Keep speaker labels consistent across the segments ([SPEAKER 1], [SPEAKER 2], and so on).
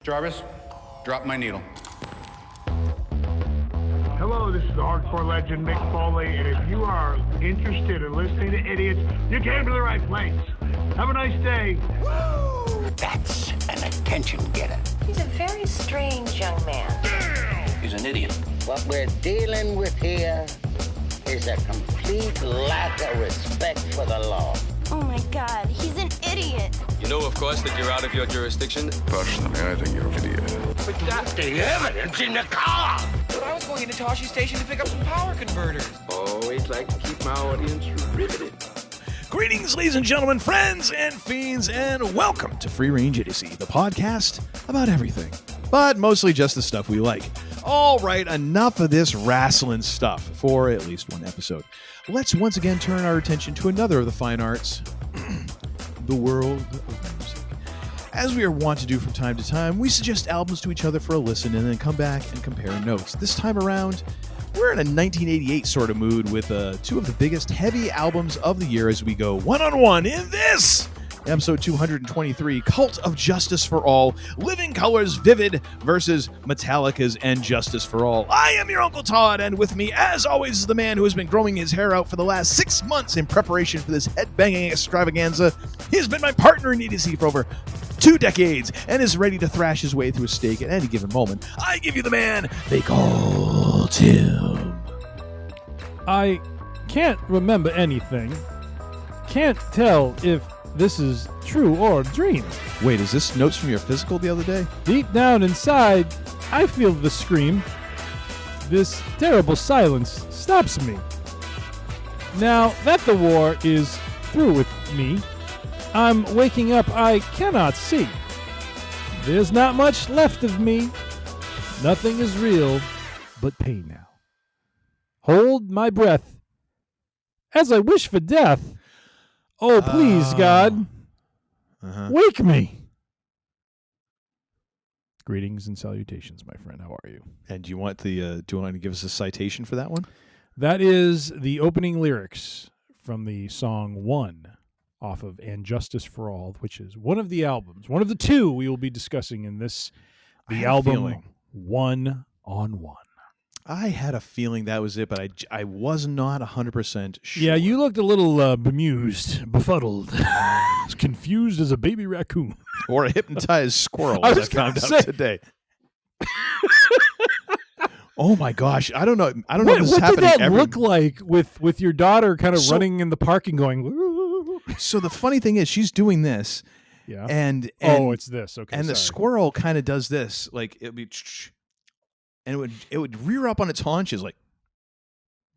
[SPEAKER 1] Jarvis, drop my needle.
[SPEAKER 2] Hello, this is the hardcore legend Mick Foley, and if you are interested in listening to idiots, you came to the right place. Have a nice day.
[SPEAKER 3] Woo! That's an attention getter.
[SPEAKER 4] He's a very strange young man.
[SPEAKER 3] He's an idiot.
[SPEAKER 5] What we're dealing with here is a complete lack of respect for the law.
[SPEAKER 6] Oh my God, he's an idiot.
[SPEAKER 7] You know, of course, that you're out of your jurisdiction.
[SPEAKER 8] Personally, I think you're an idiot.
[SPEAKER 5] But that's the evidence in the car.
[SPEAKER 9] But I was going into Toshi Station to pick up some power converters.
[SPEAKER 8] Always like to keep my audience riveted.
[SPEAKER 10] Greetings, ladies and gentlemen, friends and fiends, and welcome to Free Range Idiocy, the podcast about everything, but mostly just the stuff we like. All right, enough of this wrasslin stuff for at least one episode. Let's once again turn our attention to another of the fine arts, the world of music. As we are wont to do from time to time, we suggest albums to each other for a listen and then come back and compare notes. This time around, we're in a 1988 sort of mood with two of the biggest heavy albums of the year as we go one-on-one in this episode 223, Cult of Justice for All, Living Colors Vivid versus Metallica's And Justice for All. I am your Uncle Todd, and with me, as always, is the man who has been growing his hair out for the last 6 months in preparation for this headbanging extravaganza. He has been my partner in Idiocy for over 2 decades and is ready to thrash his way through a steak at any given moment. I give you the man they call Tim.
[SPEAKER 11] I can't remember anything. Can't tell if this is true or a dream.
[SPEAKER 10] Wait, is this notes from your physical the other day?
[SPEAKER 11] Deep down inside, I feel the scream. This terrible silence stops me. Now that the war is through with me, I'm waking up I cannot see. There's not much left of me. Nothing is real but pain now. Hold my breath as I wish for death. Oh, please, God, wake me. Greetings and salutations, my friend. How are you?
[SPEAKER 10] And do you want to give us a citation for that one?
[SPEAKER 11] That is the opening lyrics from the song One off of And Justice for All, which is one of the albums, one of the two we will be discussing in this, the album One on One.
[SPEAKER 10] I had a feeling that was it, but I was not 100% sure.
[SPEAKER 11] Yeah, you looked a little bemused, befuddled, as confused as a baby raccoon.
[SPEAKER 10] Or a hypnotized squirrel, as I found out today. Oh my gosh, I don't know. I don't know if this is happening.
[SPEAKER 11] What did that look like with your daughter kind of running in the park and going, woo?
[SPEAKER 10] So the funny thing is she's doing this.
[SPEAKER 11] Yeah.
[SPEAKER 10] And
[SPEAKER 11] it's this. Okay.
[SPEAKER 10] And the squirrel kind of does this. Like it'd be and it would rear up on its haunches like.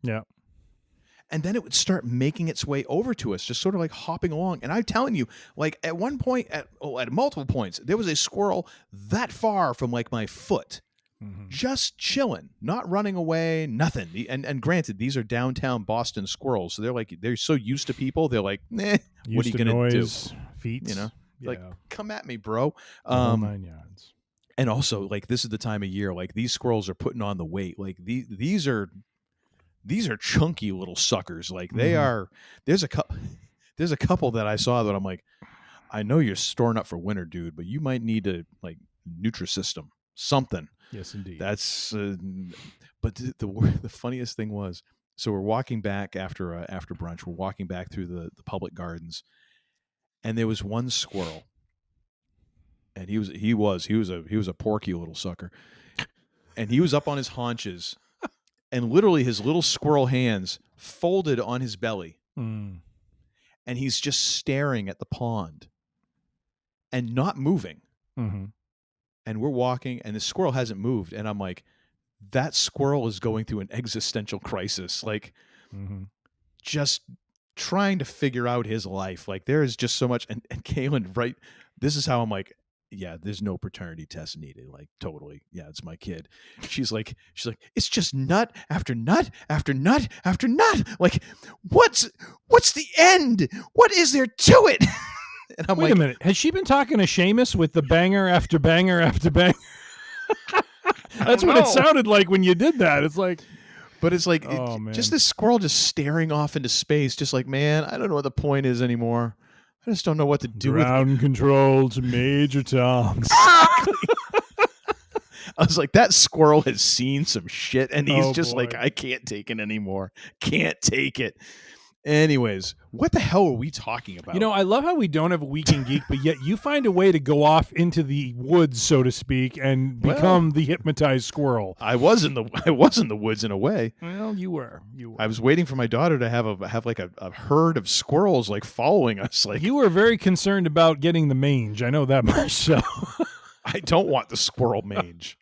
[SPEAKER 11] Yeah.
[SPEAKER 10] And then it would start making its way over to us, just sort of like hopping along. And I'm telling you, like at one point, at multiple points, there was a squirrel that far from like my foot. Just chilling, not running away, nothing. And granted, these are downtown Boston squirrels, so they're so used to people. They're like, what are you gonna do?
[SPEAKER 11] Feet,
[SPEAKER 10] you know, like come at me, bro.
[SPEAKER 11] 9 yards.
[SPEAKER 10] And also, like this is the time of year, like these squirrels are putting on the weight. Like these are chunky little suckers. Like they are. There's a couple that I saw that I'm like, I know you're storing up for winter, dude, but you might need to like Nutrisystem something.
[SPEAKER 11] Yes, indeed.
[SPEAKER 10] That's, but the funniest thing was, so we're walking back after brunch. We're walking back through the public gardens, and there was one squirrel, and he was a porky little sucker, and he was up on his haunches, and literally his little squirrel hands folded on his belly, and he's just staring at the pond, and not moving.
[SPEAKER 11] Mm-hmm.
[SPEAKER 10] And we're walking, and the squirrel hasn't moved. And I'm like, that squirrel is going through an existential crisis. Like, just trying to figure out his life. Like, there is just so much. And Kaylin, right? This is how I'm like, yeah, there's no paternity test needed. Like, totally. Yeah, it's my kid. She's like, it's just nut after nut after nut after nut. Like, what's the end? What is there to it? And I'm
[SPEAKER 11] Wait a minute. Has she been talking to Seamus with the banger after banger after banger? That's what it sounded like when you did that. It's like,
[SPEAKER 10] but it's like just this squirrel just staring off into space, just like, man, I don't know what the point is anymore. I just don't know what to do.
[SPEAKER 11] Ground control to Major Tom.
[SPEAKER 10] Exactly. I was like, that squirrel has seen some shit, and he's just
[SPEAKER 11] boy.
[SPEAKER 10] like, I can't take it anymore. Can't take it. Anyways, what the hell are we talking about?
[SPEAKER 11] You know, I love how we don't have a Week in Geek, but yet you find a way to go off into the woods, so to speak, and become the hypnotized squirrel.
[SPEAKER 10] I was in the woods in a way.
[SPEAKER 11] Well, you were.
[SPEAKER 10] I was waiting for my daughter to have like a herd of squirrels like following us. Like,
[SPEAKER 11] you were very concerned about getting the mange. I know that much. So
[SPEAKER 10] I don't want the squirrel mange.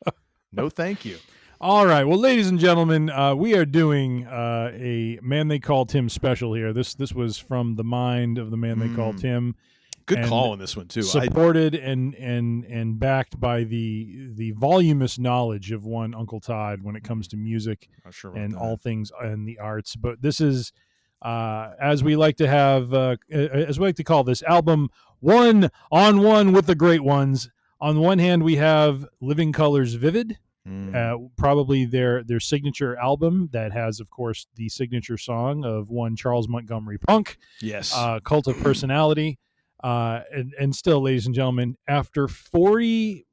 [SPEAKER 10] No, thank you.
[SPEAKER 11] All right. Well, ladies and gentlemen, we are doing a Man They Call Tim special here. This was from the mind of the Man They Call Tim.
[SPEAKER 10] Good call on this one too.
[SPEAKER 11] Supported and backed by the voluminous knowledge of one Uncle Todd when it comes to music and all things in the arts. But this is, as we like to have, as we like to call this album, one on one with the great ones. On one hand, we have Living Colour's Vivid. Probably their signature album that has, of course, the signature song of one Charles Montgomery Punk.
[SPEAKER 10] Yes.
[SPEAKER 11] Cult of Personality. And still, ladies and gentlemen, after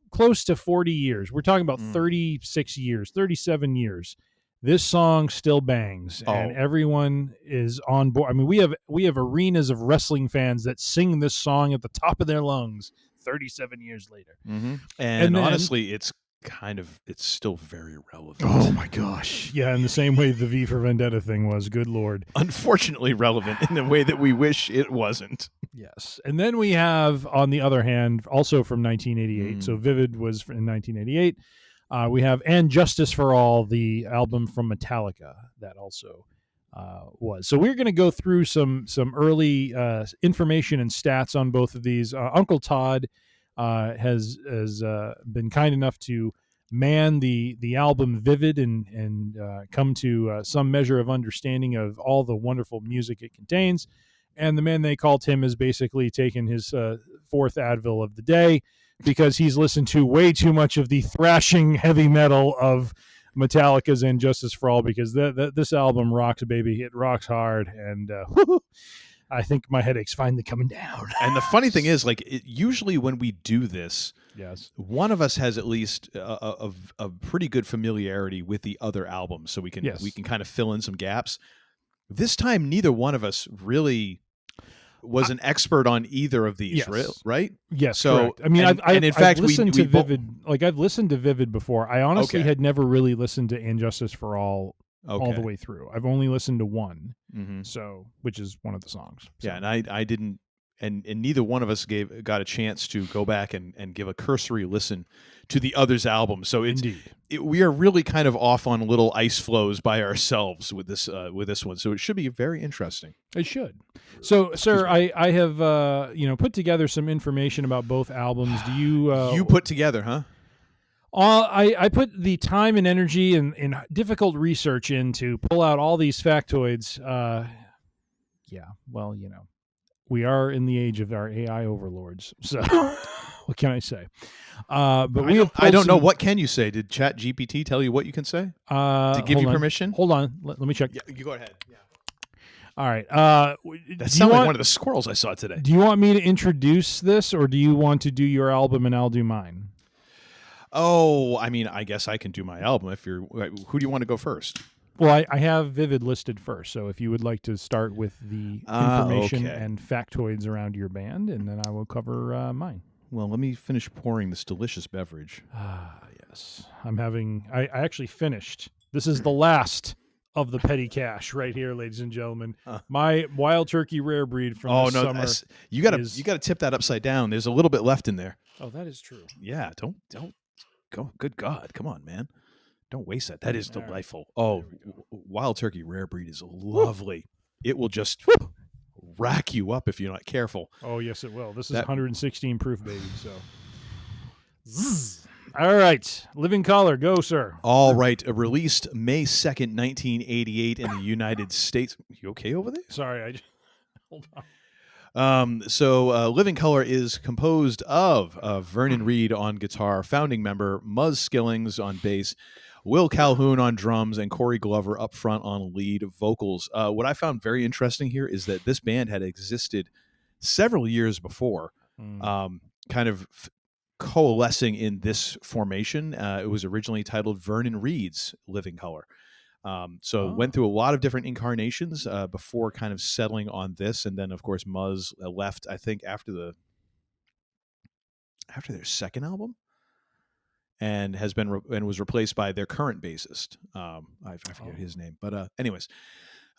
[SPEAKER 11] close to 40 years, we're talking about 36 years, 37 years, this song still bangs, and everyone is on board. I mean, we have arenas of wrestling fans that sing this song at the top of their lungs 37 years later.
[SPEAKER 10] And
[SPEAKER 11] then,
[SPEAKER 10] honestly, it's still very relevant.
[SPEAKER 11] Oh my gosh. Yeah, in the same way the V for Vendetta thing was, good Lord.
[SPEAKER 10] Unfortunately relevant in the way that we wish it wasn't.
[SPEAKER 11] Yes. And then we have, on the other hand, also from 1988, so Vivid was in 1988, we have And Justice for All, the album from Metallica, that also was. So we're going to go through some early information and stats on both of these. Uncle Todd has been kind enough to man the album Vivid and come to some measure of understanding of all the wonderful music it contains. And the Man They Call Tim has basically taken his fourth Advil of the day because he's listened to way too much of the thrashing heavy metal of Metallica's And Justice for All, because this album rocks, baby. It rocks hard, and I think my headache's finally coming down.
[SPEAKER 10] And the funny thing is, like, usually when we do this,
[SPEAKER 11] yes,
[SPEAKER 10] one of us has at least a pretty good familiarity with the other albums, so we can kind of fill in some gaps. This time, neither one of us really was an expert on either of these, right?
[SPEAKER 11] Yes.
[SPEAKER 10] So
[SPEAKER 11] correct. I mean, I've listened to Vivid. I've listened to Vivid before. I honestly had never really listened to And Justice for All all the way through. I've only listened to one, so which is one of the songs. So.
[SPEAKER 10] Yeah, and I didn't, and neither one of us got a chance to go back and give a cursory listen to the other's album. So we are really kind of off on little ice flows by ourselves with this one. So it should be very interesting.
[SPEAKER 11] It should. So, sir, I have put together some information about both albums. Do you?
[SPEAKER 10] You put together, huh?
[SPEAKER 11] I put the time and energy and difficult research in to pull out all these factoids. Well, we are in the age of our AI overlords. So what can I say? But
[SPEAKER 10] I don't know. What can you say? Did Chat GPT tell you what you can say? To give you permission?
[SPEAKER 11] Hold on. Let me check.
[SPEAKER 10] Yeah, you go ahead. Yeah.
[SPEAKER 11] All right.
[SPEAKER 10] That sounds like one of the squirrels I saw today.
[SPEAKER 11] Do you want me to introduce this, or do you want to do your album and I'll do mine?
[SPEAKER 10] Oh, I mean, I guess I can do my album. Who do you want to go first?
[SPEAKER 11] Well, I have Vivid listed first, so if you would like to start with the information and factoids around your band, and then I will cover mine.
[SPEAKER 10] Well, let me finish pouring this delicious beverage.
[SPEAKER 11] Yes. I actually finished. This is the last of the petty cash right here, ladies and gentlemen. My Wild Turkey Rare Breed from summer.
[SPEAKER 10] You got to tip that upside down. There's a little bit left in there.
[SPEAKER 11] Oh, that is true.
[SPEAKER 10] Yeah, don't go. Good God, come on, man. Don't waste that. That is delightful. Oh, Wild Turkey Rare Breed is lovely. It will just rack you up if you're not careful.
[SPEAKER 11] Oh, yes, it will. This is 116 proof, baby. So, all right. Living Color, go, sir.
[SPEAKER 10] All right. Released May 2nd, 1988 in the United States. You okay over there?
[SPEAKER 11] Sorry, hold on.
[SPEAKER 10] Living Color is composed of Vernon Reid on guitar, founding member Muzz Skillings on bass, Will Calhoun on drums, and Corey Glover up front on lead vocals. What I found very interesting here is that this band had existed several years before, kind of coalescing in this formation. It was originally titled Vernon Reed's Living Color. So went through a lot of different incarnations before kind of settling on this, and then of course Muzz left, I think, after their second album, and has been and was replaced by their current bassist. I forget his name, but anyways.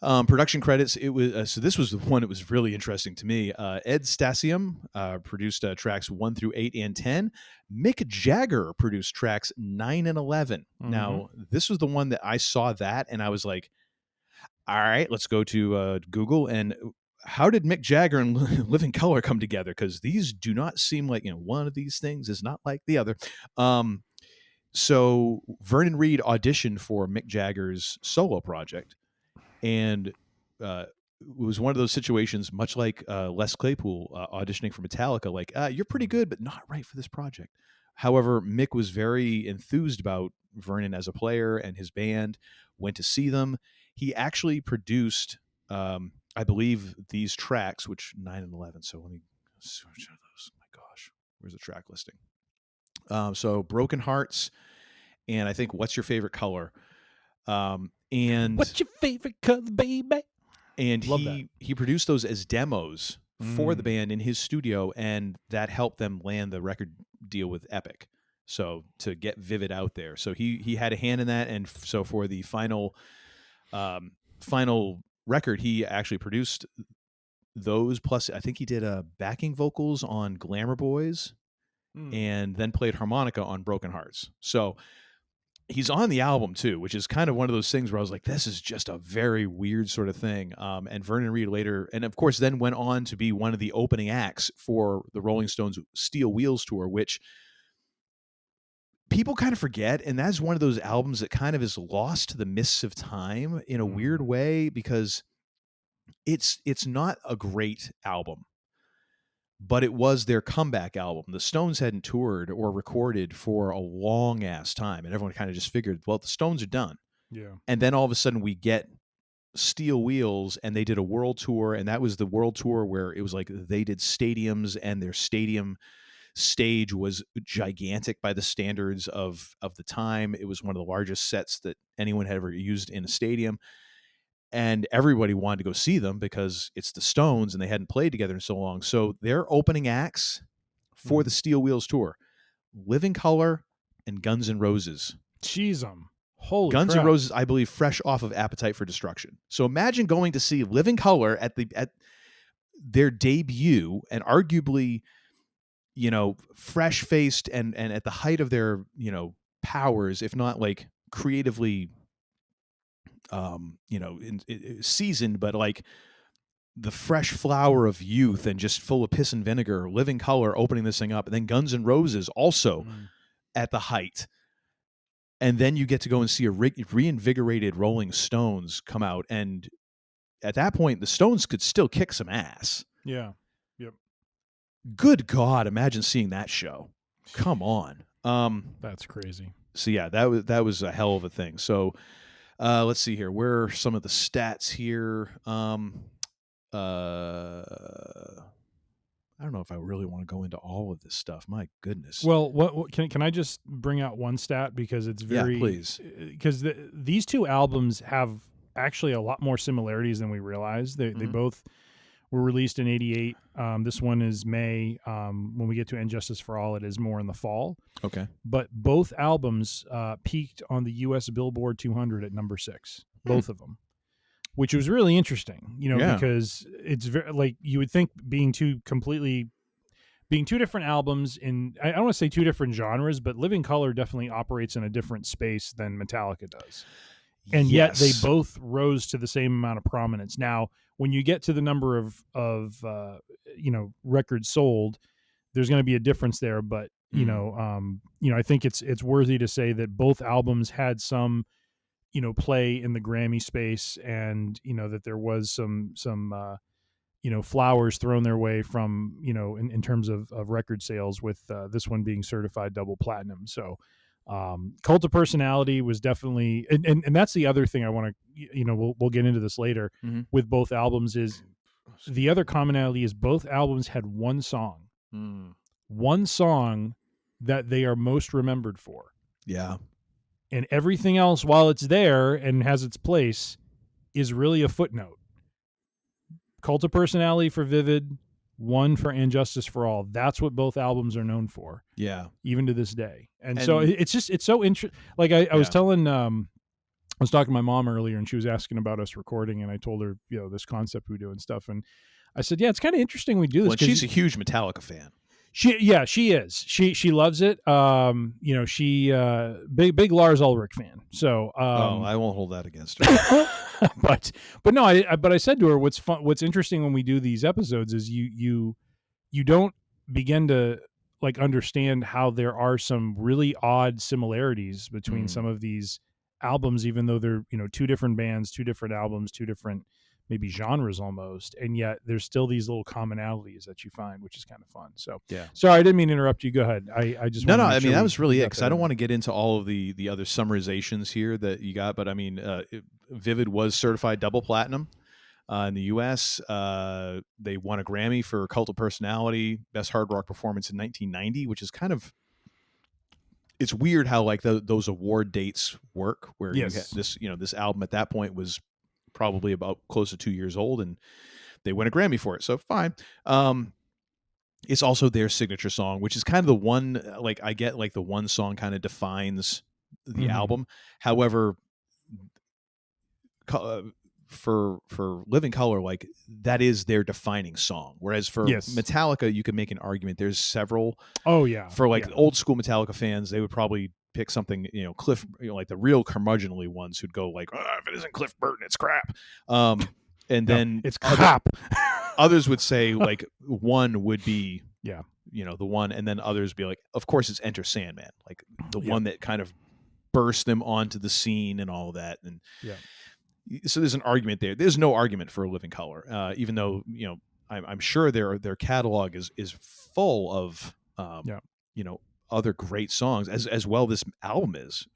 [SPEAKER 10] Production credits. It was so this was the one that was really interesting to me. Ed Stasium produced tracks 1 through 8 and 10. Mick Jagger produced tracks 9 and 11. Now, this was the one that I saw that, and I was like, all right, let's go to Google, and how did Mick Jagger and Living Color come together? Because these do not seem like, one of these things is not like the other. So Vernon Reed auditioned for Mick Jagger's solo project, and it was one of those situations, much like Les Claypool auditioning for Metallica, like, you're pretty good, but not right for this project. However, Mick was very enthused about Vernon as a player and his band, went to see them. He actually produced, I believe, these tracks, which 9 and 11. So let me switch those. Oh my gosh, where's the track listing? So Broken Hearts, and I think What's Your Favorite Color? And
[SPEAKER 11] what's your favorite color, baby?
[SPEAKER 10] And he produced those as demos for the band in his studio, and that helped them land the record deal with Epic. So to get Vivid out there, so he had a hand in that, and so for the final record, he actually produced those. Plus, I think he did backing vocals on Glamour Boys, and then played harmonica on Broken Hearts. So he's on the album too, which is kind of one of those things where I was like, this is just a very weird sort of thing. And Vernon Reed later, and of course then went on to be one of the opening acts for the Rolling Stones Steel Wheels tour, which people kind of forget. And that's one of those albums that kind of is lost to the mists of time in a weird way, because it's not a great album, but it was their comeback album. The Stones hadn't toured or recorded for a long ass time, and everyone kind of just figured, well, the Stones are done.
[SPEAKER 11] Yeah.
[SPEAKER 10] And then all of a sudden we get Steel Wheels, and they did a world tour, and that was the world tour where it was like they did stadiums, and their stadium stage was gigantic by the standards of the time. It was one of the largest sets that anyone had ever used in a stadium. And everybody wanted to go see them because it's the Stones and they hadn't played together in so long. So their opening acts for the Steel Wheels tour, Living Color and Guns N' Roses.
[SPEAKER 11] Jeez, holy
[SPEAKER 10] Guns
[SPEAKER 11] crap.
[SPEAKER 10] N' Roses, I believe, fresh off of Appetite for Destruction. So imagine going to see Living Color at their debut, and arguably, fresh-faced and at the height of their, powers, if not like creatively seasoned, but like the fresh flower of youth and just full of piss and vinegar. Living Color opening this thing up, and then Guns N' Roses also at the height. And then you get to go and see a reinvigorated Rolling Stones come out, and at that point the Stones could still kick some ass.
[SPEAKER 11] Yeah. Yep.
[SPEAKER 10] Good God, imagine seeing that show. Come on.
[SPEAKER 11] That's crazy.
[SPEAKER 10] So yeah, that was a hell of a thing. So let's see here. Where are some of the stats here? I don't know if I really want to go into all of this stuff. My goodness.
[SPEAKER 11] Well, what can I just bring out one stat, because it's very,
[SPEAKER 10] yeah, please,
[SPEAKER 11] because these two albums have actually a lot more similarities than we realize. They both were released in '88. This one is May. When we get to Injustice for All, it is more in the fall.
[SPEAKER 10] Okay.
[SPEAKER 11] But both albums peaked on the U.S. Billboard 200 at number 6, both of them, which was really interesting, because it's very, like, you would think being two different albums in, I don't want to say two different genres, but Living Color definitely operates in a different space than Metallica does. And yet they both rose to the same amount of prominence. Now, when you get to the number of records sold, there's going to be a difference there. But I think it's worthy to say that both albums had some play in the Grammy space, and that there was some flowers thrown their way from in terms of record sales, with this one being certified double platinum. So Cult of Personality was definitely, and that's the other thing I want to, we'll get into this later with both albums, is the other commonality is both albums had one song that they are most remembered for.
[SPEAKER 10] Yeah.
[SPEAKER 11] And everything else, while it's there and has its place, is really a footnote. Cult of Personality for Vivid, One for And Justice for All. That's what both albums are known for.
[SPEAKER 10] Yeah.
[SPEAKER 11] Even to this day. And so it's so interesting. Like I was telling, I was talking to my mom earlier and she was asking about us recording and I told her, this concept we do and stuff. And I said, yeah, it's kind of interesting we do this.
[SPEAKER 10] Well, she's a huge Metallica fan.
[SPEAKER 11] She is. She loves it. She big Lars Ulrich fan. So
[SPEAKER 10] I won't hold that against her.
[SPEAKER 11] but no, I said to her, what's interesting when we do these episodes is you don't begin to like understand how there are some really odd similarities between some of these albums, even though they're two different bands, two different albums, two different maybe genres almost, and yet there's still these little commonalities that you find, which is kind of fun. So
[SPEAKER 10] yeah,
[SPEAKER 11] sorry, I didn't mean to interrupt you. Go ahead. I just
[SPEAKER 10] no. I mean, that was really it, because I don't want to get into all of the other summarizations here that you got, but I mean, Vivid was certified double platinum in the U.S. They won a Grammy for Cult of Personality, Best Hard Rock Performance in 1990, which is kind of, it's weird how like those award dates work, where you had this album at that point was probably about close to 2 years old, and they win a Grammy for it. So fine. It's also their signature song, which is kind of the one, like I get like the one song kind of defines the album. However, for Living Color, like that is their defining song. Whereas for Metallica, you could make an argument. There's several.
[SPEAKER 11] Oh yeah.
[SPEAKER 10] For like old school Metallica fans, they would probably pick something, Cliff, like the real curmudgeonly ones who'd go like, if it isn't Cliff Burton, it's crap. And then
[SPEAKER 11] it's crap.
[SPEAKER 10] Others would say like one would be, the one, and then others be like, of course it's Enter Sandman, like the one that kind of burst them onto the scene and all of that. And so there's an argument there. There's no argument for Living Color, even though I'm sure their catalog is full of other great songs, as well this album is.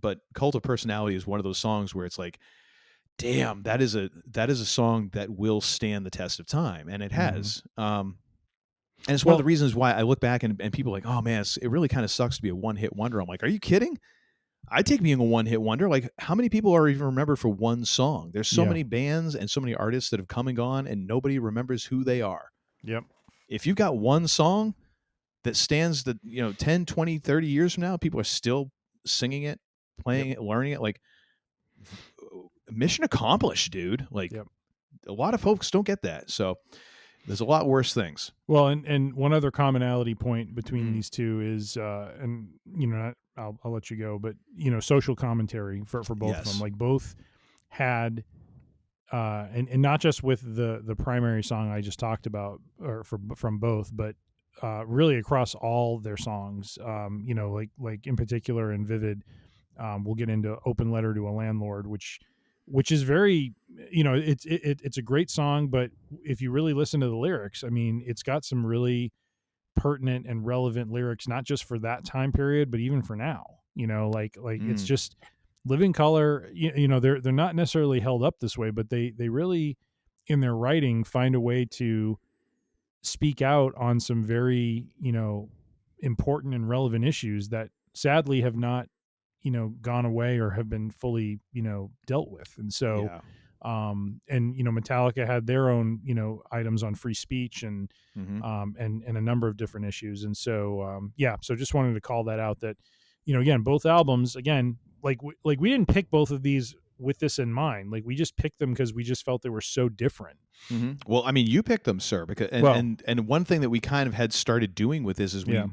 [SPEAKER 10] But Cult of Personality is one of those songs where it's like, damn, that is a song that will stand the test of time, and it has. And it's one of the reasons why I look back and people are like, oh man, it really kind of sucks to be a one-hit wonder. I'm like, are you kidding? I take being a one-hit wonder. Like, how many people are even remembered for one song? There's so many bands and so many artists that have come and gone, and nobody remembers who they are.
[SPEAKER 11] Yep.
[SPEAKER 10] If you've got one song that stands 10, 20, 30 years from now, people are still singing it, playing it, learning it, like mission accomplished, dude. Like a lot of folks don't get that. So there's a lot worse things.
[SPEAKER 11] Well, and one other commonality point between these two is, I'll let you go, but social commentary for both of them. Like both had, and not just with the primary song I just talked about, or from both, but really across all their songs. Like in particular in Vivid, we'll get into Open Letter to a Landlord, which is very, it's a great song, but if you really listen to the lyrics, I mean, it's got some really pertinent and relevant lyrics, not just for that time period, but even for now. It's just Living Color. They're not necessarily held up this way, but they really, in their writing, find a way to speak out on some very important and relevant issues that sadly have not gone away or have been fully dealt with. And so Metallica had their own items on free speech and a number of different issues. And so so just wanted to call that out, that again, both albums, again, like we didn't pick both of these with this in mind. Like we just picked them because we just felt they were so different.
[SPEAKER 10] Well, I mean, you picked them, sir, because and one thing that we kind of had started doing with this is and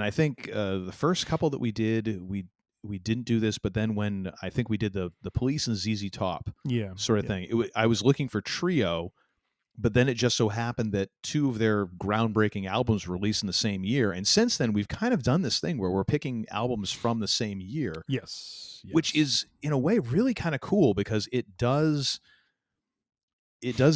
[SPEAKER 10] I think the first couple that we did, we didn't do this, but then when I think we did the Police and ZZ Top sort of thing, I was looking for trio, but then it just so happened that two of their groundbreaking albums were released in the same year. And since then, we've kind of done this thing where we're picking albums from the same year.
[SPEAKER 11] Yes.
[SPEAKER 10] Which is, in a way, really kind of cool, because it does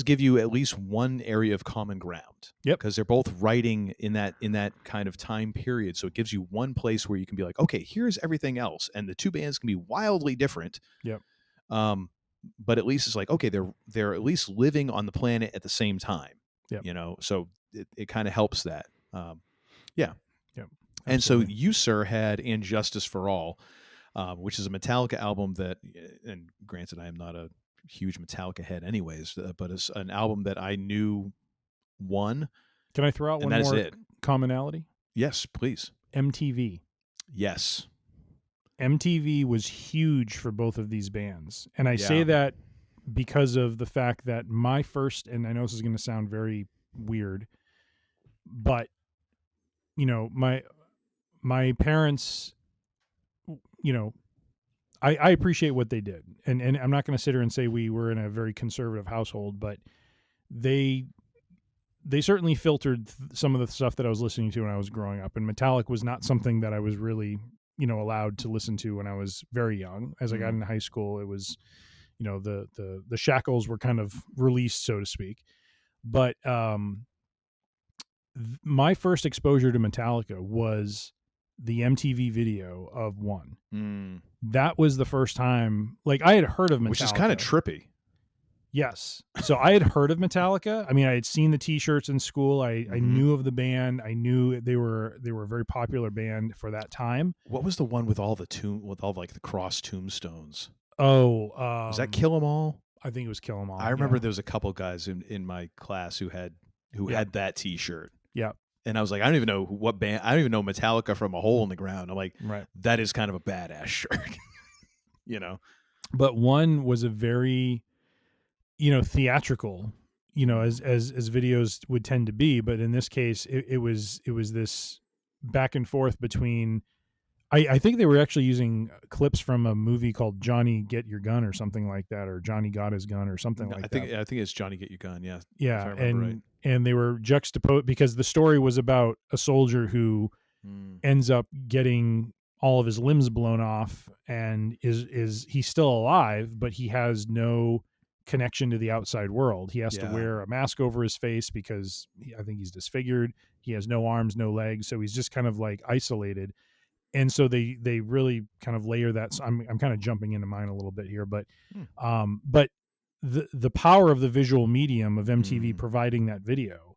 [SPEAKER 10] give you at least one area of common ground.
[SPEAKER 11] Yep.
[SPEAKER 10] Because they're both writing in that kind of time period. So it gives you one place where you can be like, okay, here's everything else. And the two bands can be wildly different.
[SPEAKER 11] Yep.
[SPEAKER 10] But at least it's like, okay, they're at least living on the planet at the same time.
[SPEAKER 11] Yep.
[SPEAKER 10] So it kind of helps that. Yeah. And so you, sir, had And Justice for All, which is a Metallica album that, and granted, I am not a huge Metallica head anyways, but it's an album that I knew one.
[SPEAKER 11] Can I throw out one more commonality?
[SPEAKER 10] Yes, please.
[SPEAKER 11] MTV.
[SPEAKER 10] Yes.
[SPEAKER 11] MTV was huge for both of these bands. And I say that because of the fact that my first, and I know this is going to sound very weird, but, you know, my parents, you know, I appreciate what they did. And I'm not going to sit here and say we were in a very conservative household, but they certainly filtered some of the stuff that I was listening to when I was growing up. And Metallica was not something that I was really, you know, allowed to listen to when I was very young. As I got into high school, it was, you know, the shackles were kind of released, so to speak. But my first exposure to Metallica was the MTV video of One. That was the first time, like, I had heard of Metallica. Which is
[SPEAKER 10] kind of trippy.
[SPEAKER 11] Yes. So I had heard of Metallica. I mean, I had seen the T-shirts in school. I knew of the band. I knew they were a very popular band for that time.
[SPEAKER 10] What was the one with all the cross tombstones?
[SPEAKER 11] Oh,
[SPEAKER 10] was that Kill 'Em All?
[SPEAKER 11] I think it was Kill 'Em All.
[SPEAKER 10] I remember there was a couple guys in my class who had that T-shirt.
[SPEAKER 11] Yeah.
[SPEAKER 10] And I was like, I don't even know what band. I don't even know Metallica from A Hole in the Ground. I'm like,
[SPEAKER 11] right.
[SPEAKER 10] That is kind of a badass shirt, you know.
[SPEAKER 11] But One was a very, you know, theatrical, you know, as videos would tend to be. But in this case, it was this back and forth between. I think they were actually using clips from a movie called Johnny Get Your Gun or something like that, or Johnny Got His Gun or something like that.
[SPEAKER 10] I think it's Johnny Get Your Gun. Yeah.
[SPEAKER 11] Yeah, and they were juxtaposed because the story was about a soldier who ends up getting all of his limbs blown off and is he's still alive, but he has no connection to the outside world. He has to wear a mask over his face because I think he's disfigured. He has no arms, no legs, so he's just kind of like isolated. And so they really kind of layer that. So I'm kind of jumping into mine a little bit here, but the power of the visual medium of MTV providing that video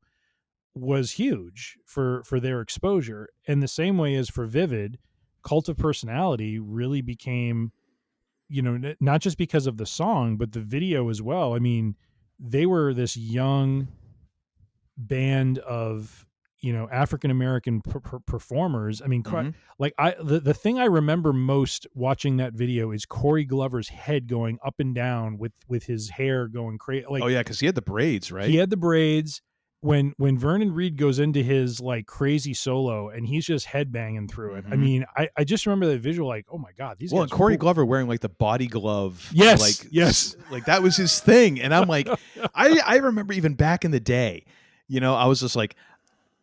[SPEAKER 11] was huge for their exposure. And the same way as for Vivid, Cult of Personality really became, you know, not just because of the song, but the video as well. I mean, they were this young band of, you know, African-American performers. I mean, like the thing I remember most watching that video is Corey Glover's head going up and down with his hair going crazy. Like,
[SPEAKER 10] oh yeah, because he had the braids, right?
[SPEAKER 11] He had the braids. When Vernon Reid goes into his like crazy solo and he's just headbanging through it. I mean, I just remember that visual, like, oh my God, these guys.
[SPEAKER 10] And Corey Glover wearing like the body glove.
[SPEAKER 11] Yes.
[SPEAKER 10] Like,
[SPEAKER 11] yes.
[SPEAKER 10] Like that was his thing. And I'm like, I remember even back in the day, you know, I was just like,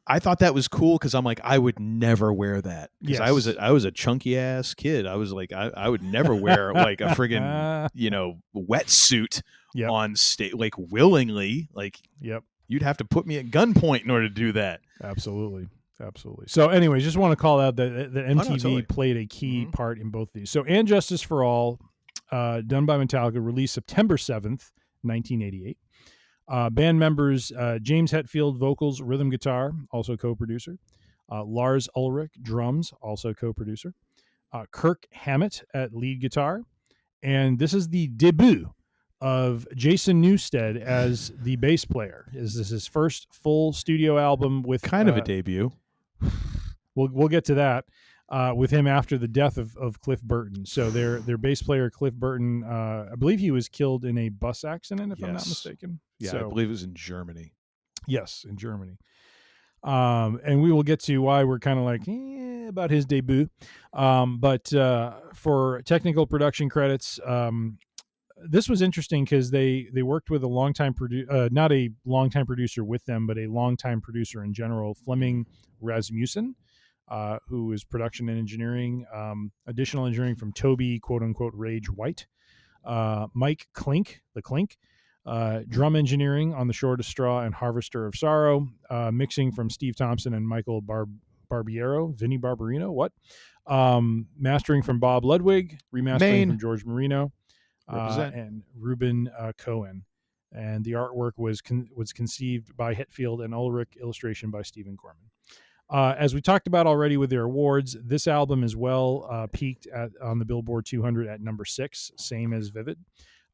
[SPEAKER 10] I thought that was cool because I'm like, I would never wear that because I was a chunky ass kid. I was like, I would never wear like a friggin' you know, wetsuit on stage, like willingly. Like, you'd have to put me at gunpoint in order to do that.
[SPEAKER 11] Absolutely. So, anyways, just want to call out that MTV played a key part in both of these. So, And Justice for All, done by Metallica, released September 7th, 1988. Band members James Hetfield, vocals, rhythm guitar, also co-producer. Lars Ulrich, drums, also co-producer. Kirk Hammett at lead guitar. And this is the debut of Jason Newsted as the bass player. This is his first full studio album with...
[SPEAKER 10] Kind of a debut.
[SPEAKER 11] We'll get to that. With him after the death of Cliff Burton. So their bass player, Cliff Burton, I believe he was killed in a bus accident, if I'm not mistaken.
[SPEAKER 10] Yeah,
[SPEAKER 11] so,
[SPEAKER 10] I believe it was in Germany.
[SPEAKER 11] Yes, in Germany. And we will get to why we're kind of like about his debut. But for technical production credits, this was interesting because they worked with a longtime not a longtime producer with them, but a longtime producer in general, Flemming Rasmussen. Who is production and engineering, additional engineering from Toby, quote unquote, Rage White, Mike Klink, the Klink, drum engineering on The Shortest Straw and Harvester of Sorrow, mixing from Steve Thompson and Michael Barbiero, Vinny Barbarino, mastering from Bob Ludwig, remastering from George Marino, and Ruben Cohen. And the artwork was conceived by Hetfield and Ulrich, illustration by Stephen Corman. As we talked about already with their awards, this album as well peaked on the Billboard 200 at number 6, same as Vivid.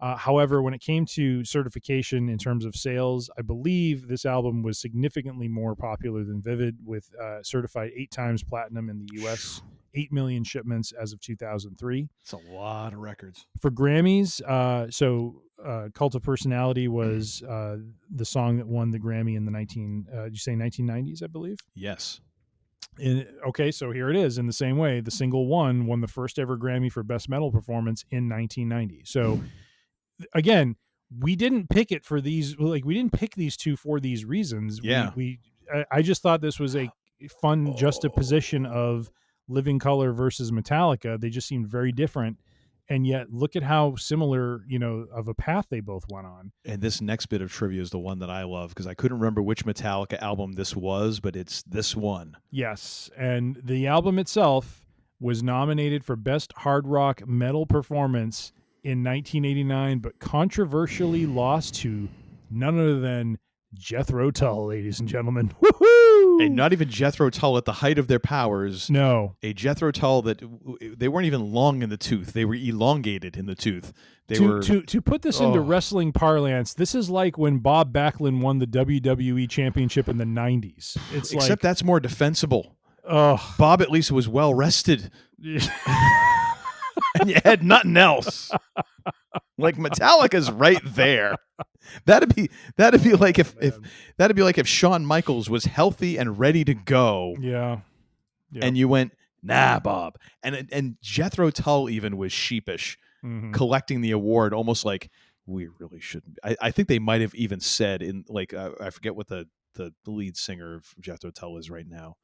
[SPEAKER 11] However, when it came to certification in terms of sales, I believe this album was significantly more popular than Vivid, with certified 8 times platinum in the U.S., 8 million shipments as of 2003.
[SPEAKER 10] It's a lot of records.
[SPEAKER 11] For Grammys, Cult of Personality was the song that won the Grammy in the did you say 1990s, I believe?
[SPEAKER 10] Yes.
[SPEAKER 11] Okay, so here it is. In the same way, the single won the first ever Grammy for Best Metal Performance in 1990. So again, we didn't pick it for these, like we didn't pick these two for these reasons.
[SPEAKER 10] Yeah.
[SPEAKER 11] I just thought this was a fun juxtaposition of Living Colour versus Metallica. They just seemed very different. And yet look at how similar, of a path they both went on.
[SPEAKER 10] And this next bit of trivia is the one that I love, because I couldn't remember which Metallica album this was, but it's this one.
[SPEAKER 11] Yes. And the album itself was nominated for Best Hard Rock Metal Performance in 1989, but controversially lost to none other than Jethro Tull, ladies and gentlemen. Woohoo!
[SPEAKER 10] And not even Jethro Tull at the height of their powers.
[SPEAKER 11] No.
[SPEAKER 10] A Jethro Tull that they weren't even long in the tooth. They were elongated in the tooth.
[SPEAKER 11] To put this into wrestling parlance, this is like when Bob Backlund won the WWE Championship in the 90s.
[SPEAKER 10] Except that's more defensible.
[SPEAKER 11] Oh,
[SPEAKER 10] Bob at least was well rested. And you had nothing else. Like Metallica's right there. That'd be like if Shawn Michaels was healthy and ready to go.
[SPEAKER 11] Yeah.
[SPEAKER 10] And you went, nah, Bob. And Jethro Tull even was sheepish, collecting the award, almost like we really shouldn't. I think they might have even said in I forget what the lead singer of Jethro Tull is right now.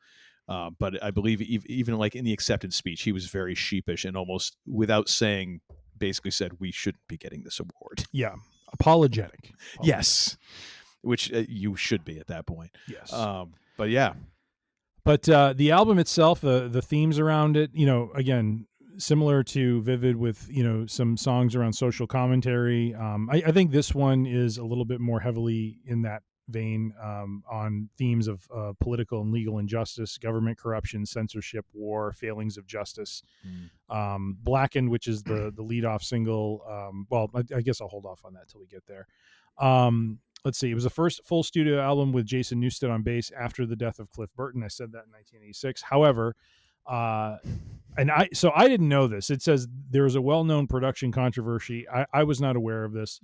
[SPEAKER 10] But I believe even like in the acceptance speech, he was very sheepish and almost without saying, basically said, we shouldn't be getting this award.
[SPEAKER 11] Yeah. Apologetic.
[SPEAKER 10] Yes. Which you should be at that point.
[SPEAKER 11] Yes.
[SPEAKER 10] But yeah.
[SPEAKER 11] But the album itself, the themes around it, again, similar to Vivid with, some songs around social commentary. I think this one is a little bit more heavily in that vein on themes of political and legal injustice, government corruption, censorship, war, failings of justice. Blackened, which is the lead-off single. Well, I guess I'll hold off on that till we get there. Let's see. It was the first full studio album with Jason Newsted on bass after the death of Cliff Burton. I said that in 1986. However, I didn't know this. It says there was a well-known production controversy. I was not aware of this.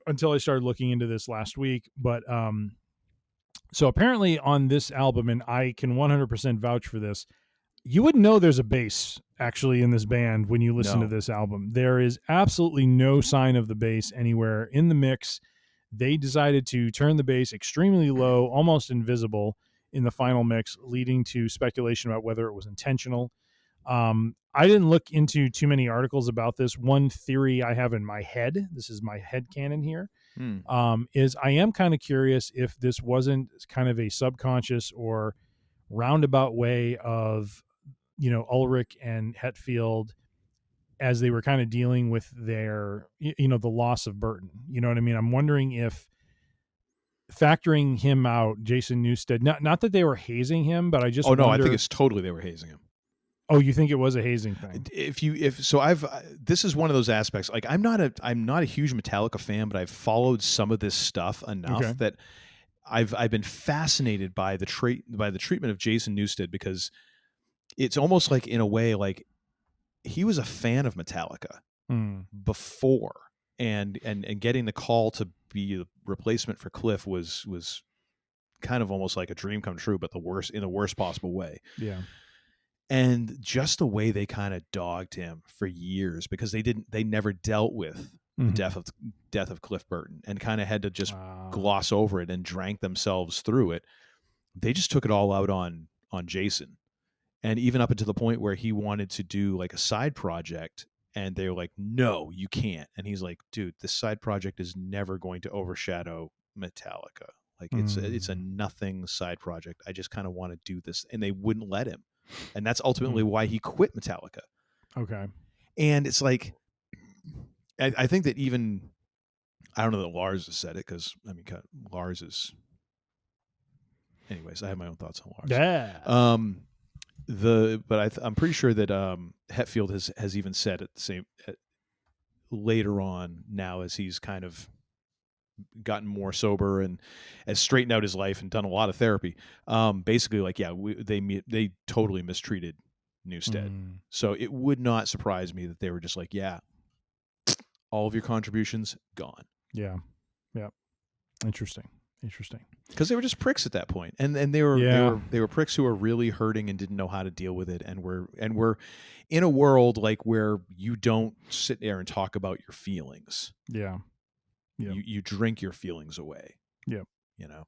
[SPEAKER 11] Until I started looking into this last week. But so apparently on this album, and I can 100% vouch for this, you wouldn't know there's a bass actually in this band when you listen to this album. There is absolutely no sign of the bass anywhere in the mix. They decided to turn the bass extremely low, almost invisible in the final mix, leading to speculation about whether it was intentional. I didn't look into too many articles about this. One theory I have in my head, this is my headcanon here, is I am kind of curious if this wasn't kind of a subconscious or roundabout way of, Ulrich and Hetfield as they were kind of dealing with their, the loss of Burton. You know what I mean? I'm wondering if factoring him out, Jason Newsted, not that they were hazing him, but I just
[SPEAKER 10] I think it's totally they were hazing him.
[SPEAKER 11] Oh, you think it was a hazing thing?
[SPEAKER 10] This is one of those aspects. Like I'm not a huge Metallica fan, but I've followed some of this stuff enough that I've been fascinated by the treatment of Jason Newsted, because it's almost like in a way like he was a fan of Metallica before, and getting the call to be a replacement for Cliff was kind of almost like a dream come true, but in the worst possible way.
[SPEAKER 11] Yeah.
[SPEAKER 10] And just the way they kind of dogged him for years, because they never dealt with the death of Cliff Burton, and kind of had to just gloss over it and drank themselves through it. They just took it all out on Jason, and even up until the point where he wanted to do like a side project, and they were like, "No, you can't." And he's like, "Dude, this side project is never going to overshadow Metallica. Like it's a nothing side project. I just kind of want to do this," and they wouldn't let him. And that's ultimately why he quit Metallica.
[SPEAKER 11] Okay.
[SPEAKER 10] And it's like, I think that even, I don't know that Lars has said it, because, I mean, Lars is anyways, I have my own thoughts on Lars.
[SPEAKER 11] Yeah.
[SPEAKER 10] I'm pretty sure that Hetfield has even said at the same later on now as he's kind of gotten more sober and has straightened out his life and done a lot of therapy. Basically, like, yeah, they totally mistreated Newstead. So it would not surprise me that they were just like, yeah, all of your contributions gone.
[SPEAKER 11] Yeah. Interesting.
[SPEAKER 10] Because they were just pricks at that point, and they were pricks who were really hurting and didn't know how to deal with it, and were in a world like where you don't sit there and talk about your feelings.
[SPEAKER 11] Yeah.
[SPEAKER 10] You drink your feelings away.
[SPEAKER 11] Yep.
[SPEAKER 10] You know.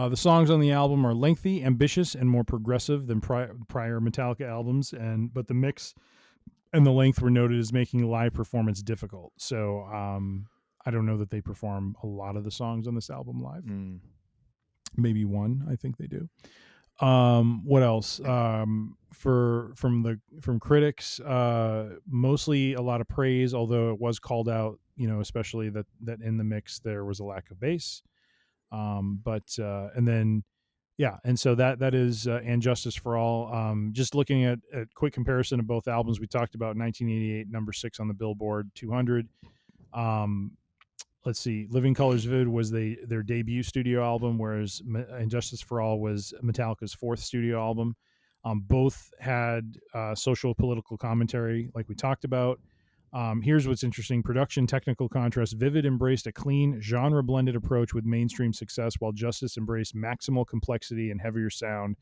[SPEAKER 11] The songs on the album are lengthy, ambitious, and more progressive than prior Metallica albums, but the mix and the length were noted as making live performance difficult. So I don't know that they perform a lot of the songs on this album live. Maybe one, I think they do. What else? From critics, mostly a lot of praise, although it was called out, especially that in the mix there was a lack of bass. And so that is And Justice for All. Just looking at a quick comparison of both albums, we talked about 1988, number 6 on the Billboard 200. Let's see, Living Colors Vivid was their debut studio album, whereas And Justice for All was Metallica's 4th studio album. Both had social political commentary, like we talked about. Here's what's interesting. Production, technical contrast. Vivid embraced a clean, genre-blended approach with mainstream success, while Justice embraced maximal complexity and heavier sound,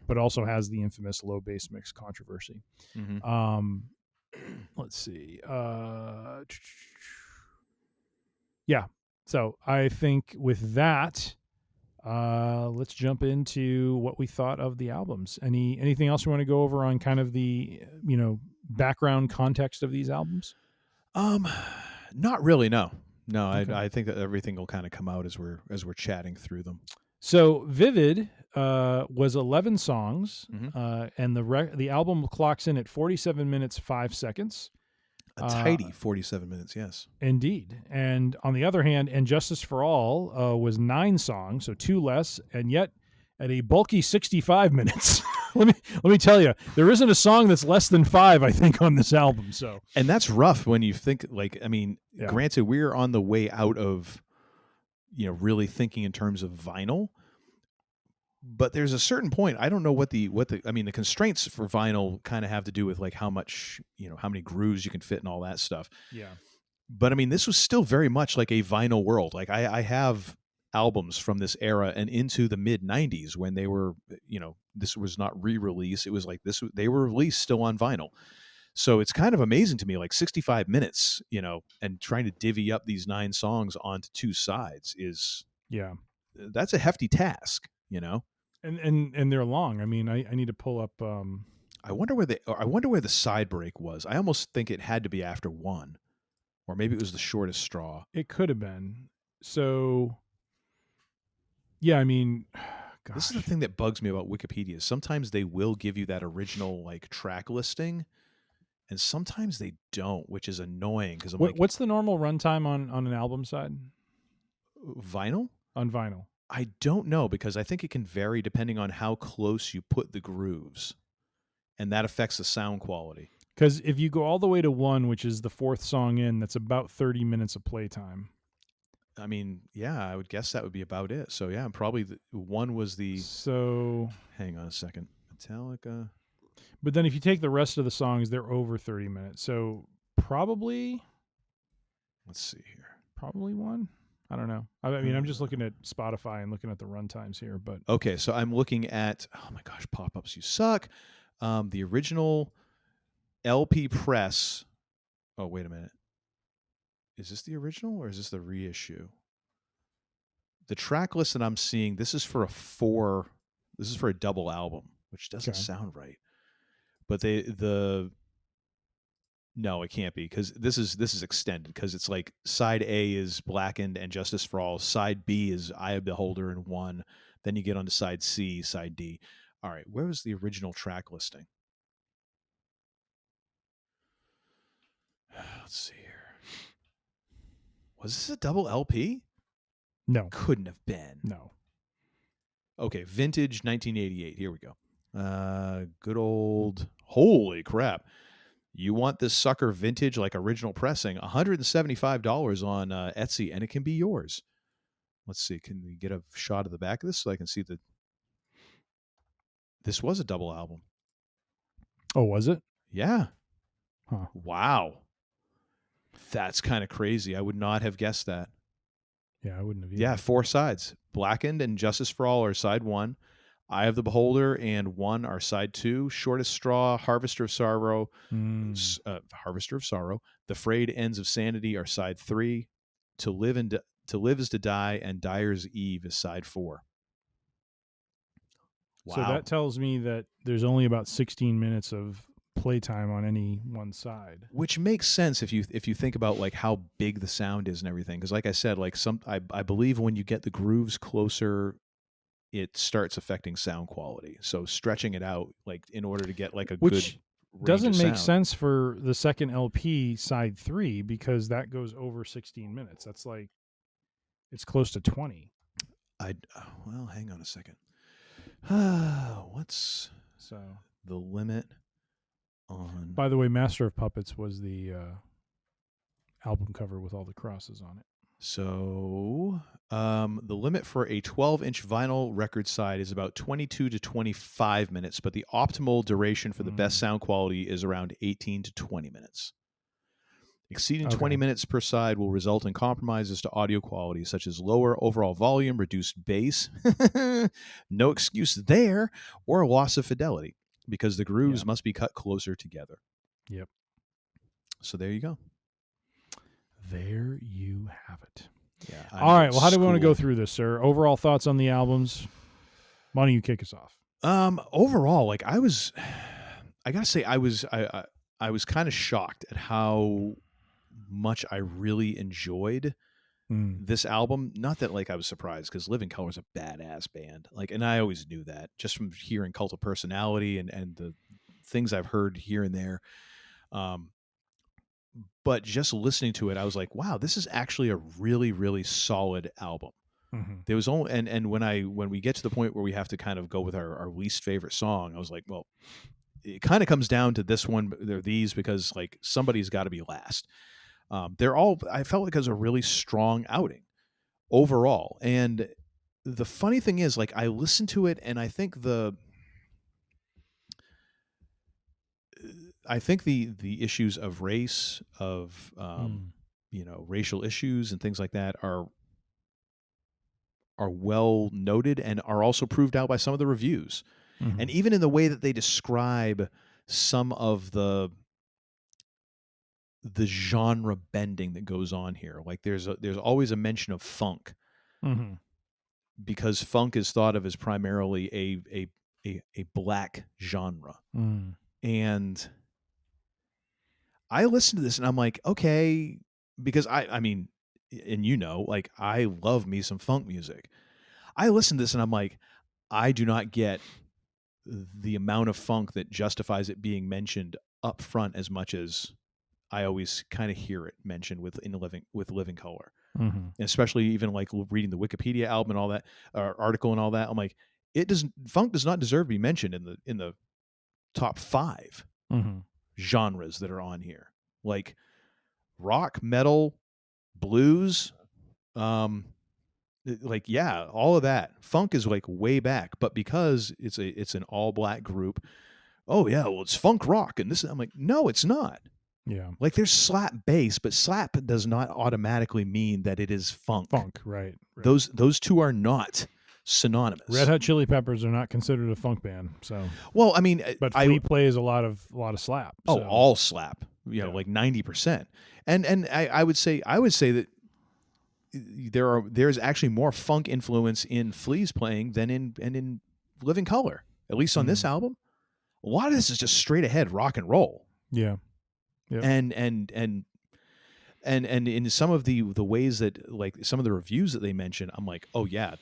[SPEAKER 11] but also has the infamous low bass mix controversy. Let's see. Yeah. So I think with that, let's jump into what we thought of the albums. Anything else you want to go over on kind of the, background context of these albums?
[SPEAKER 10] Not really. No.
[SPEAKER 11] Okay.
[SPEAKER 10] I think that everything will kind of come out as we're chatting through them.
[SPEAKER 11] So Vivid was 11 songs, and the album clocks in at 47 minutes 5 seconds.
[SPEAKER 10] A tidy 47 minutes, yes.
[SPEAKER 11] Indeed. And on the other hand, And Justice for All was 9 songs, so 2 less, and yet at a bulky 65 minutes. let me tell you, there isn't a song that's less than 5, I think, on this album. So,
[SPEAKER 10] and that's rough when you think, granted, we're on the way out of, really thinking in terms of vinyl. But there's a certain point. I don't know what the constraints for vinyl kind of have to do with like how much, how many grooves you can fit and all that stuff.
[SPEAKER 11] Yeah.
[SPEAKER 10] But this was still very much like a vinyl world. Like I have albums from this era and into the mid 90s when they were, this was not re-release. It was like they were released still on vinyl. So it's kind of amazing to me, like 65 minutes, and trying to divvy up these 9 songs onto 2 sides that's a hefty task,
[SPEAKER 11] And they're long. I need to pull up.
[SPEAKER 10] I wonder where the side break was. I almost think it had to be after 1, or maybe it was the shortest straw.
[SPEAKER 11] It could have been. So, yeah, gosh.
[SPEAKER 10] This is the thing that bugs me about Wikipedia. Sometimes they will give you that original like track listing, and sometimes they don't, which is annoying because
[SPEAKER 11] what's the normal runtime on an album side?
[SPEAKER 10] Vinyl?
[SPEAKER 11] On vinyl.
[SPEAKER 10] I don't know, because I think it can vary depending on how close you put the grooves, and that affects the sound quality.
[SPEAKER 11] Because if you go all the way to 1, which is the 4th song in, that's about 30 minutes of playtime.
[SPEAKER 10] I would guess that would be about it. So yeah, probably 1 was the.
[SPEAKER 11] So
[SPEAKER 10] hang on a second, Metallica.
[SPEAKER 11] But then if you take the rest of the songs, they're over 30 minutes. So probably.
[SPEAKER 10] Let's see here.
[SPEAKER 11] Probably 1. I don't know. I'm just looking at Spotify and looking at the runtimes here, but
[SPEAKER 10] okay. So I'm looking at, oh my gosh, pop-ups, you suck. The original LP press. Oh, wait a minute. Is this the original or is this the reissue? The track list that I'm seeing, this is for a double album, which doesn't sound right. But no, it can't be, because this is extended, because it's like side A is Blackened and Justice for All, side B is Eye of the Beholder and 1, then you get onto side C, side D. All right, where was the original track listing? Let's see here. Was this a double LP?
[SPEAKER 11] No.
[SPEAKER 10] Couldn't have been.
[SPEAKER 11] No.
[SPEAKER 10] Okay, vintage 1988. Here we go. Good old, holy crap. You want this sucker vintage, like original pressing, $175 on Etsy, and it can be yours. Let's see. Can we get a shot of the back of this so I can see that this was a double album?
[SPEAKER 11] Oh, was it?
[SPEAKER 10] Yeah.
[SPEAKER 11] Huh.
[SPEAKER 10] Wow. That's kind of crazy. I would not have guessed that.
[SPEAKER 11] Yeah, I wouldn't have either.
[SPEAKER 10] Yeah, 4 sides. Blackened and Justice for All are side 1. Eye of the Beholder and One are side 2. Shortest Straw, Harvester of Sorrow, Harvester of Sorrow. The Frayed Ends of Sanity are side 3. To Live is to Die, and Dyer's Eve is side 4. Wow.
[SPEAKER 11] So that tells me that there's only about 16 minutes of playtime on any one side,
[SPEAKER 10] which makes sense if you think about like how big the sound is and everything. Because like I said, like I believe when you get the grooves closer, it starts affecting sound quality. So stretching it out, like in order to get like a good range
[SPEAKER 11] doesn't
[SPEAKER 10] of
[SPEAKER 11] make
[SPEAKER 10] sound.
[SPEAKER 11] sense for the second LP side 3 because that goes over 16 minutes. That's like it's close to 20.
[SPEAKER 10] Well, hang on a second. What's the limit on?
[SPEAKER 11] By the way, Master of Puppets was the album cover with all the crosses on it.
[SPEAKER 10] So the limit for a 12-inch vinyl record side is about 22 to 25 minutes, but the optimal duration for the best sound quality is around 18 to 20 minutes. Exceeding 20 minutes per side will result in compromises to audio quality, such as lower overall volume, reduced bass, no excuse there, or a loss of fidelity, because the grooves must be cut closer together.
[SPEAKER 11] Yep.
[SPEAKER 10] So there you go.
[SPEAKER 11] There you have it.
[SPEAKER 10] Yeah.
[SPEAKER 11] All right. Well, how do we want to go through this, sir? Overall thoughts on the albums? Why don't you kick us off?
[SPEAKER 10] Overall, like I gotta say, I was kind of shocked at how much I really enjoyed this album. Not that like I was surprised, because Living Colour is a badass band. Like, and I always knew that just from hearing Cult of Personality and the things I've heard here and there. But just listening to it, I was like, wow, this is actually a really, really solid album.
[SPEAKER 11] Mm-hmm.
[SPEAKER 10] There was only, and when we get to the point where we have to kind of go with our least favorite song, I was like, well, it kind of comes down to this one, or these, because like somebody's got to be last. I felt like it was a really strong outing overall. And the funny thing is, like, I listened to it and I think the issues of race, of, racial issues and things like that are well noted and are also proved out by some of the reviews. Mm-hmm. And even in the way that they describe some of the genre bending that goes on here. Like there's always a mention of funk, because funk is thought of as primarily a black genre. And I listened to this and I'm like, okay, because I mean, and like I love me some funk music. I listened to this and I'm like, I do not get the amount of funk that justifies it being mentioned up front as much as I always kind of hear it mentioned with Living Colour, and especially even like reading the Wikipedia album and all that article and all that. I'm like, funk does not deserve to be mentioned in the top 5 genres that are on here, like rock, metal, blues, like all of that. Funk is like way back, but because it's an all black group, oh yeah, well it's funk rock and this. I'm like, no, it's not.
[SPEAKER 11] Yeah.
[SPEAKER 10] Like there's slap bass, but slap does not automatically mean that it is funk.
[SPEAKER 11] Right.
[SPEAKER 10] Those two are not synonymous.
[SPEAKER 11] Red Hot Chili Peppers are not considered a funk band. So,
[SPEAKER 10] well, I mean,
[SPEAKER 11] but Fleet plays a lot of slap.
[SPEAKER 10] Oh,
[SPEAKER 11] so.
[SPEAKER 10] All slap. Like 90%. And I would say that there's actually more funk influence in Flea's playing than in Living Colour, at least on this album. A lot of this is just straight ahead rock and roll.
[SPEAKER 11] Yeah. Yep.
[SPEAKER 10] And in some of the ways that, like some of the reviews that they mention, I'm like, oh yeah,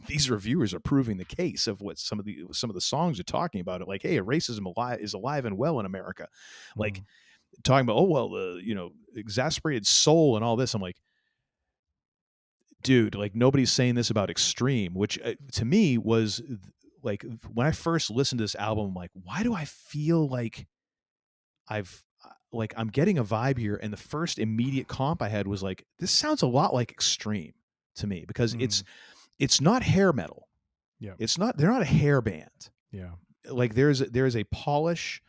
[SPEAKER 10] these reviewers are proving the case of what some of the songs are talking about. It like, hey, racism is alive and well in America. Like talking about, oh well, exasperated soul and all this. I'm like, dude, like nobody's saying this about Extreme, which to me was like when I first listened to this album, I'm like, why do I feel like I'm getting a vibe here? And the first immediate comp I had was like, this sounds a lot like Extreme to me, because it's not hair metal.
[SPEAKER 11] Yeah.
[SPEAKER 10] They're not a hair band.
[SPEAKER 11] Yeah.
[SPEAKER 10] Like there's a polish,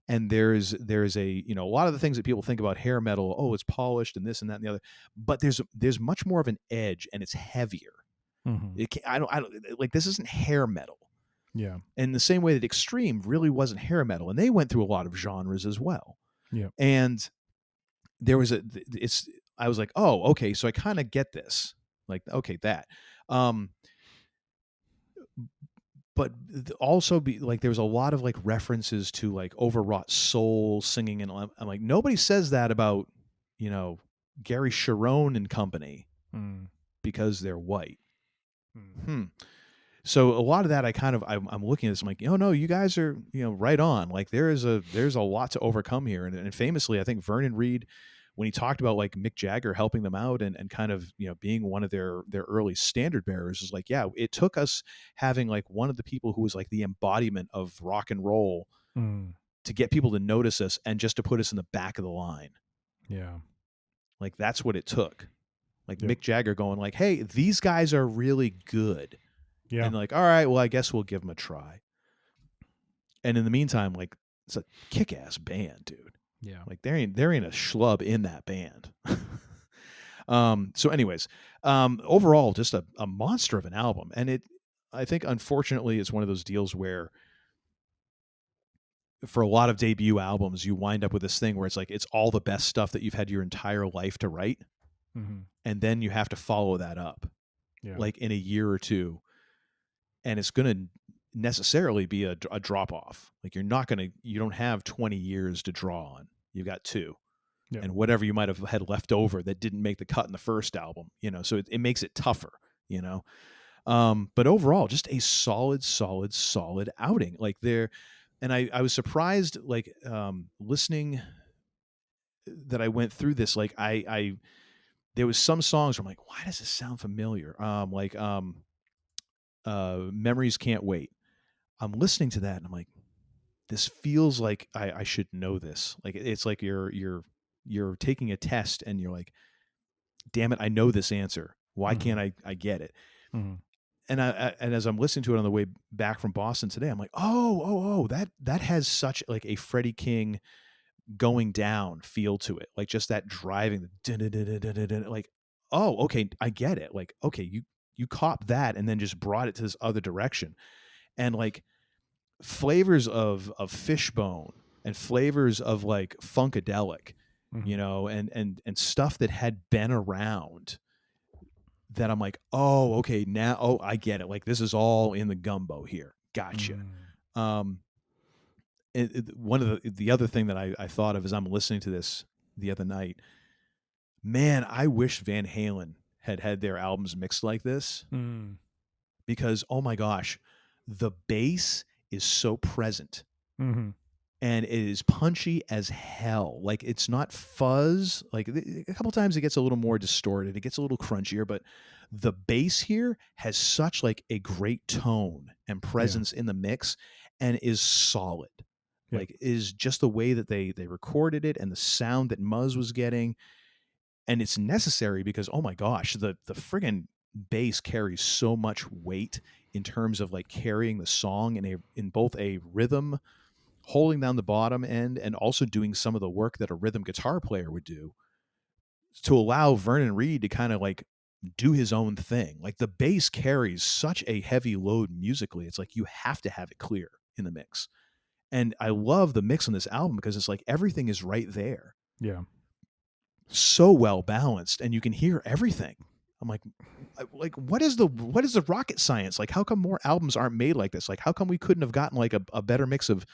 [SPEAKER 10] and there's a, a lot of the things that people think about hair metal, oh, it's polished and this and that and the other, but there's much more of an edge, and it's heavier. I don't like, this isn't hair metal.
[SPEAKER 11] Yeah.
[SPEAKER 10] In the same way that Extreme really wasn't hair metal, and they went through a lot of genres as well.
[SPEAKER 11] Yeah.
[SPEAKER 10] And there was I was like, oh, okay, so I kind of get this. Like, okay, that. But also be like, there was a lot of like references to like overwrought soul singing, and I'm like, nobody says that about, Gary Sharon and company, because they're white. So a lot of that, I'm looking at this, I'm like, no, you guys are, right on. Like there's a lot to overcome here. And famously, I think Vernon Reid, when he talked about like Mick Jagger helping them out and kind of, being one of their early standard bearers, is like, yeah, it took us having like one of the people who was like the embodiment of rock and roll to get people to notice us and just to put us in the back of the line.
[SPEAKER 11] Yeah.
[SPEAKER 10] Like that's what it took. Like Mick Jagger going like, hey, these guys are really good.
[SPEAKER 11] Yeah.
[SPEAKER 10] And like, all right, well, I guess we'll give them a try. And in the meantime, like, it's a kick-ass band, dude.
[SPEAKER 11] Yeah.
[SPEAKER 10] Like there ain't a schlub in that band. So anyways, overall, just a monster of an album. And I think, unfortunately, it's one of those deals where for a lot of debut albums, you wind up with this thing where it's like, it's all the best stuff that you've had your entire life to write. And then you have to follow that up, like in a year or two. And it's going to necessarily be a drop off. Like you don't have 20 years to draw on. You've got 2. And whatever you might have had left over that didn't make the cut in the first album, so it makes it tougher, but overall, just a solid outing. Like and I was surprised, like, listening that I went through this, like there was some songs where I'm like, why does this sound familiar? Memories Can't Wait. I'm listening to that and I'm like, this feels like I should know this. Like it's like you're taking a test and you're like, damn it, I know this answer. Why can't I get it? And and as I'm listening to it on the way back from Boston today, I'm like, oh, that has such like a Freddie King going down feel to it. Like just that driving, like, oh, okay, I get it. Like, okay, you cop that and then just brought it to this other direction. And like flavors of Fishbone and flavors of like Funkadelic, and stuff that had been around, that I'm like, oh, okay, now, oh, I get it. Like this is all in the gumbo here. Gotcha. One of the other thing that I thought of as I'm listening to this the other night, man, I wish Van Halen had their albums mixed like this, because, oh my gosh, the bass is so present, and it is punchy as hell. Like it's not fuzz. Like a couple times it gets a little more distorted, it gets a little crunchier, but the bass here has such like a great tone and presence in the mix, and is solid. Like is just the way that they recorded it and the sound that Muzz was getting. And it's necessary because, oh my gosh, the friggin' bass carries so much weight in terms of like carrying the song in both a rhythm, holding down the bottom end, and also doing some of the work that a rhythm guitar player would do, to allow Vernon Reid to kind of like do his own thing. Like the bass carries such a heavy load musically. It's like you have to have it clear in the mix. And I love the mix on this album because it's like everything is right there.
[SPEAKER 11] Yeah.
[SPEAKER 10] So well balanced, and you can hear everything. I'm like what is the rocket science? Like how come more albums aren't made like this? Like how come we couldn't have gotten like a better mix of,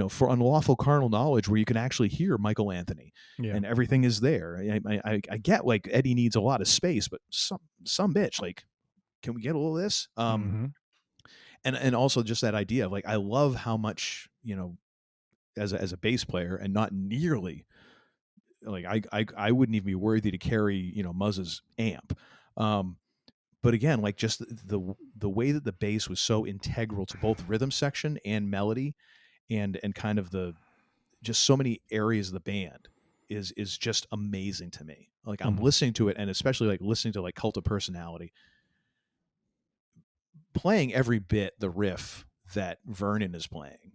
[SPEAKER 10] For Unlawful Carnal Knowledge, where you can actually hear Michael Anthony and everything is there. I get like Eddie needs a lot of space, but some bitch, like, can we get a little of this? And also just that idea of like, I love how much, as a bass player, and not nearly like I wouldn't even be worthy to carry, Muzz's amp. But again, like just the way that the bass was so integral to both rhythm section and melody, and kind of the just so many areas of the band is just amazing to me. Like I'm listening to it, and especially like listening to like Cult of Personality, playing every bit the riff that Vernon is playing,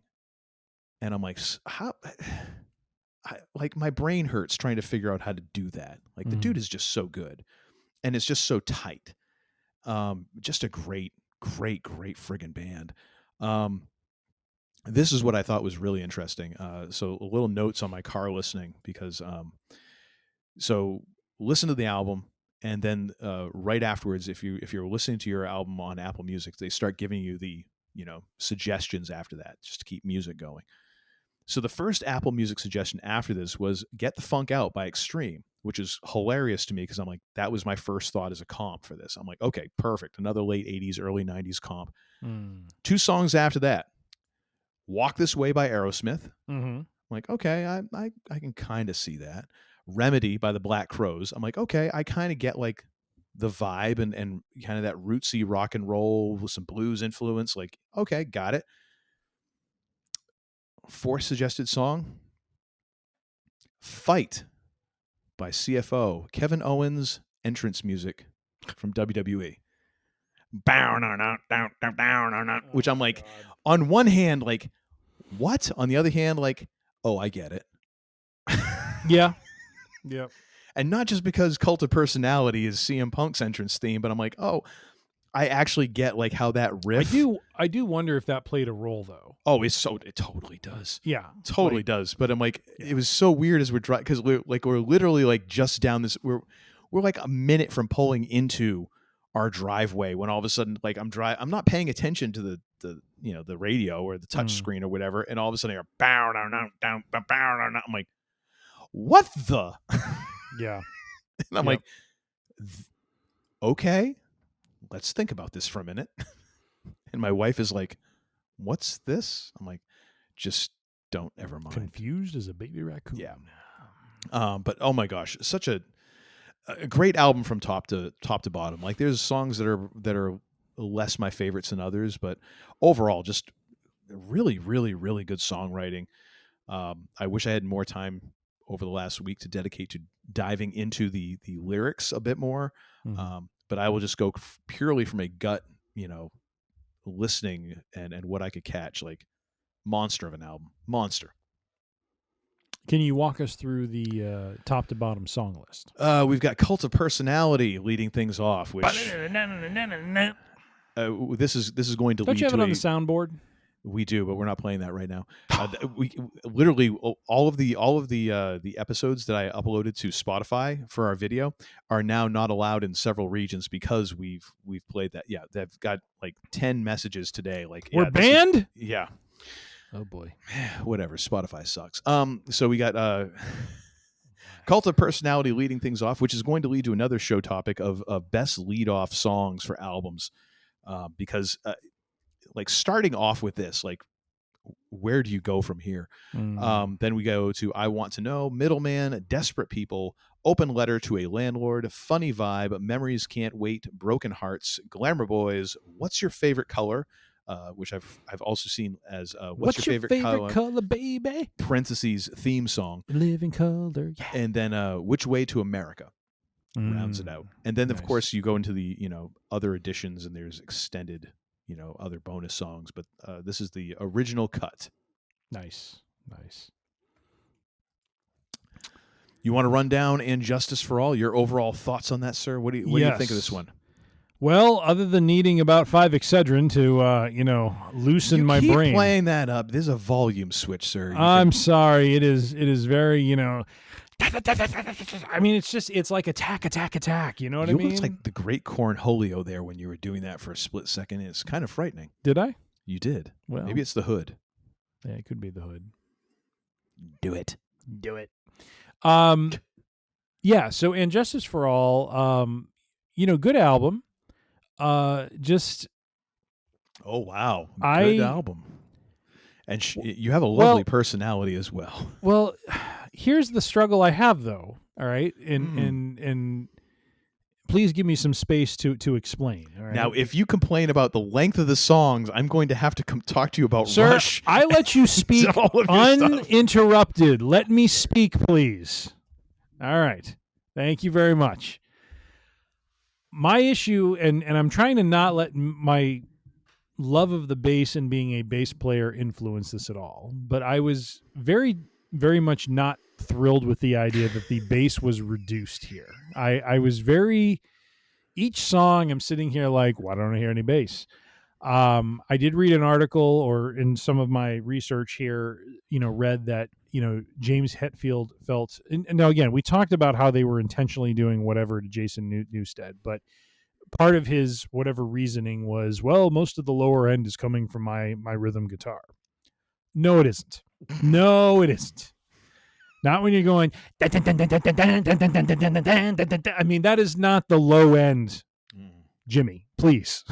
[SPEAKER 10] and I'm like, how? Like my brain hurts trying to figure out how to do that. Like the dude is just so good, and it's just so tight. Just a great friggin' band. This is what I thought was really interesting. So a little notes on my car listening, because so listen to the album, and then right afterwards, if you're listening to your album on Apple Music, they start giving you the suggestions after that, just to keep music going. So the first Apple Music suggestion after this was "Get the Funk Out" by Extreme, which is hilarious to me because I'm like, that was my first thought as a comp for this. I'm like, okay, perfect. Another late 80s, early 90s comp. 2 songs after that, "Walk This Way" by Aerosmith. I'm like, okay, I can kind of see that. "Remedy" by the Black Crowes. I'm like, okay, I kind of get like the vibe and kind of that rootsy rock and roll with some blues influence. Like, okay, got it. 4th suggested song, "Fight" by CFO, Kevin Owens entrance music from WWE. Which I'm like, on one hand, like, what? On the other hand, like, oh, I get it.
[SPEAKER 11] Yeah.
[SPEAKER 10] And not just because Cult of Personality is CM Punk's entrance theme, but I'm like, oh, I actually get like how that riff.
[SPEAKER 11] I do wonder if that played a role though.
[SPEAKER 10] Oh, it totally does.
[SPEAKER 11] Yeah,
[SPEAKER 10] totally does. But I'm like, it was so weird as we're driving, because we're literally like just down this. We're like a minute from pulling into our driveway when all of a sudden, like I'm not paying attention to the radio or the touch screen or whatever, and all of a sudden I go I'm like, what the?
[SPEAKER 11] Yeah.
[SPEAKER 10] And I'm like, okay, let's think about this for a minute. And my wife is like, what's this? I'm like, just don't ever mind.
[SPEAKER 11] Confused as a baby raccoon.
[SPEAKER 10] Yeah. But oh my gosh, such a great album from top to bottom. Like there's songs that are less my favorites than others, but overall just really, really, really good songwriting. I wish I had more time over the last week to dedicate to diving into the lyrics a bit more. But I will just go purely from a gut, listening and what I could catch. Like, monster of an album. Monster.
[SPEAKER 11] Can you walk us through the top to bottom song list?
[SPEAKER 10] We've got Cult of Personality leading things off, which this is going to
[SPEAKER 11] Don't
[SPEAKER 10] lead
[SPEAKER 11] you have
[SPEAKER 10] to
[SPEAKER 11] it on the soundboard?
[SPEAKER 10] We do, but we're not playing that right now. We literally all of the episodes that I uploaded to Spotify for our video are now not allowed in several regions because we've played that. Yeah, they've got like 10 messages today. Like,
[SPEAKER 11] we're banned?
[SPEAKER 10] Yeah.
[SPEAKER 11] Oh boy.
[SPEAKER 10] Whatever. Spotify sucks. So we got Cult of Personality leading things off, which is going to lead to another show topic of best lead off songs for albums, because. Like starting off with this, like, where do you go from here? Then we go to "I Want to Know," "Middleman," "Desperate People," "Open Letter to a Landlord," "Funny Vibe," "Memories Can't Wait," "Broken Hearts," "Glamour Boys," "What's Your Favorite Color," which I've also seen as "What's Your Favorite Color,
[SPEAKER 11] baby?"
[SPEAKER 10] parentheses theme song,
[SPEAKER 11] "Living Color," yeah.
[SPEAKER 10] And then "Which Way to America" rounds it out. And then of course you go into the other editions, and there's extended other bonus songs, but this is the original cut.
[SPEAKER 11] Nice.
[SPEAKER 10] You want to run down "And Justice for All"? Your overall thoughts on that, sir? What do you think of this one?
[SPEAKER 11] Well, other than needing about 5 Excedrin to loosen my brain.
[SPEAKER 10] Keep playing that up. There's a volume switch, sir.
[SPEAKER 11] I'm sorry. It is very I mean, it's like attack. You know what I mean?
[SPEAKER 10] You looked like the great Cornholio there when you were doing that for a split second. It's kind of frightening.
[SPEAKER 11] Did I?
[SPEAKER 10] You did.
[SPEAKER 11] Well,
[SPEAKER 10] maybe it's the hood.
[SPEAKER 11] Yeah, it could be the hood.
[SPEAKER 10] Do it.
[SPEAKER 11] Yeah. So, "And Justice for All," good album. Just.
[SPEAKER 10] Oh wow, good album. And you have a lovely personality as well.
[SPEAKER 11] Well, here's the struggle I have, though. All right, and please give me some space to explain. All right?
[SPEAKER 10] Now, if you complain about the length of the songs, I'm going to have to come talk to you about
[SPEAKER 11] Sir,
[SPEAKER 10] Rush.
[SPEAKER 11] I let you speak
[SPEAKER 10] all of your stuff.
[SPEAKER 11] uninterrupted. Let me speak, please. All right. Thank you very much. My issue, and I'm trying to not let my love of the bass and being a bass player influence this at all, but I was very, very much not thrilled with the idea that the bass was reduced here. I was each song I'm sitting here like, why don't I hear any bass? I did read an article, or in some of my research here, read that, James Hetfield felt, and now again, we talked about how they were intentionally doing whatever to Jason Newsted, but part of his whatever reasoning was, well, most of the lower end is coming from my rhythm guitar. No, it isn't. No, it isn't. Not when you're going, I mean, that is not the low end, Jimmy, please.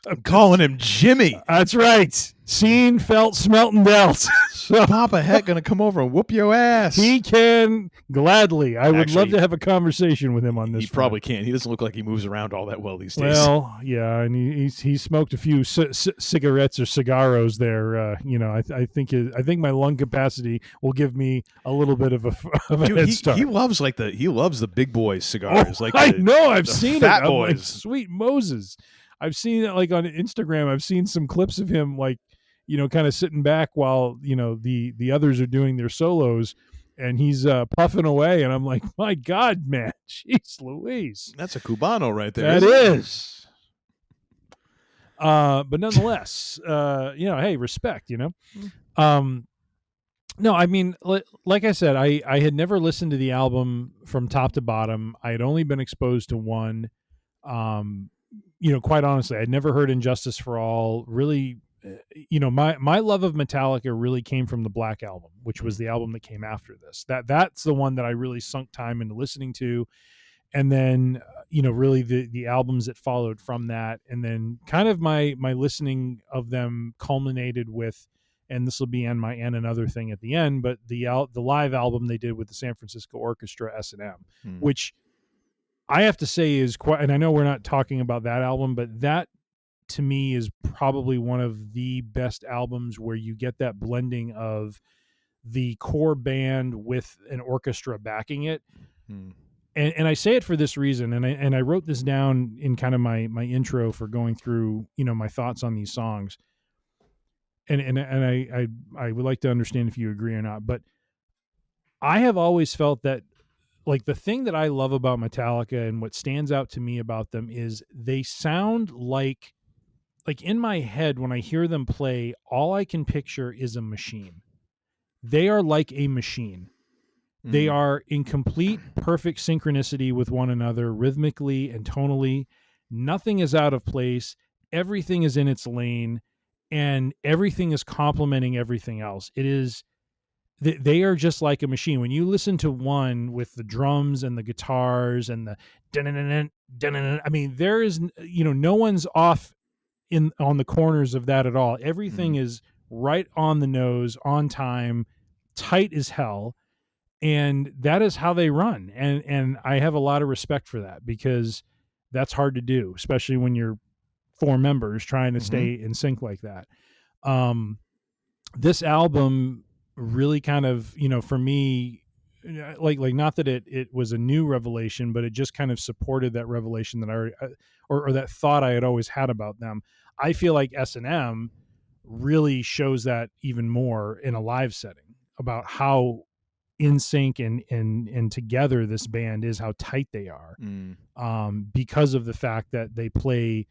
[SPEAKER 10] I'm calling him Jimmy.
[SPEAKER 11] That's right. Seen, felt, smelt, and dealt. So
[SPEAKER 10] Papa Heck going to come over and whoop your ass.
[SPEAKER 11] he can gladly. I would love
[SPEAKER 10] Actually,
[SPEAKER 11] to have a conversation with him on this.
[SPEAKER 10] He probably can't. He doesn't look like he moves around all that well these days.
[SPEAKER 11] Well, yeah, and he smoked a few cigarettes or cigarros there. I think my lung capacity will give me a little bit of a
[SPEAKER 10] Dude,
[SPEAKER 11] head start.
[SPEAKER 10] He loves the big boys cigars.
[SPEAKER 11] Oh,
[SPEAKER 10] like
[SPEAKER 11] I
[SPEAKER 10] the,
[SPEAKER 11] know. I've
[SPEAKER 10] the
[SPEAKER 11] seen
[SPEAKER 10] fat
[SPEAKER 11] it. I'm like,
[SPEAKER 10] boys.
[SPEAKER 11] sweet Moses. I've seen it like on Instagram. I've seen some clips of him like, kind of sitting back while, the others are doing their solos, and he's puffing away. And I'm like, my God, man, jeez Louise.
[SPEAKER 10] That's a Cubano right there.
[SPEAKER 11] That is. But nonetheless, hey, respect, no, I mean, like I said, I had never listened to the album from top to bottom. I had only been exposed to one. Quite honestly, I'd never heard Injustice for All. Really, my love of Metallica really came from the Black Album, which was the album that came after this. That's the one that I really sunk time into listening to. And then, really the albums that followed from that. And then kind of my listening of them culminated with, and this will be on my and another thing at the end, but the live album they did with the San Francisco Orchestra, S&M, which I have to say is quite, and I know we're not talking about that album, but that to me is probably one of the best albums where you get that blending of the core band with an orchestra backing it. And I say it for this reason, and I wrote this down in kind of my intro for going through, my thoughts on these songs. And I would like to understand if you agree or not, but I have always felt that, like, the thing that I love about Metallica and what stands out to me about them is they sound like in my head when I hear them play, all I can picture is a machine. They are like a machine. They are in complete perfect synchronicity with one another, rhythmically and tonally. Nothing is out of place. Everything is in its lane, and everything is complementing everything else. They are just like a machine. When you listen to one with the drums and the guitars and the I mean, there is, no one's off on the corners of that at all. Everything is right on the nose, on time, tight as hell. And that is how they run. And I have a lot of respect for that, because that's hard to do, especially when you're four members trying to stay in sync like that. This album really kind of, for me, like not that it was a new revelation, but it just kind of supported that revelation that I already, or that thought I had always had about them. I feel like S&M really shows that even more in a live setting, about how in sync and together this band is, how tight they are, because of the fact that they play,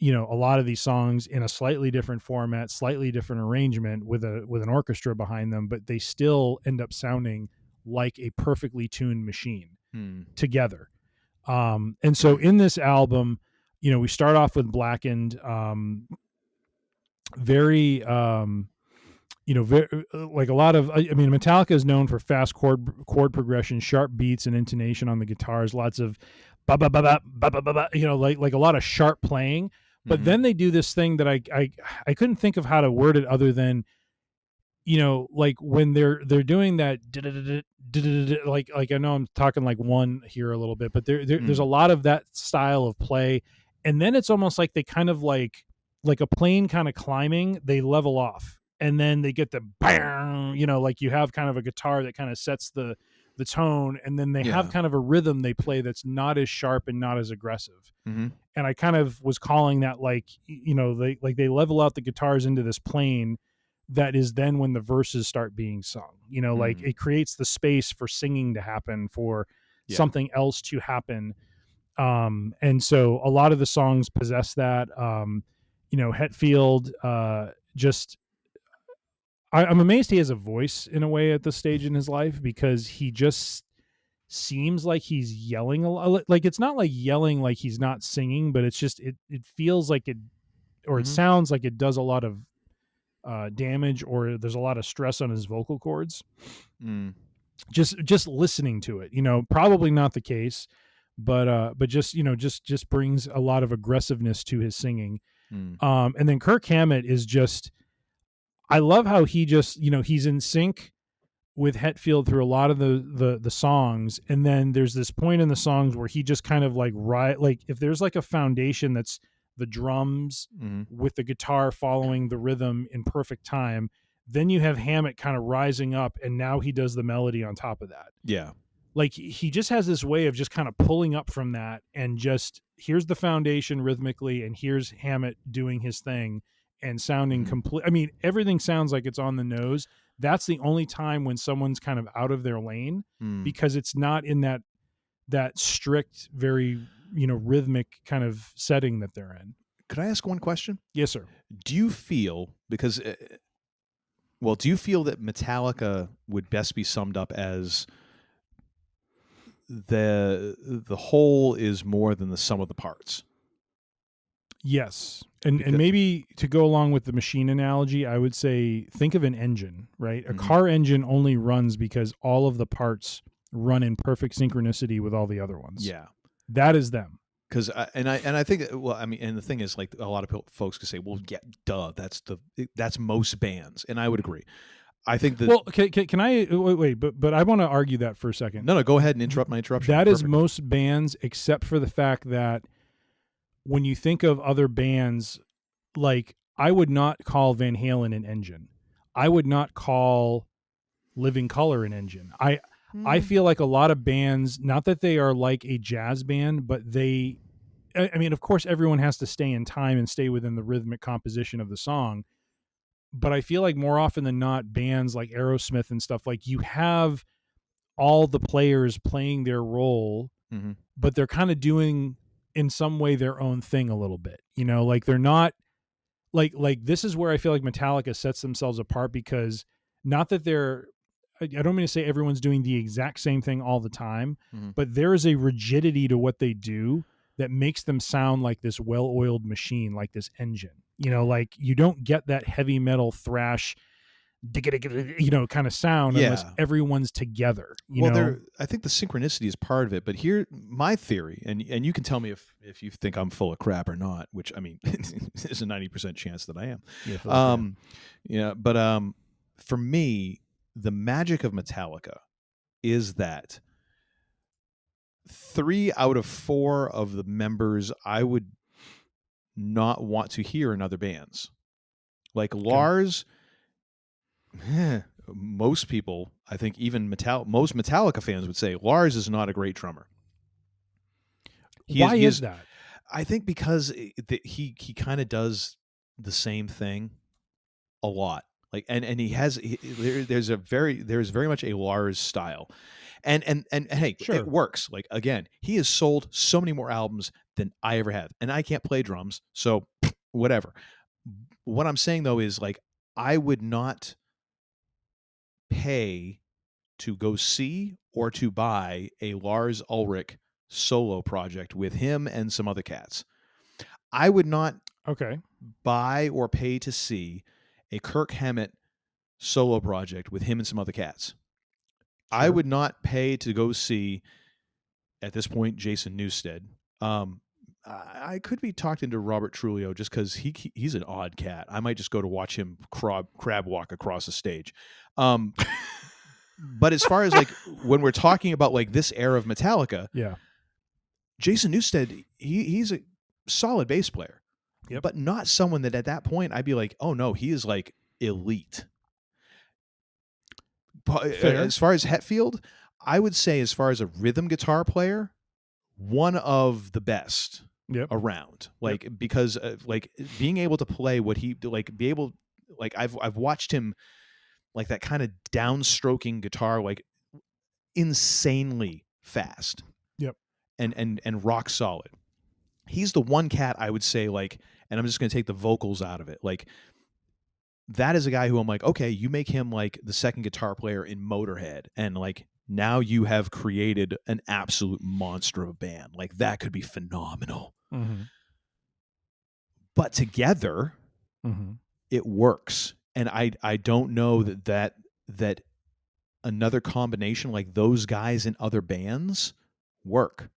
[SPEAKER 11] a lot of these songs in a slightly different format, slightly different arrangement with an orchestra behind them, but they still end up sounding like a perfectly tuned machine together. And so in this album, we start off with Blackened, very, very, like a lot of, I mean, Metallica is known for fast chord progression, sharp beats and intonation on the guitars, lots of ba ba ba ba ba ba ba, like a lot of sharp playing. But then they do this thing that I couldn't think of how to word it other than, like when they're doing that, like I know I'm talking like one here a little bit, but there's a lot of that style of play, and then it's almost like they kind of like a plane kind of climbing, they level off, and then they get the bang, like you have kind of a guitar that kind of sets the tone, and then they have kind of a rhythm they play that's not as sharp and not as aggressive. And I kind of was calling that like, they level out the guitars into this plane that is then when the verses start being sung, like it creates the space for singing to happen, for something else to happen. And so a lot of the songs possess that. Hetfield, I'm amazed he has a voice in a way at this stage in his life, because he just seems like he's yelling a lot. Like, it's not like yelling like he's not singing, but it's just, it feels like it, or it sounds like it does a lot of damage, or there's a lot of stress on his vocal cords. Just listening to it, probably not the case, but just, just brings a lot of aggressiveness to his singing. And then Kirk Hammett is just, I love how he just, he's in sync with Hetfield through a lot of the songs. And then there's this point in the songs where he just kind of like if there's like a foundation that's the drums with the guitar following the rhythm in perfect time, then you have Hammett kind of rising up, and now he does the melody on top of that. Yeah. Like he just has this way of just kind of pulling up from that, and just here's the foundation rhythmically, and here's Hammett doing his thing and sounding complete. I mean, everything sounds like it's on the nose. That's the only time when someone's kind of out of their lane, because it's not in that strict, very, rhythmic kind of setting that they're in.
[SPEAKER 10] Could I ask one question?
[SPEAKER 11] Yes, sir.
[SPEAKER 10] Do you feel, because, do you feel that Metallica would best be summed up as the whole is more than the sum of the parts?
[SPEAKER 11] Yes. And maybe to go along with the machine analogy, I would say, think of an engine, right? A car engine only runs because all of the parts run in perfect synchronicity with all the other ones. Yeah. That is them.
[SPEAKER 10] Because I think, and the thing is, like, a lot of folks could say, well, yeah, duh, that's most bands, and I would agree. I think that.
[SPEAKER 11] Well, can I wait? But I want to argue that for a second.
[SPEAKER 10] No, go ahead and interrupt my interruption.
[SPEAKER 11] That is most bands, except for the fact that when you think of other bands, like, I would not call Van Halen an engine. I would not call Living Colour an engine. I feel like a lot of bands, not that they are like a jazz band, but I mean, of course, everyone has to stay in time and stay within the rhythmic composition of the song. But I feel like more often than not, bands like Aerosmith and stuff, like, you have all the players playing their role, but they're kind of doing in some way their own thing a little bit, like they're not like this is where I feel like Metallica sets themselves apart, because not that I don't mean to say everyone's doing the exact same thing all the time, but there is a rigidity to what they do that makes them sound like this well-oiled machine, like this engine, like you don't get that heavy metal thrash, kind of sound unless everyone's together.
[SPEAKER 10] I think the synchronicity is part of it, but here, my theory, and you can tell me if you think I'm full of crap or not, which, I mean, there's a 90% chance that I am. But for me, the magic of Metallica is that 3 out of 4 of the members I would not want to hear in other bands. Like Lars, most people, I think even most Metallica fans would say Lars is not a great drummer.
[SPEAKER 11] Why is that?
[SPEAKER 10] I think because he kind of does the same thing a lot. Like, and there's very much a Lars style, and hey, sure, it works. Like, again, he has sold so many more albums than I ever have, and I can't play drums, so whatever. What I'm saying though is, like, I would not pay to go see or to buy a Lars Ulrich solo project with him and some other cats. I would not buy or pay to see a Kirk Hammett solo project with him and some other cats. Sure. I would not pay to go see, at this point, Jason Newsted. I could be talked into Robert Trujillo just because he's an odd cat. I might just go to watch him crab walk across the stage. But as far as like when we're talking about like this era of Metallica,
[SPEAKER 11] Yeah.
[SPEAKER 10] Jason Newsted, he's a solid bass player, but not someone that at that point I'd be like, oh no, he is like elite.
[SPEAKER 11] Fair.
[SPEAKER 10] As far as Hetfield, I would say as far as a rhythm guitar player, one of the best around. Like because like being able to play what he like be able like I've watched him like that kind of downstroking guitar like insanely fast.
[SPEAKER 11] Yep.
[SPEAKER 10] And rock solid. He's the one cat I would say like, and I'm just going to take the vocals out of it. Like that is a guy who I'm like, okay, you make him like the second guitar player in Motorhead, and like now you have created an absolute monster of a band. Like that could be phenomenal.
[SPEAKER 11] Mm-hmm.
[SPEAKER 10] But together, it works. And I don't know that another combination like those guys in other bands work.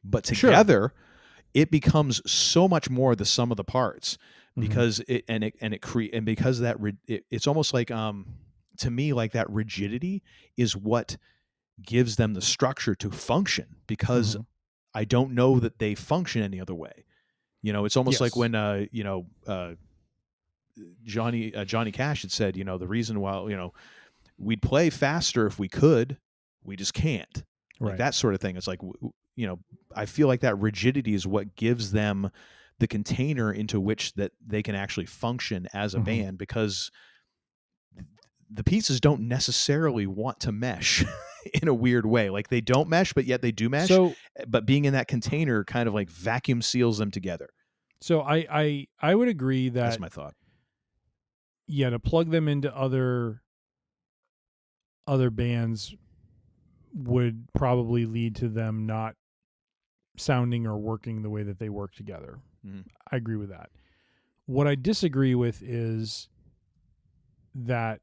[SPEAKER 10] But together, it becomes so much more the sum of the parts because because that it's almost like to me like that rigidity is what gives them the structure to function, because I don't know that they function any other way. You know, it's almost like when Johnny Cash had said, you know, the reason why, you know, we'd play faster if we could, we just can't. Like that sort of thing. It's like, you know, I feel like that rigidity is what gives them the container into which that they can actually function as a band, because the pieces don't necessarily want to mesh in a weird way. Like they don't mesh, but yet they do mesh. So, but being in that container kind of like vacuum seals them together.
[SPEAKER 11] So I would agree that
[SPEAKER 10] that's my thought.
[SPEAKER 11] Yeah, to plug them into other bands would probably lead to them not sounding or working the way that they work together. I agree with that. What I disagree with is that,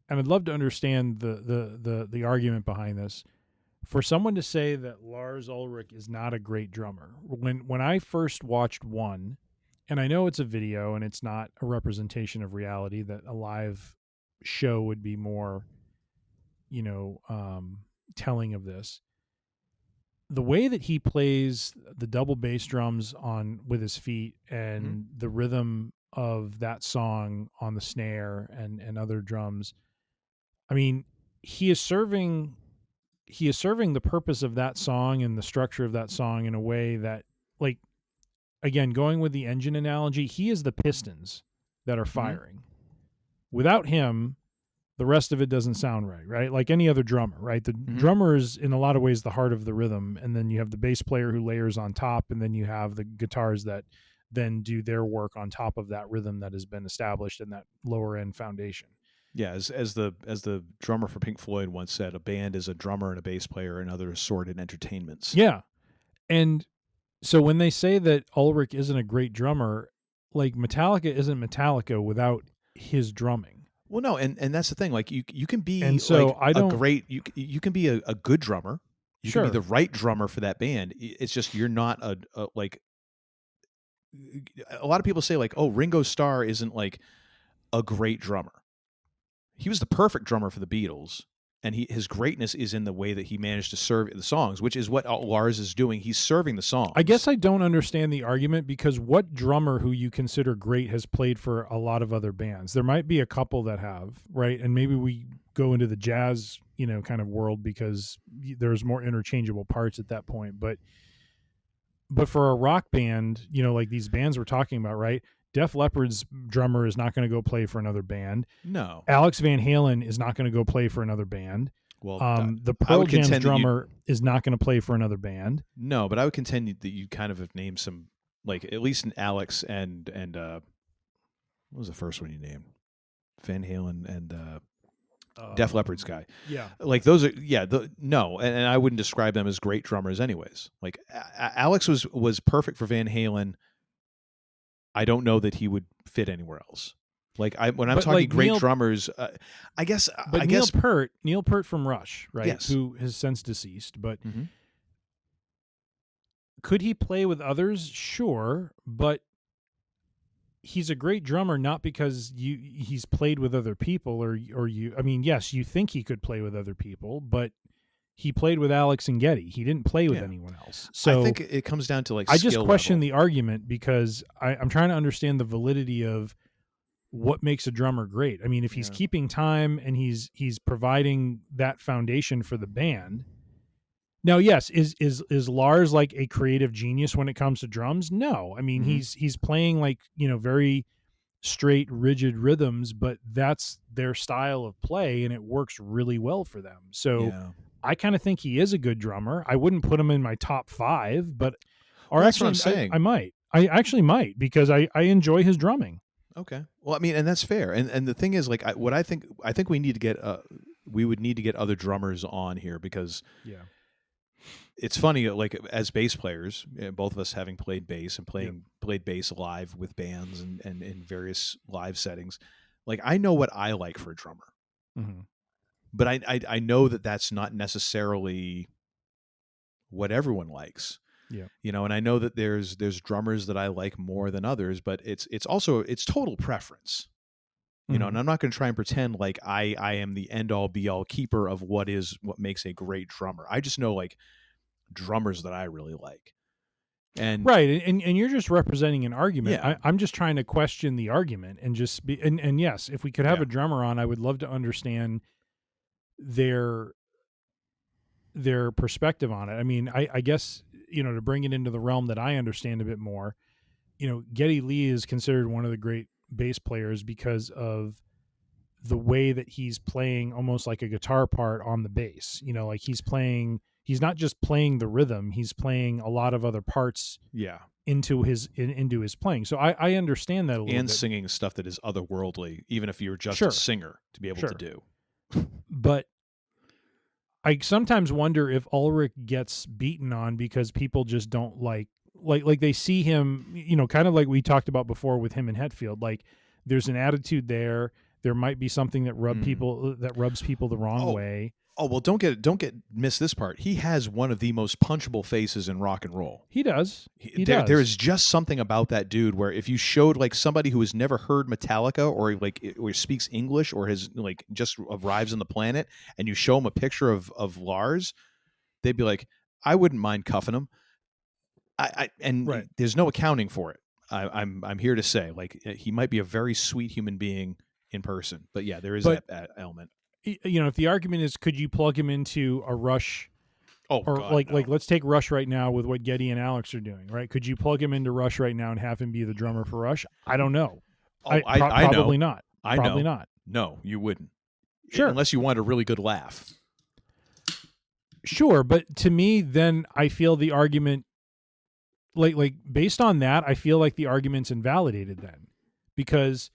[SPEAKER 11] and I'd love to understand the argument behind this, for someone to say that Lars Ulrich is not a great drummer. When I first watched One, and I know it's a video and it's not a representation of reality, that a live show would be more, you know, telling of this. The way that he plays the double bass drums with his feet and the rhythm of that song on the snare and other drums, I mean, he is serving the purpose of that song and the structure of that song in a way that, like, again, going with the engine analogy, he is the pistons that are firing. Without him, the rest of it doesn't sound right? Like any other drummer, right? The drummer is in a lot of ways the heart of the rhythm, and then you have the bass player who layers on top, and then you have the guitars that then do their work on top of that rhythm that has been established in that lower end foundation.
[SPEAKER 10] Yeah, as the drummer for Pink Floyd once said, a band is a drummer and a bass player and other assorted entertainments.
[SPEAKER 11] Yeah. And so when they say that Ulrich isn't a great drummer, like Metallica isn't Metallica without his drumming.
[SPEAKER 10] Well, no, and that's the thing. Like you can be
[SPEAKER 11] and so
[SPEAKER 10] like you can be a good drummer. You can be the right drummer for that band. It's just you're not a like. A lot of people say like, oh, Ringo Starr isn't like a great drummer. He was the perfect drummer for the Beatles, and his greatness is in the way that he managed to serve the songs, which is what Lars is doing. He's serving the songs.
[SPEAKER 11] I guess I don't understand the argument, because what drummer who you consider great has played for a lot of other bands? There might be a couple that have, right? And maybe we go into the jazz, you know, kind of world because there's more interchangeable parts at that point. But for a rock band, you know, like these bands we're talking about, right? Def Leppard's drummer is not going to go play for another band.
[SPEAKER 10] No.
[SPEAKER 11] Alex Van Halen is not going to go play for another band.
[SPEAKER 10] Well,
[SPEAKER 11] the Pearl Jam's drummer is not going to play for another band.
[SPEAKER 10] No, but I would contend that you kind of have named some, like at least an Alex and what was the first one you named? Van Halen and Def Leppard's guy.
[SPEAKER 11] Yeah.
[SPEAKER 10] Like those are, no, and I wouldn't describe them as great drummers anyways. Like Alex was perfect for Van Halen. I don't know that he would fit anywhere else. Like when I'm talking like great drummers, I guess.
[SPEAKER 11] But Neil Peart from Rush, right? Yes. Who has since deceased, but could he play with others? Sure, but he's a great drummer not because he's played with other people or you. I mean, yes, you think he could play with other people, but he played with Alex and Geddy. He didn't play with anyone else. So
[SPEAKER 10] I think it comes down to like
[SPEAKER 11] I just
[SPEAKER 10] skill
[SPEAKER 11] question
[SPEAKER 10] level.
[SPEAKER 11] the argument because I'm trying to understand the validity of what makes a drummer great. I mean, if he's keeping time and he's providing that foundation for the band. Now, yes, is Lars like a creative genius when it comes to drums? No. I mean, he's playing like, very straight, rigid rhythms, but that's their style of play and it works really well for them. So I kind of think he is a good drummer. I wouldn't put him in my top 5, but
[SPEAKER 10] that's what I'm saying.
[SPEAKER 11] I might. I actually might because I enjoy his drumming.
[SPEAKER 10] Okay. Well, I mean, and that's fair. And the thing is, like, I think we need to get we would need to get other drummers on here because it's funny. Like as bass players, both of us having played bass and played bass live with bands and in various live settings, like I know what I like for a drummer.
[SPEAKER 11] Mm-hmm.
[SPEAKER 10] But I know that that's not necessarily what everyone likes.
[SPEAKER 11] Yeah.
[SPEAKER 10] And I know that there's drummers that I like more than others, but it's also total preference. And I'm not going to try and pretend like I am the end all be all keeper of what makes a great drummer. I just know like drummers that I really like. And
[SPEAKER 11] right, and you're just representing an argument. Yeah. I'm just trying to question the argument and just be and yes, if we could have a drummer on, I would love to understand their perspective on it. I mean, I guess, to bring it into the realm that I understand a bit more, Geddy Lee is considered one of the great bass players because of the way that he's playing almost like a guitar part on the bass. Like he's not just playing the rhythm, he's playing a lot of other parts into his playing. So I understand that a little bit.
[SPEAKER 10] And singing stuff that is otherworldly, even if you're just a singer to be able to do.
[SPEAKER 11] But I sometimes wonder if Ulrich gets beaten on because people just don't like they see him, kind of like we talked about before with him and Hetfield. Like there's an attitude there. There might be something that rubs people the wrong way.
[SPEAKER 10] Oh, well, don't miss this part. He has one of the most punchable faces in rock and roll.
[SPEAKER 11] He does.
[SPEAKER 10] There is just something about that dude where if you showed like somebody who has never heard Metallica or speaks English or has like just arrives on the planet and you show him a picture of Lars, they'd be like, I wouldn't mind cuffing him. There's no accounting for it. I'm here to say like he might be a very sweet human being in person, but there is that element.
[SPEAKER 11] If the argument is, could you plug him into a Rush?
[SPEAKER 10] Oh,
[SPEAKER 11] or
[SPEAKER 10] God,
[SPEAKER 11] like
[SPEAKER 10] no.
[SPEAKER 11] let's take Rush right now with what Geddy and Alex are doing, right? Could you plug him into Rush right now and have him be the drummer for Rush? I don't know.
[SPEAKER 10] I
[SPEAKER 11] probably
[SPEAKER 10] know.
[SPEAKER 11] not.
[SPEAKER 10] Probably
[SPEAKER 11] not.
[SPEAKER 10] No, you wouldn't.
[SPEAKER 11] Sure.
[SPEAKER 10] Unless you want a really good laugh.
[SPEAKER 11] Sure, but to me, then I feel the argument, like based on that, I feel like the argument's invalidated then, because.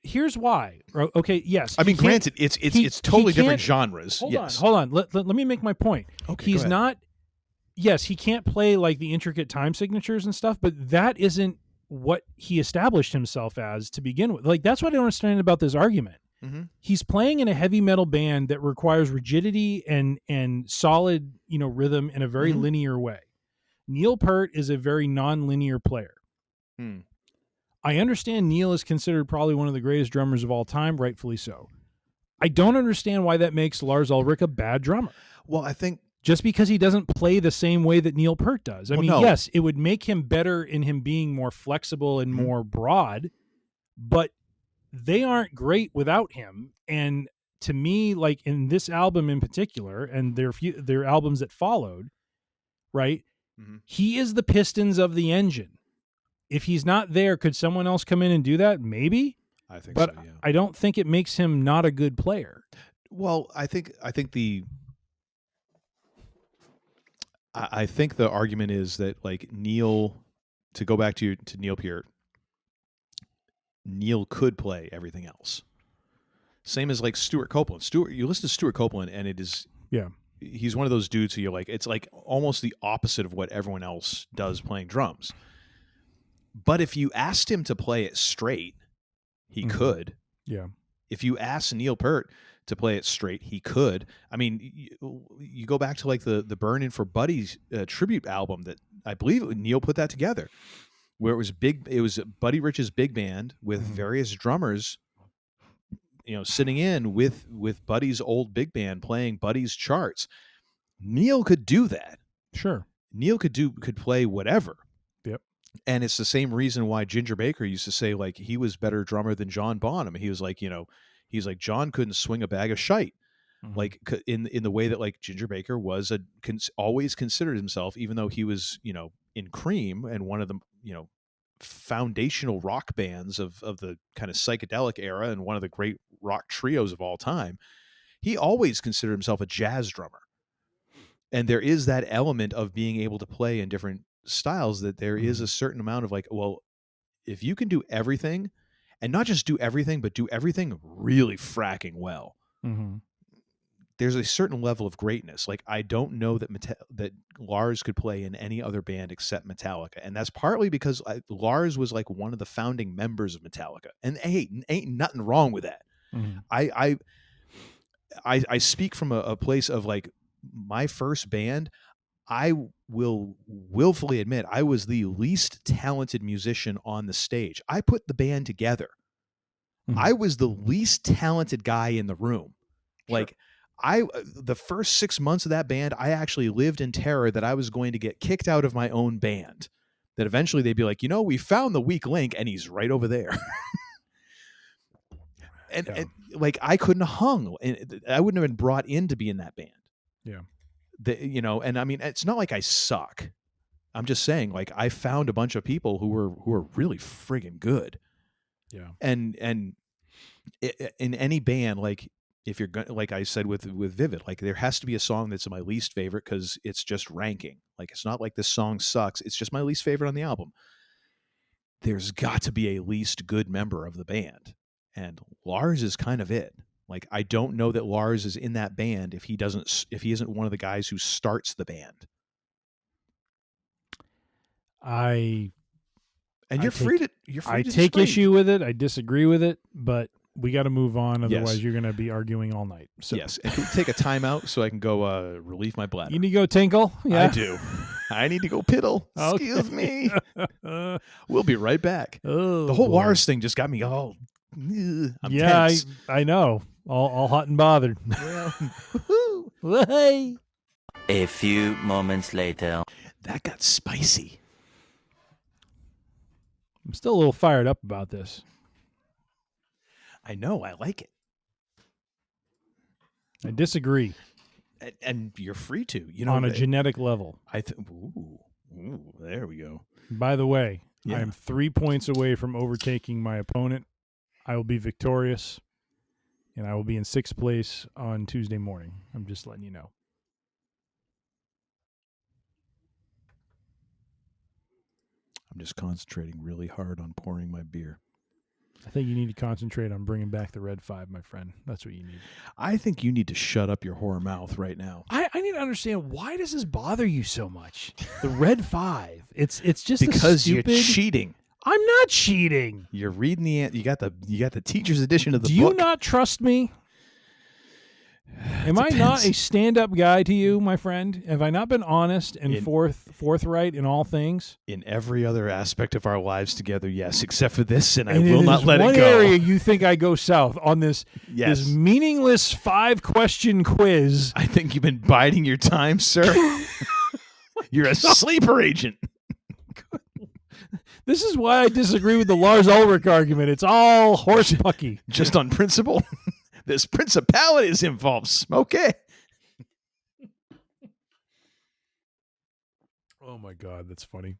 [SPEAKER 11] Here's why. Okay, yes.
[SPEAKER 10] I mean, granted, it's totally different genres.
[SPEAKER 11] Hold on. Let me make my point.
[SPEAKER 10] Okay,
[SPEAKER 11] he's not. Yes, he can't play like the intricate time signatures and stuff, but that isn't what he established himself as to begin with. Like that's what I don't understand about this argument.
[SPEAKER 10] Mm-hmm.
[SPEAKER 11] He's playing in a heavy metal band that requires rigidity and solid, rhythm in a very linear way. Neil Peart is a very non-linear player. I understand Neil is considered probably one of the greatest drummers of all time, rightfully so. I don't understand why that makes Lars Ulrich a bad drummer.
[SPEAKER 10] Well, I think
[SPEAKER 11] just because he doesn't play the same way that Neil Peart does. Yes, it would make him better in him being more flexible and more broad, but they aren't great without him. And to me, like in this album in particular, and their albums that followed, right? Mm-hmm. He is the pistons of the engine. If he's not there, could someone else come in and do that? Maybe.
[SPEAKER 10] I think
[SPEAKER 11] but
[SPEAKER 10] so, yeah.
[SPEAKER 11] I don't think it makes him not a good player.
[SPEAKER 10] Well, I think the argument is that like Neil, to go back to Neil Peart, Neil could play everything else. Same as like Stuart Copeland. You listen to Stuart Copeland and it is he's one of those dudes who you're like, it's like almost the opposite of what everyone else does playing drums. But if you asked him to play it straight, he could.
[SPEAKER 11] Yeah.
[SPEAKER 10] If you ask Neil Peart to play it straight, he could. I mean, you go back to like the Burnin' for Buddy's tribute album that I believe Neil put that together, where it was Buddy Rich's big band with various drummers, sitting in with Buddy's old big band playing Buddy's charts. Neil could do that.
[SPEAKER 11] Sure.
[SPEAKER 10] Neil could play whatever.
[SPEAKER 11] Yep.
[SPEAKER 10] And it's the same reason why Ginger Baker used to say like he was better drummer than John Bonham. He was like, he's like, John couldn't swing a bag of shite. Like in the way that like Ginger Baker was always considered himself, even though he was, in Cream and one of the, foundational rock bands of the kind of psychedelic era and one of the great rock trios of all time, he always considered himself a jazz drummer. And there is that element of being able to play in different styles, that there is a certain amount of like, well, if you can do everything, and not just do everything, but do everything really fracking well, there's a certain level of greatness. Like, I don't know that Lars could play in any other band except Metallica. And that's partly because Lars was like one of the founding members of Metallica. And hey, ain't nothing wrong with that. I speak from a place of like, my first band, I will willfully admit I was the least talented musician on the stage. I put the band together. I was the least talented guy in the room. Sure. Like, the first 6 months of that band, I actually lived in terror that I was going to get kicked out of my own band. That eventually they'd be like, we found the weak link and he's right over there. and like, I couldn't have hung. And I wouldn't have been brought in to be in that band.
[SPEAKER 11] Yeah.
[SPEAKER 10] And I mean, it's not like I suck. I'm just saying, like, I found a bunch of people who were really friggin' good.
[SPEAKER 11] Yeah.
[SPEAKER 10] And in any band, like, if you're going, like I said with Vivid, like, there has to be a song that's my least favorite because it's just ranking. Like, it's not like this song sucks. It's just my least favorite on the album. There's got to be a least good member of the band. And Lars is kind of it. Like, I don't know that Lars is in that band if he isn't one of the guys who starts the band. You're free to
[SPEAKER 11] I take issue with it. I disagree with it, but we got to move on. Otherwise, you're going to be arguing all night. So.
[SPEAKER 10] Yes. And can we take a timeout so I can go relieve my bladder?
[SPEAKER 11] You need to go tinkle? Yeah.
[SPEAKER 10] I do. I need to go piddle. Excuse me. We'll be right back.
[SPEAKER 11] Oh,
[SPEAKER 10] the whole Lars thing just got me all... I'm
[SPEAKER 11] tense. I know. All hot and bothered.
[SPEAKER 12] A few moments later.
[SPEAKER 10] That got spicy.
[SPEAKER 11] I'm still a little fired up about this.
[SPEAKER 10] I know. I like it.
[SPEAKER 11] I disagree.
[SPEAKER 10] And you're free to.
[SPEAKER 11] On a genetic level.
[SPEAKER 10] Ooh, there we go.
[SPEAKER 11] By the way, I am 3 points away from overtaking my opponent. I will be victorious. And I will be in 6th place on Tuesday morning. I'm just letting you know.
[SPEAKER 10] I'm just concentrating really hard on pouring my beer.
[SPEAKER 11] I think you need to concentrate on bringing back the Red 5, my friend. That's what you need.
[SPEAKER 10] I think you need to shut up your whore mouth right now.
[SPEAKER 11] I need to understand, why does this bother you so much? The Red 5. It's just
[SPEAKER 10] because
[SPEAKER 11] you're
[SPEAKER 10] cheating.
[SPEAKER 11] I'm not cheating.
[SPEAKER 10] You're reading you got the teacher's edition of the book.
[SPEAKER 11] Do you not trust me? Am I not a stand-up guy to you, my friend? Have I not been honest and forthright in all things?
[SPEAKER 10] In every other aspect of our lives together, yes, except for this, and I will not let it go.
[SPEAKER 11] One area you think I go south on this meaningless 5-question quiz.
[SPEAKER 10] I think you've been biding your time, sir. You're a sleeper agent.
[SPEAKER 11] This is why I disagree with the Lars Ulrich argument. It's all horse-pucky.
[SPEAKER 10] Just on principle. This principality is involved. Smoke it.
[SPEAKER 11] Oh, my God. That's funny.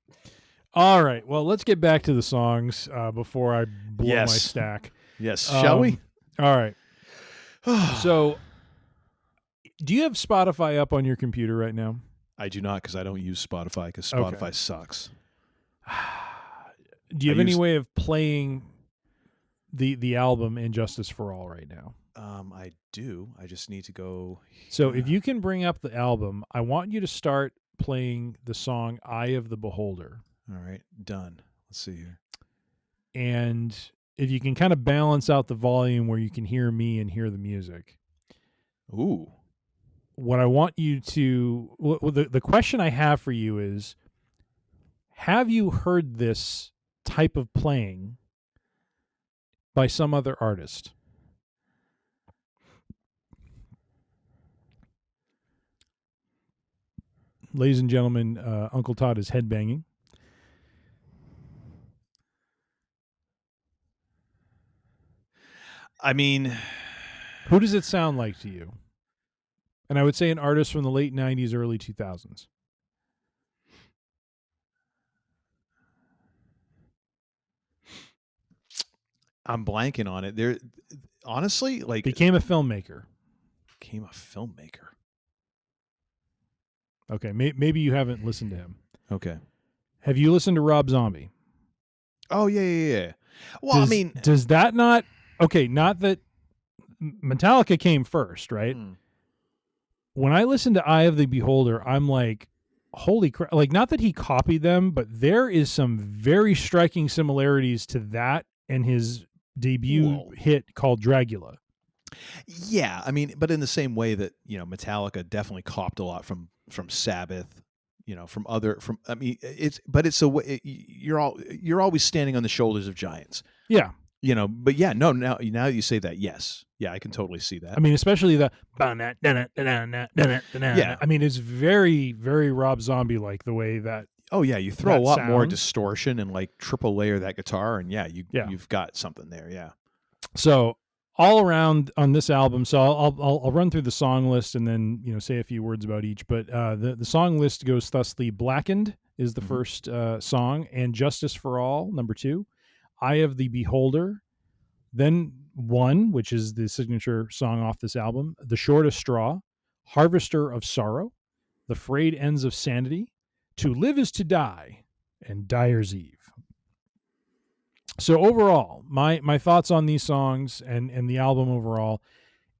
[SPEAKER 11] All right. Well, let's get back to the songs before I blow my stack.
[SPEAKER 10] Yes. Shall we?
[SPEAKER 11] All right. So, do you have Spotify up on your computer right now?
[SPEAKER 10] I do not, because I don't use Spotify, because Spotify sucks.
[SPEAKER 11] Do you have any way of playing the album Injustice for All right now?
[SPEAKER 10] I do. I just need to go.
[SPEAKER 11] So if you can bring up the album, I want you to start playing the song Eye of the Beholder.
[SPEAKER 10] All right. Done. Let's see here.
[SPEAKER 11] And if you can kind of balance out the volume where you can hear me and hear the music.
[SPEAKER 10] Ooh.
[SPEAKER 11] What I want you to, the question I have for you is, have you heard this type of playing by some other artist? Ladies and gentlemen, Uncle Todd is headbanging.
[SPEAKER 10] I mean,
[SPEAKER 11] who does it sound like to you? And I would say an artist from the late 90s, early 2000s.
[SPEAKER 10] I'm blanking on it. There, honestly, like
[SPEAKER 11] became a filmmaker.
[SPEAKER 10] Became a filmmaker.
[SPEAKER 11] Okay, maybe you haven't listened to him.
[SPEAKER 10] Okay.
[SPEAKER 11] Have you listened to Rob Zombie?
[SPEAKER 10] Oh yeah. Well,
[SPEAKER 11] does that not? Okay, not that Metallica came first, right? When I listen to Eye of the Beholder, I'm like, holy crap. Like, not that he copied them, but there is some very striking similarities to that and his debut hit called Dragula.
[SPEAKER 10] Yeah, I mean, but in the same way that, Metallica definitely copped a lot from Sabbath, I mean, it's a way you're always standing on the shoulders of giants.
[SPEAKER 11] Yeah.
[SPEAKER 10] But yeah, no, now that you say that, yes. Yeah, I can totally see that.
[SPEAKER 11] I mean, especially the
[SPEAKER 10] yeah.
[SPEAKER 11] I mean, it's very, very Rob Zombie like the way that.
[SPEAKER 10] Oh yeah, you throw a lot more distortion and like triple layer that guitar, and you've got something there. Yeah.
[SPEAKER 11] So all around on this album, so I'll run through the song list and then say a few words about each. But the song list goes thusly: Blackened is the first song, and Justice for All, number 2. Eye of the Beholder, then One, which is the signature song off this album, The Shortest Straw, Harvester of Sorrow, The Frayed Ends of Sanity, To Live is to Die, and Dyer's Eve. So overall, my thoughts on these songs and the album overall,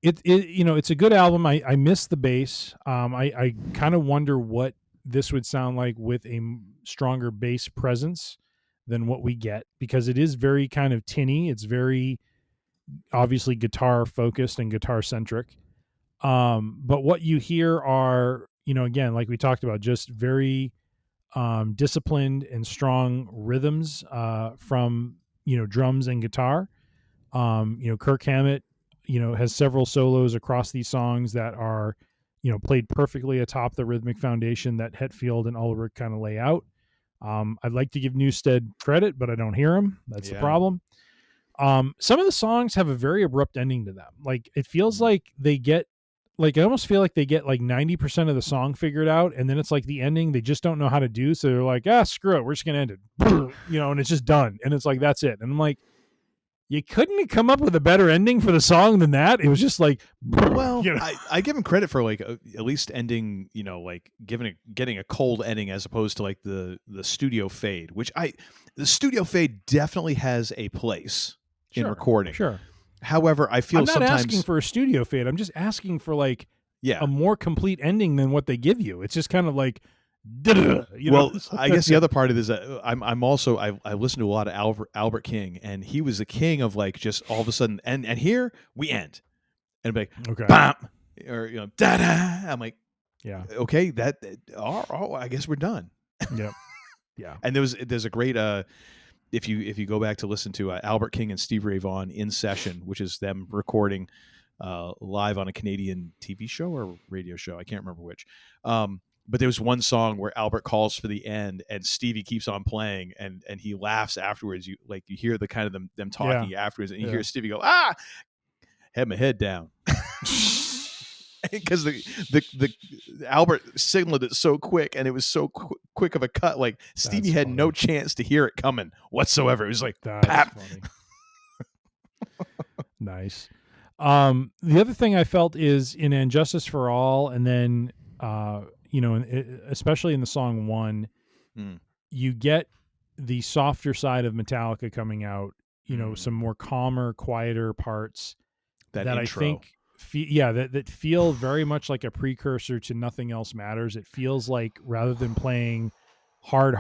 [SPEAKER 11] it's a good album. I miss the bass. I kind of wonder what this would sound like with a stronger bass presence than what we get, because it is very kind of tinny. It's very obviously guitar focused and guitar centric. But what you hear are, again, like we talked about, just very disciplined and strong rhythms from, drums and guitar. Kirk Hammett, has several solos across these songs that are, played perfectly atop the rhythmic foundation that Hetfield and Ulrich kind of lay out. I'd like to give Newsted credit, but I don't hear him. That's the problem. Some of the songs have a very abrupt ending to them. Like, it feels like they get, I almost feel like they get like 90% of the song figured out, and then it's like the ending they just don't know how to do. So they're like, screw it, we're just gonna end it, and it's just done. And it's like, that's it. And I'm like, you couldn't come up with a better ending for the song than that? It was just like,
[SPEAKER 10] well, I give him credit for like at least ending, like getting a cold ending as opposed to like the studio fade, which the studio fade definitely has a place in recording.
[SPEAKER 11] Sure.
[SPEAKER 10] However, I feel
[SPEAKER 11] I'm not
[SPEAKER 10] sometimes
[SPEAKER 11] asking for a studio fade. I'm just asking for like a more complete ending than what they give you. It's just kind of like,
[SPEAKER 10] well, I guess the other part of it is that I'm also I listen to a lot of Albert King, and he was the king of like just all of a sudden and here we end, and be like,
[SPEAKER 11] okay,
[SPEAKER 10] bam, or da da. I'm like,
[SPEAKER 11] yeah,
[SPEAKER 10] okay, I guess we're done.
[SPEAKER 11] Yep. Yeah.
[SPEAKER 10] And there's a great if you go back to listen to Albert King and Steve Ray Vaughan in session, which is them recording live on a Canadian TV show or radio show, I can't remember which. But there was one song where Albert calls for the end, and Stevie keeps on playing, and he laughs afterwards. You hear the kind of them talking afterwards, and you hear Stevie go, had my head down, because the Albert signaled it so quick, and it was so quick of a cut. Like Stevie had no chance to hear it coming whatsoever. It was like,
[SPEAKER 11] that's funny. Nice. The other thing I felt is in And Justice for All, and then especially in the song One, you get the softer side of Metallica coming out, some more calmer, quieter parts that intro. I think that feel very much like a precursor to Nothing Else Matters. It feels like rather than playing hard,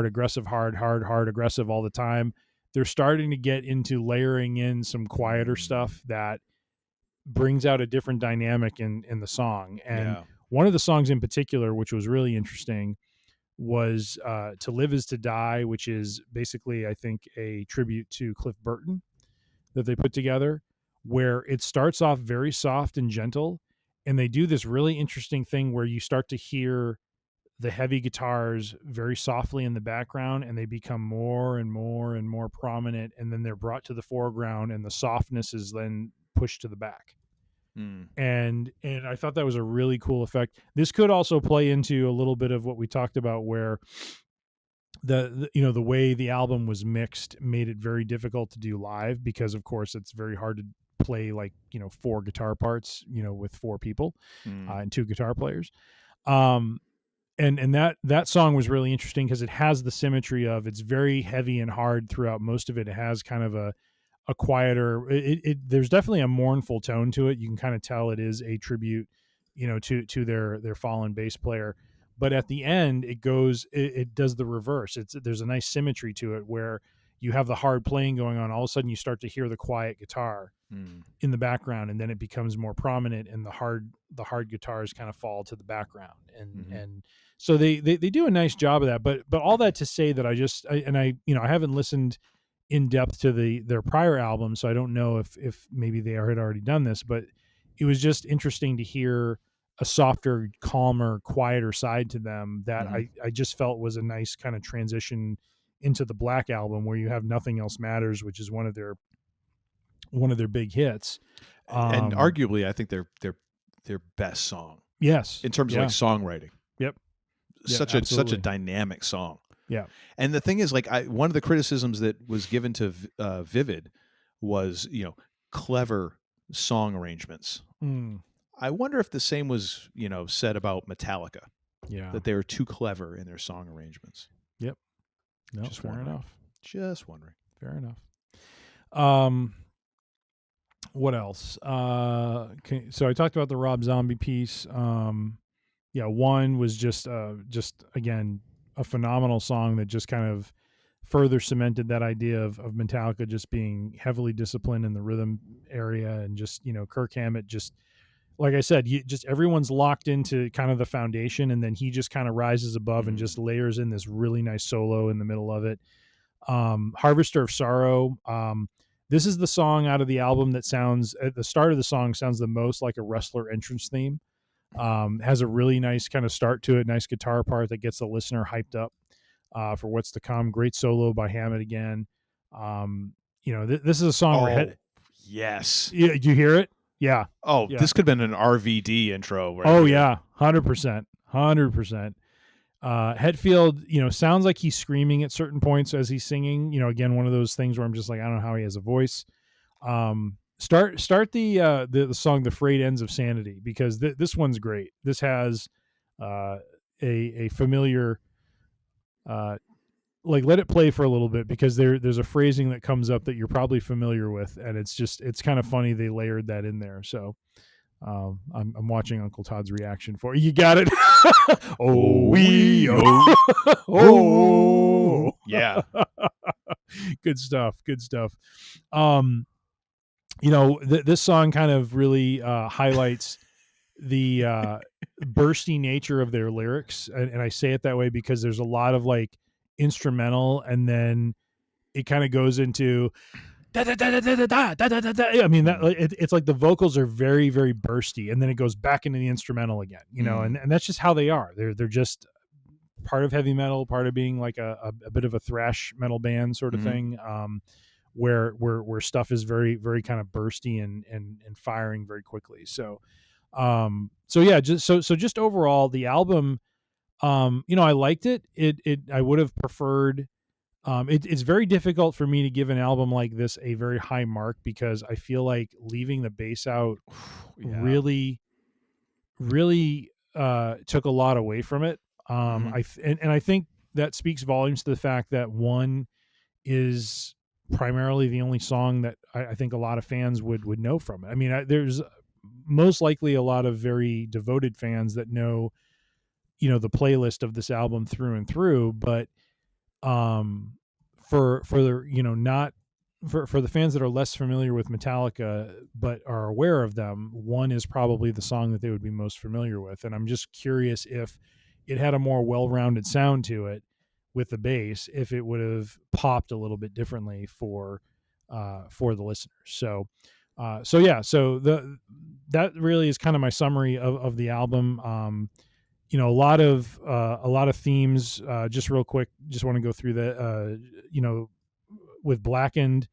[SPEAKER 11] aggressive, hard, aggressive all the time, they're starting to get into layering in some quieter stuff that brings out a different dynamic in the song. And one of the songs in particular, which was really interesting, was To Live Is to Die, which is basically, I think, a tribute to Cliff Burton that they put together, where it starts off very soft and gentle, and they do this really interesting thing where you start to hear the heavy guitars very softly in the background, and they become more and more and more prominent, and then they're brought to the foreground, and the softness is then pushed to the back. And I thought that was a really cool effect. This could also play into a little bit of what we talked about, where the the way the album was mixed made it very difficult to do live, because of course it's very hard to play like 4 guitar parts with 4 people and 2 guitar players. And that song was really interesting because it has the symmetry of, it's very heavy and hard throughout most of it. It has kind of a quieter, there's definitely a mournful tone to it. You can kind of tell it is a tribute, to their fallen bass player. But at the end, it does the reverse. There's a nice symmetry to it where you have the hard playing going on. All of a sudden, you start to hear the quiet guitar in the background, and then it becomes more prominent, and the hard guitars kind of fall to the background. And so they do a nice job of that. But all that to say that I haven't listened in depth to their prior album, so I don't know if maybe they had already done this, but it was just interesting to hear a softer, calmer, quieter side to them that I just felt was a nice kind of transition into the Black Album, where you have Nothing Else Matters, which is one of their big hits,
[SPEAKER 10] and arguably I think their best song.
[SPEAKER 11] Yes,
[SPEAKER 10] in terms of like songwriting.
[SPEAKER 11] Yep,
[SPEAKER 10] such a dynamic song.
[SPEAKER 11] Yeah.
[SPEAKER 10] And the thing is, like, one of the criticisms that was given to Vivid was, clever song arrangements. I wonder if the same was, said about Metallica.
[SPEAKER 11] Yeah.
[SPEAKER 10] That they were too clever in their song arrangements.
[SPEAKER 11] Yep. No,
[SPEAKER 10] Just
[SPEAKER 11] fair
[SPEAKER 10] wondering.
[SPEAKER 11] enough.
[SPEAKER 10] Just wondering.
[SPEAKER 11] Fair enough. What else? So I talked about the Rob Zombie piece. One was just again, a phenomenal song that just kind of further cemented that idea of Metallica just being heavily disciplined in the rhythm area, and just Kirk Hammett, just like I said, everyone's locked into kind of the foundation, and then he just kind of rises above and just layers in this really nice solo in the middle of it. Harvester of Sorrow. This is the song out of the album that sounds, at the start of the song, sounds the most like a wrestler entrance theme. Has a really nice kind of start to it, nice guitar part that gets the listener hyped up for what's to come. Great solo by Hammett again. This is a song where
[SPEAKER 10] yes.
[SPEAKER 11] Do you hear it? Yeah.
[SPEAKER 10] Oh,
[SPEAKER 11] yeah.
[SPEAKER 10] This could have been an RVD intro. Right
[SPEAKER 11] oh
[SPEAKER 10] here.
[SPEAKER 11] Yeah, 100%. Hetfield, sounds like he's screaming at certain points as he's singing. Again, one of those things where I'm just like, I don't know how he has a voice. Start the song "The Frayed Ends of Sanity," because this one's great. This has a familiar, let it play for a little bit, because there's a phrasing that comes up that you're probably familiar with, and it's kind of funny they layered that in there. So I'm watching Uncle Todd's reaction for you. Got it. Oh,
[SPEAKER 10] yeah.
[SPEAKER 11] Good stuff. This song kind of really highlights the bursty nature of their lyrics, and I say it that way because there's a lot of like instrumental, and then it kind of goes into da, da, da, da, da, da, da, da, da, da. I mean, it's like the vocals are very, very bursty, and then it goes back into the instrumental again, and that's just how they are. They're just part of heavy metal, part of being like a bit of a thrash metal band sort of thing, where stuff is very, very kind of bursty and firing very quickly. So just overall, the album, I liked it. I would have preferred. It's very difficult for me to give an album like this a very high mark, because I feel like leaving the bass out really, really took a lot away from it. I think that speaks volumes to the fact that one is primarily the only song that I think a lot of fans would know from it. I mean, there's most likely a lot of very devoted fans that know, the playlist of this album through and through, but for the not for the fans that are less familiar with Metallica but are aware of them, one is probably the song that they would be most familiar with. And I'm just curious if it had a more well-rounded sound to it with the bass, if it would have popped a little bit differently for the listeners. So that really is kind of my summary of the album. A lot of themes. Just real quick, just want to go through that. With Blackened,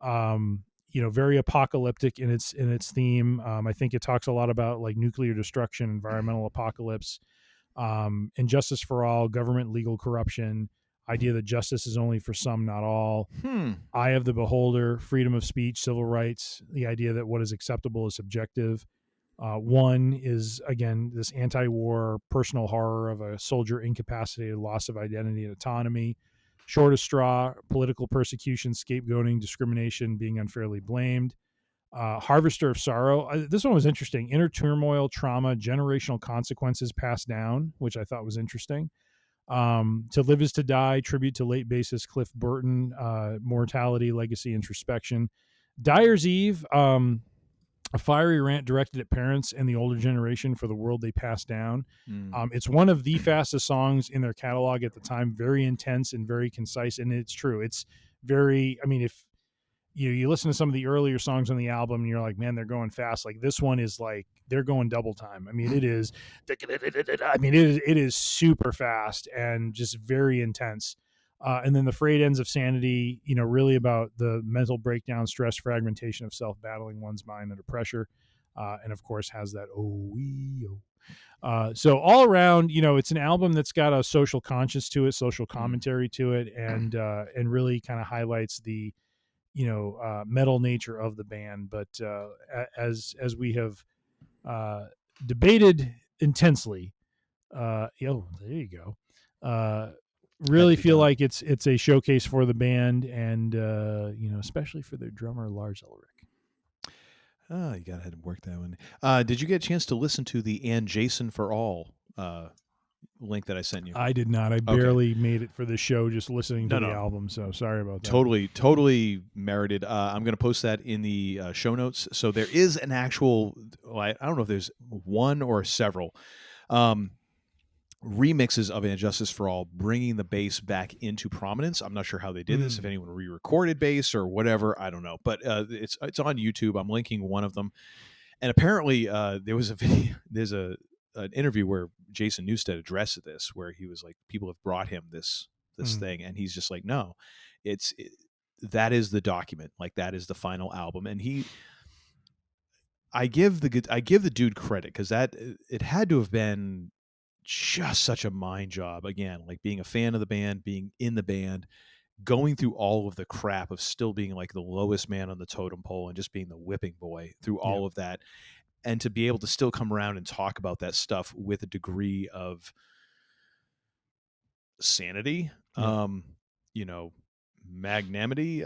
[SPEAKER 11] very apocalyptic in its theme. I think it talks a lot about like nuclear destruction, environmental apocalypse, injustice for all, government legal corruption, idea that justice is only for some, not all. Eye of the beholder, freedom of speech, civil rights, the idea that what is acceptable is subjective. One is, again, this anti-war personal horror of a soldier incapacitated, loss of identity and autonomy. Shortest straw, political persecution, scapegoating, discrimination, being unfairly blamed. Harvester of sorrow. This one was interesting. Inner turmoil, trauma, generational consequences passed down, which I thought was interesting. To live is to die, tribute to late bassist Cliff Burton, mortality, legacy, introspection. Dyer's Eve, a fiery rant directed at parents and the older generation for the world they passed down. It's one of the fastest songs in their catalog at the time, very intense and very concise. And it's true. It's very, I mean, if you listen to some of the earlier songs on the album and you're like, man, they're going fast. Like this one is like, they're going double time. I mean, it is super fast and just very intense. And then the frayed ends of sanity, really about the mental breakdown, stress, fragmentation of self, battling one's mind under pressure. And of course has that, so all around, it's an album that's got a social conscience to it, social commentary to it, and really kind of highlights the, metal nature of the band. But as we have debated intensely, there you go. Really feel like it's a showcase for the band, and especially for their drummer Lars Ulrich.
[SPEAKER 10] Oh, you got ahead and work that one. Did you get a chance to listen to the And Jason for All link that I sent you?
[SPEAKER 11] I did not. I barely made it for the show just listening to the album, so sorry about that.
[SPEAKER 10] Totally merited. I'm going to post that in the show notes. So there is an actual, I don't know if there's one or several remixes of And Justice for All, bringing the bass back into prominence. I'm not sure how they did this, if anyone re-recorded bass or whatever, I don't know. But it's on YouTube. I'm linking one of them. And apparently there was a video, there's an interview where Jason Newsted addressed this, where he was like, people have brought him this thing, and he's just like, no, that is the document, like that is the final album. And I give the dude credit, because it had to have been just such a mind job, again, like being a fan of the band, being in the band, going through all of the crap of still being like the lowest man on the totem pole and just being the whipping boy through all of that, and to be able to still come around and talk about that stuff with a degree of sanity, magnanimity,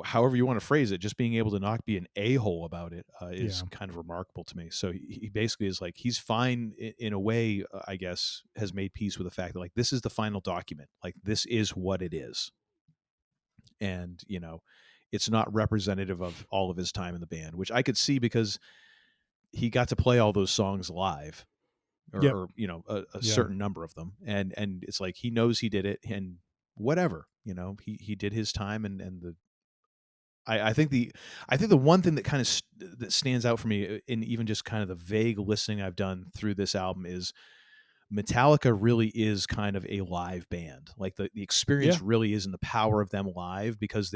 [SPEAKER 10] however you want to phrase it, just being able to not be an a-hole about it is kind of remarkable to me. So he basically is like, he's fine in a way, I guess, has made peace with the fact that like, this is the final document, like this is what it is. And, it's not representative of all of his time in the band, which I could see because he got to play all those songs live or a certain number of them. And it's like, he knows he did it, and whatever, he did his time. And I think the one thing that kind of that stands out for me in even just kind of the vague listening I've done through this album is Metallica really is kind of a live band. Like the experience really is in the power of them live, because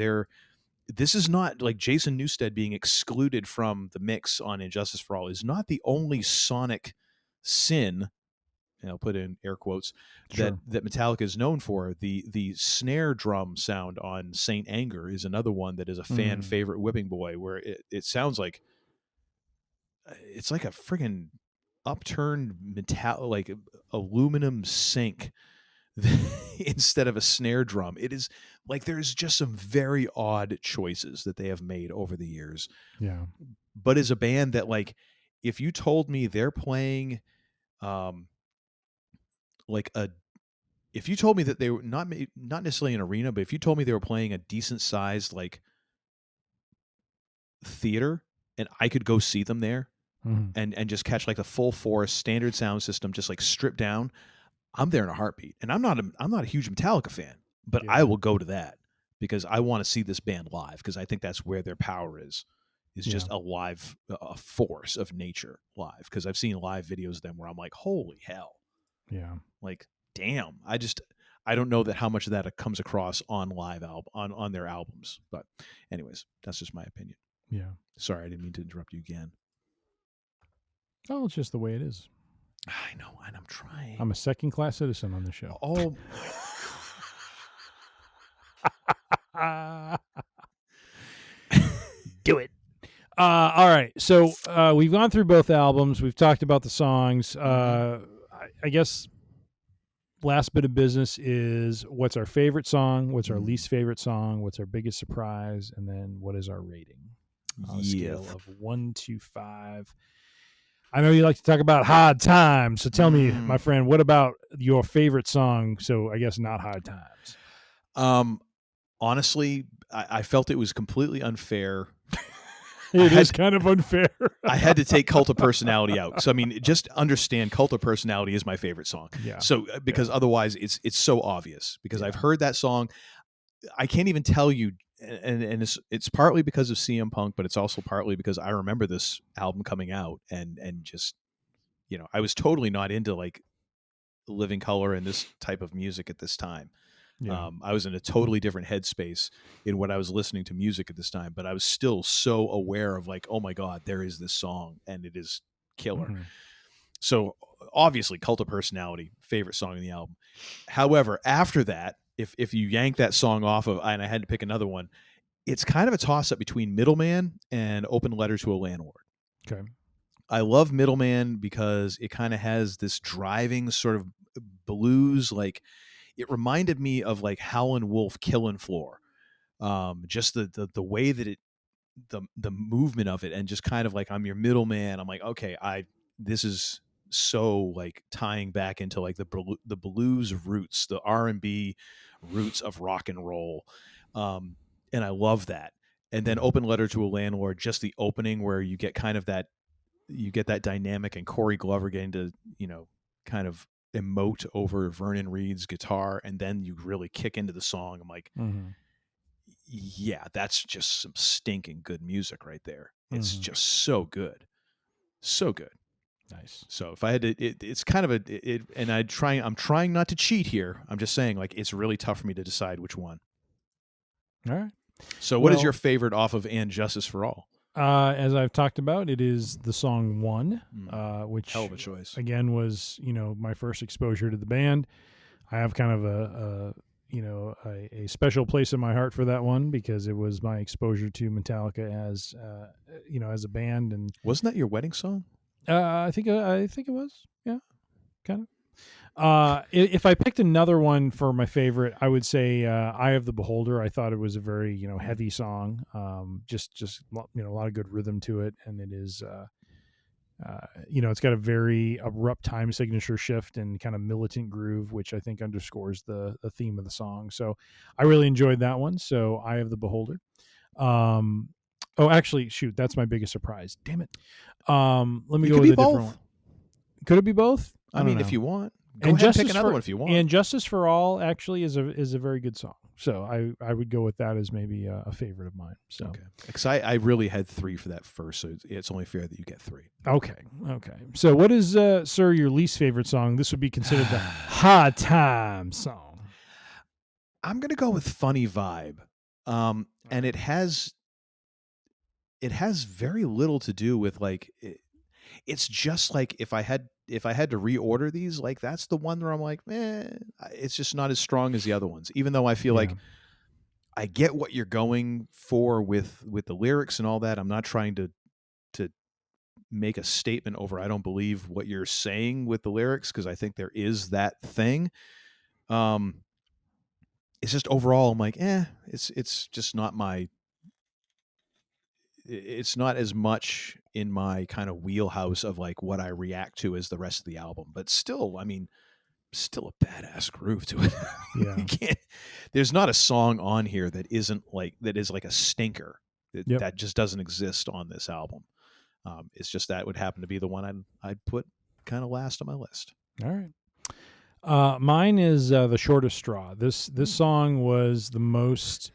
[SPEAKER 10] this is not like Jason Newsted being excluded from the mix on Injustice for All is not the only sonic sin, and I'll put in air quotes, that Metallica is known for. The snare drum sound on Saint Anger is another one that is a fan favorite whipping boy, where it sounds like it's like a friggin' upturned metal, like aluminum sink instead of a snare drum. It is like, there's just some very odd choices that they have made over the years.
[SPEAKER 11] Yeah.
[SPEAKER 10] But as a band that, like, if you told me they're playing like a if you told me that they were not necessarily an arena, but if you told me they were playing a decent sized like theater and I could go see them there and just catch like the full force standard sound system, just like stripped down, I'm there in a heartbeat. And I'm not a huge Metallica fan, but I will go to that because I want to see this band live because I think that's where their power is just a live a force of nature live. Because I've seen live videos of them where I'm like, holy hell.
[SPEAKER 11] Yeah.
[SPEAKER 10] Like, damn. I don't know that how much of that comes across on live on their albums. But anyways, that's just my opinion.
[SPEAKER 11] Yeah.
[SPEAKER 10] Sorry, I didn't mean to interrupt you again.
[SPEAKER 11] Oh, it's just the way it is.
[SPEAKER 10] I know, and I'm trying.
[SPEAKER 11] I'm a second-class citizen on the show.
[SPEAKER 10] Oh.
[SPEAKER 11] Do it. All right. So we've gone through both albums. We've talked about the songs. I guess last bit of business is what's our favorite song, what's our least favorite song, what's our biggest surprise, and then what is our rating on a scale of 1 to 5. I know you like to talk about hard times, so tell me, my friend, what about your favorite song? So I guess not hard times.
[SPEAKER 10] Honestly, I felt it was completely unfair.
[SPEAKER 11] It is kind of unfair.
[SPEAKER 10] I had to take Cult of Personality out. So I mean, just understand Cult of Personality is my favorite song.
[SPEAKER 11] Yeah.
[SPEAKER 10] So because otherwise it's so obvious because I've heard that song. I can't even tell you, and it's partly because of CM Punk, but it's also partly because I remember this album coming out and just, you know, I was totally not into like Living Color and this type of music at this time.
[SPEAKER 11] Yeah.
[SPEAKER 10] I was in a totally different headspace in what I was listening to music at this time, but I was still so aware of like, oh my God, there is this song and it is killer. So obviously Cult of Personality, favorite song in the album. However, after that, if you yank that song off of, and I had to pick another one, it's kind of a toss up between Middleman and Open Letter to a Landlord.
[SPEAKER 11] Okay.
[SPEAKER 10] I love Middleman because it kind of has this driving sort of blues, like it reminded me of like Howlin' Wolf Killin' Floor. Just the way that the movement of it and just kind of like, I'm your middleman. I'm like, okay, this is so like tying back into like the blues roots, the R&B roots of rock and roll. And I love that. And then Open Letter to a Landlord, just the opening where you get kind of that, you get that dynamic and Corey Glover getting to, you know, kind of emote over Vernon Reed's guitar. And then you really kick into the song. I'm like, yeah, that's just some stinking good music right there. It's just so good. So good.
[SPEAKER 11] Nice.
[SPEAKER 10] So if I had to, it's kind of and I'm trying not to cheat here. I'm just saying like, it's really tough for me to decide which one.
[SPEAKER 11] All right.
[SPEAKER 10] So what is your favorite off of And Justice for All?
[SPEAKER 11] As I've talked about, it is the song One, which
[SPEAKER 10] hell of a choice.
[SPEAKER 11] Again, was, you know, my first exposure to the band. I have kind of a special place in my heart for that one because it was my exposure to Metallica as you know, as a band. And
[SPEAKER 10] wasn't that your wedding song?
[SPEAKER 11] I think it was. Yeah, kind of. If I picked another one for my favorite, I would say Eye of the Beholder. I thought it was a very, you know, heavy song. Just you know, a lot of good rhythm to it, and it is you know, it's got a very abrupt time signature shift and kind of militant groove, which I think underscores the theme of the song. So I really enjoyed that one. So Eye of the Beholder. Oh, actually, shoot, that's my biggest surprise. Damn it. Let me go with a different one. Could it be both?
[SPEAKER 10] I mean,
[SPEAKER 11] know.
[SPEAKER 10] if you want, go ahead and pick another one if you want.
[SPEAKER 11] And Justice for All actually is a very good song. So I would go with that as maybe a favorite of mine. So
[SPEAKER 10] okay, because I really had 3 for that first, so it's only fair that you get 3.
[SPEAKER 11] Okay. So what is, sir, your least favorite song? This would be considered the hard time song.
[SPEAKER 10] I'm gonna go with Funny Vibe, and it has very little to do with like. It's just like if I had to reorder these, like that's the one where I'm like, it's just not as strong as the other ones. Even though I feel like I get what you're going for with the lyrics and all that. I'm not trying to make a statement over I don't believe what you're saying with the lyrics because I think there is that thing. It's just overall I'm like, it's just not my. It's not as much in my kind of wheelhouse of like what I react to as the rest of the album, but still, I mean, still a badass groove to it.
[SPEAKER 11] Yeah.
[SPEAKER 10] You can't, there's not a song on here that is like a stinker. That just doesn't exist on this album. It's just that would happen to be the one I'd put kind of last on my list.
[SPEAKER 11] All right. Mine is The Shortest Straw. This song was the most.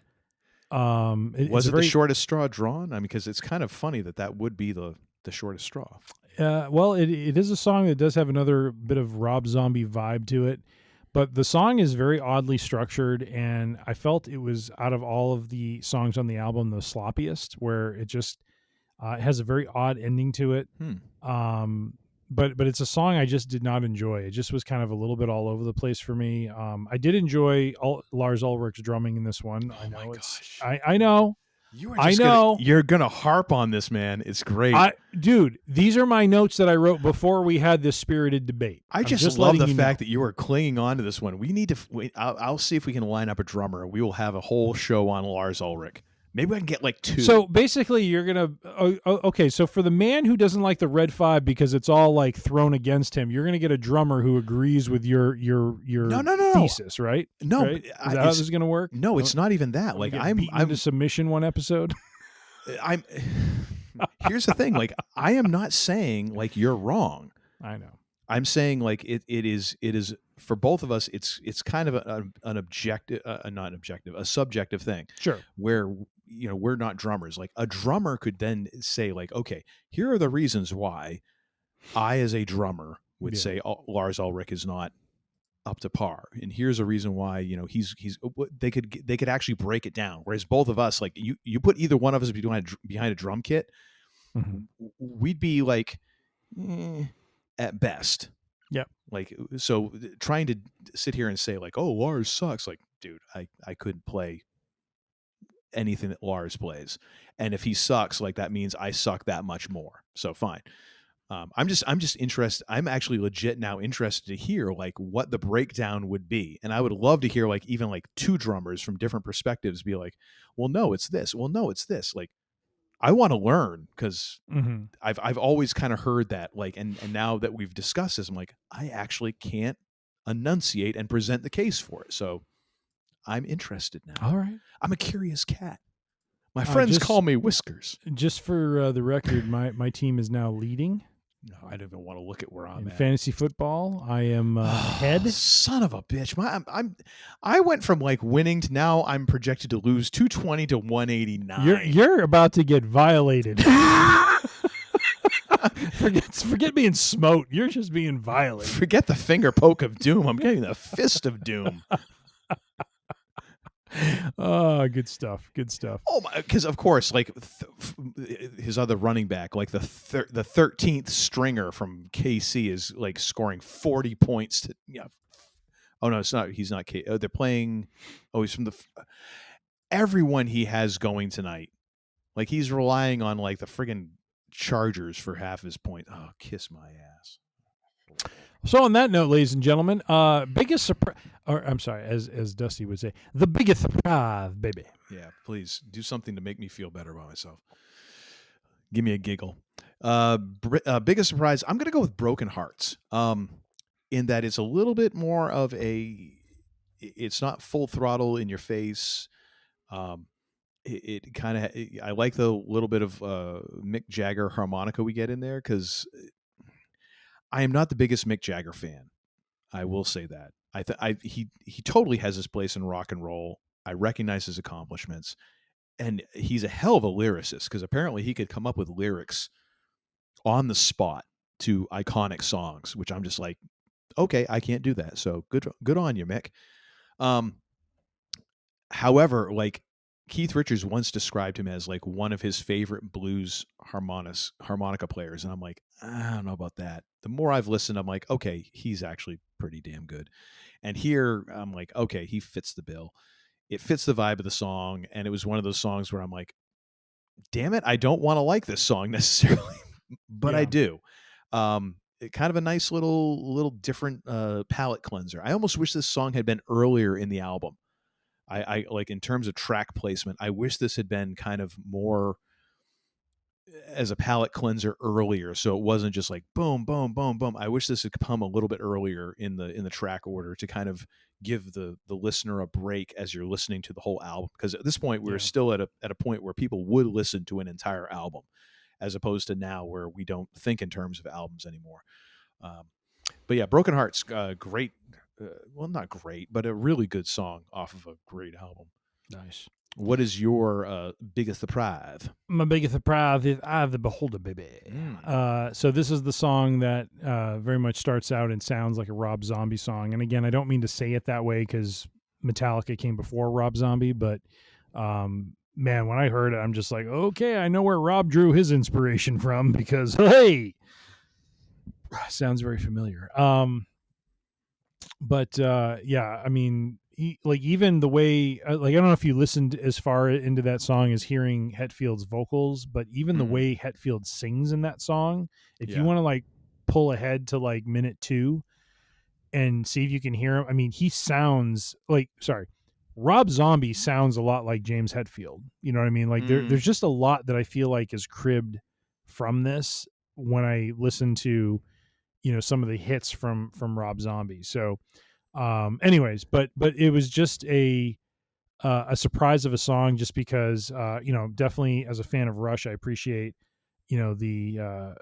[SPEAKER 10] Was it the shortest straw drawn? I mean, because it's kind of funny that would be the shortest straw.
[SPEAKER 11] Well, it is a song that does have another bit of Rob Zombie vibe to it, but the song is very oddly structured, and I felt it was, out of all of the songs on the album, the sloppiest, where it just it has a very odd ending to it. But it's a song I just did not enjoy. It just was kind of a little bit all over the place for me. I did enjoy Lars Ulrich's drumming in this one. I know I know.
[SPEAKER 10] You're gonna harp on this, man. It's great,
[SPEAKER 11] dude. These are my notes that I wrote before we had this spirited debate.
[SPEAKER 10] I'm just love the fact that you are clinging on to this one. We need to. I'll see if we can line up a drummer. We will have a whole show on Lars Ulrich. Maybe I can get like 2.
[SPEAKER 11] So basically, you're gonna okay. So for the man who doesn't like the Red 5 because it's all like thrown against him, you're gonna get a drummer who agrees with your thesis, right?
[SPEAKER 10] No,
[SPEAKER 11] right? Is that how this is gonna work?
[SPEAKER 10] No, it's not even that. Like I'm
[SPEAKER 11] to submission one episode.
[SPEAKER 10] Here's the thing. Like I am not saying like you're wrong.
[SPEAKER 11] I know.
[SPEAKER 10] I'm saying like it is for both of us. It's kind of an objective, not objective, a subjective thing.
[SPEAKER 11] Sure.
[SPEAKER 10] Where we're not drummers. Like a drummer could then say like, okay, here are the reasons why I as a drummer would say Lars Ulrich is not up to par, and here's a reason why he's they could actually break it down. Whereas both of us, like you put either one of us behind a drum kit, we'd be like. At best.
[SPEAKER 11] Yeah.
[SPEAKER 10] Like, so trying to sit here and say like, oh, Lars sucks. Like, dude, I couldn't play anything that Lars plays. And if he sucks, like that means I suck that much more. So fine. I'm just interested. I'm actually legit now interested to hear like what the breakdown would be. And I would love to hear like even like 2 drummers from different perspectives be like, well, no, it's this. Well, no, it's this. Like, I want to learn because I've always kind of heard that, like, and now that we've discussed this, I'm like, I actually can't enunciate and present the case for it. So I'm interested now.
[SPEAKER 11] All right.
[SPEAKER 10] I'm a curious cat. My friends call me Whiskers.
[SPEAKER 11] Just for the record, my team is now leading.
[SPEAKER 10] No, I don't even want to look at where I'm
[SPEAKER 11] in
[SPEAKER 10] at.
[SPEAKER 11] Fantasy football. I am ahead.
[SPEAKER 10] Son of a bitch! I went from like winning to now I'm projected to lose 220 to 189.
[SPEAKER 11] You're about to get violated. Forget being smote. You're just being violated.
[SPEAKER 10] Forget the finger poke of doom. I'm getting the fist of doom.
[SPEAKER 11] Oh, good stuff. Good stuff.
[SPEAKER 10] Oh my! Because of course, like his other running back, like the 13th stringer from KC, is like scoring 40 points. To Oh no, it's not. He's not. They're playing. Oh, he's from the. Everyone he has going tonight, like he's relying on like the friggin' Chargers for half his point. Oh, kiss my ass.
[SPEAKER 11] So on that note, ladies and gentlemen, biggest surprise, or I'm sorry, as Dusty would say, the biggest surprise, baby.
[SPEAKER 10] Yeah, please do something to make me feel better about myself. Give me a giggle. Biggest surprise, I'm going to go with Broken Hearts. In that it's a little bit more of it's not full throttle in your face. It kind of, I like the little bit of Mick Jagger harmonica we get in there because I am not the biggest Mick Jagger fan. I will say that. He totally has his place in rock and roll. I recognize his accomplishments, and he's a hell of a lyricist because apparently he could come up with lyrics on the spot to iconic songs, which I'm just like, okay, I can't do that. So good on you, Mick. However, like Keith Richards once described him as like one of his favorite blues harmonica players. And I'm like, I don't know about that. The more I've listened, I'm like, okay, he's actually pretty damn good. And here I'm like, okay, he fits the bill. It fits the vibe of the song. And it was one of those songs where I'm like, damn it, I don't want to like this song necessarily, but I do. Kind of a nice little different palate cleanser. I almost wish this song had been earlier in the album. I like in terms of track placement, I wish this had been kind of more as a palate cleanser earlier, so it wasn't just like boom, boom, boom, boom. I wish this had come a little bit earlier in the track order to kind of give the listener a break as you're listening to the whole album. Because at this point, we're still at a point where people would listen to an entire album, as opposed to now where we don't think in terms of albums anymore. But yeah, Broken Hearts, great. Well, not great, but a really good song off of a great album.
[SPEAKER 11] Nice.
[SPEAKER 10] What is your biggest surprise?
[SPEAKER 11] My biggest surprise is Eye of the Beholder, baby. So this is the song that very much starts out and sounds like a Rob Zombie song. And again, I don't mean to say it that way because Metallica came before Rob Zombie, but man, when I heard it, I'm just like, okay, I know where Rob drew his inspiration from because, hey, sounds very familiar. But yeah, I mean, even the way, I don't know if you listened as far into that song as hearing Hetfield's vocals, but even the way Hetfield sings in that song, if you want to pull ahead to minute 2 and see if you can hear him, I mean, he sounds Rob Zombie sounds a lot like James Hetfield. You know what I mean? There's just a lot that I feel like is cribbed from this when I listen to, some of the hits from Rob Zombie. So, anyways, but it was just a surprise of a song, just because definitely as a fan of Rush, I appreciate the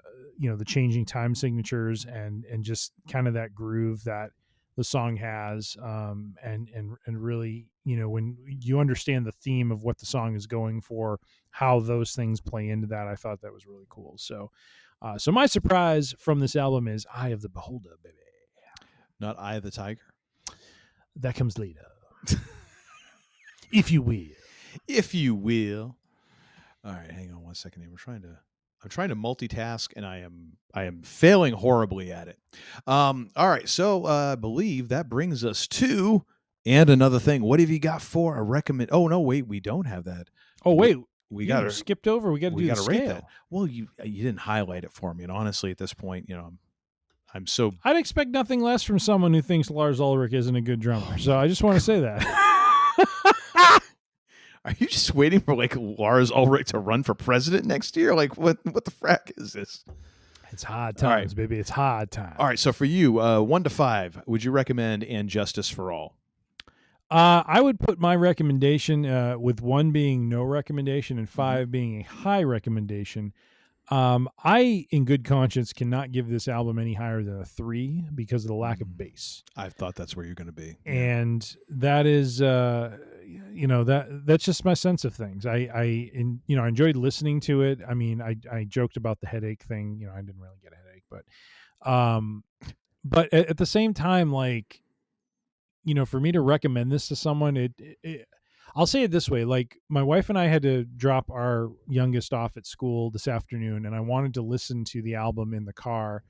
[SPEAKER 11] changing time signatures and just kind of that groove that the song has, and really when you understand the theme of what the song is going for, how those things play into that, I thought that was really cool. So my surprise from this album is Eye of the Beholder, baby.
[SPEAKER 10] Not Eye of the Tiger.
[SPEAKER 11] That comes later. If you will.
[SPEAKER 10] If you will. All right, hang on one second here. I'm trying to multitask, and I am failing horribly at it. All right, so I believe that brings us to and another thing. What have you got for a recommend? Oh no, wait, we don't have that.
[SPEAKER 11] Oh wait,
[SPEAKER 10] we got
[SPEAKER 11] skipped over. We got to do the scale.
[SPEAKER 10] Rate that. Well, you didn't highlight it for me, and honestly, at this point, I'm so.
[SPEAKER 11] I'd expect nothing less from someone who thinks Lars Ulrich isn't a good drummer. So I just want to say that.
[SPEAKER 10] Are you just waiting for Lars Ulrich to run for president next year? What the frack is this?
[SPEAKER 11] It's hard times, baby. It's hard times.
[SPEAKER 10] All right. So for you, 1 to 5, would you recommend And Justice for All?
[SPEAKER 11] I would put my recommendation with 1 being no recommendation and 5 being a high recommendation. I, in good conscience, cannot give this album any higher than a 3 because of the lack of bass.
[SPEAKER 10] I thought that's where you're going to be.
[SPEAKER 11] And that is, that's just my sense of things. I enjoyed listening to it. I mean, I joked about the headache thing. I didn't really get a headache, but at the same time, for me to recommend this to someone, I'll say it this way. My wife and I had to drop our youngest off at school this afternoon, and I wanted to listen to the album in the car.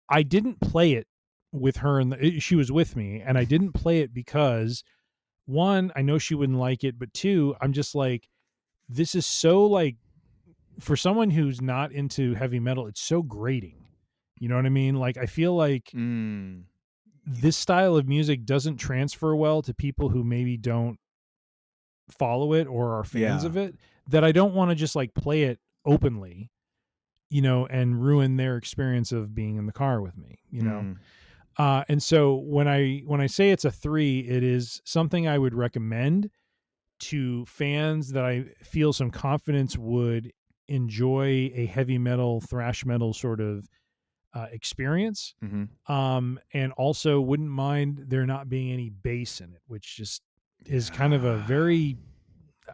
[SPEAKER 11] I didn't play it with her, and she was with me, and I didn't play it because, 1, I know she wouldn't like it, but 2, I'm just this is so for someone who's not into heavy metal, it's so grating. You know what I mean? I feel like this style of music doesn't transfer well to people who maybe don't follow it or are fans of it, that I don't want to just play it openly, and ruin their experience of being in the car with me, and so when I say it's a 3, it is something I would recommend to fans that I feel some confidence would enjoy a heavy metal, thrash metal sort of experience, and also wouldn't mind there not being any bass in it, which just is kind of a very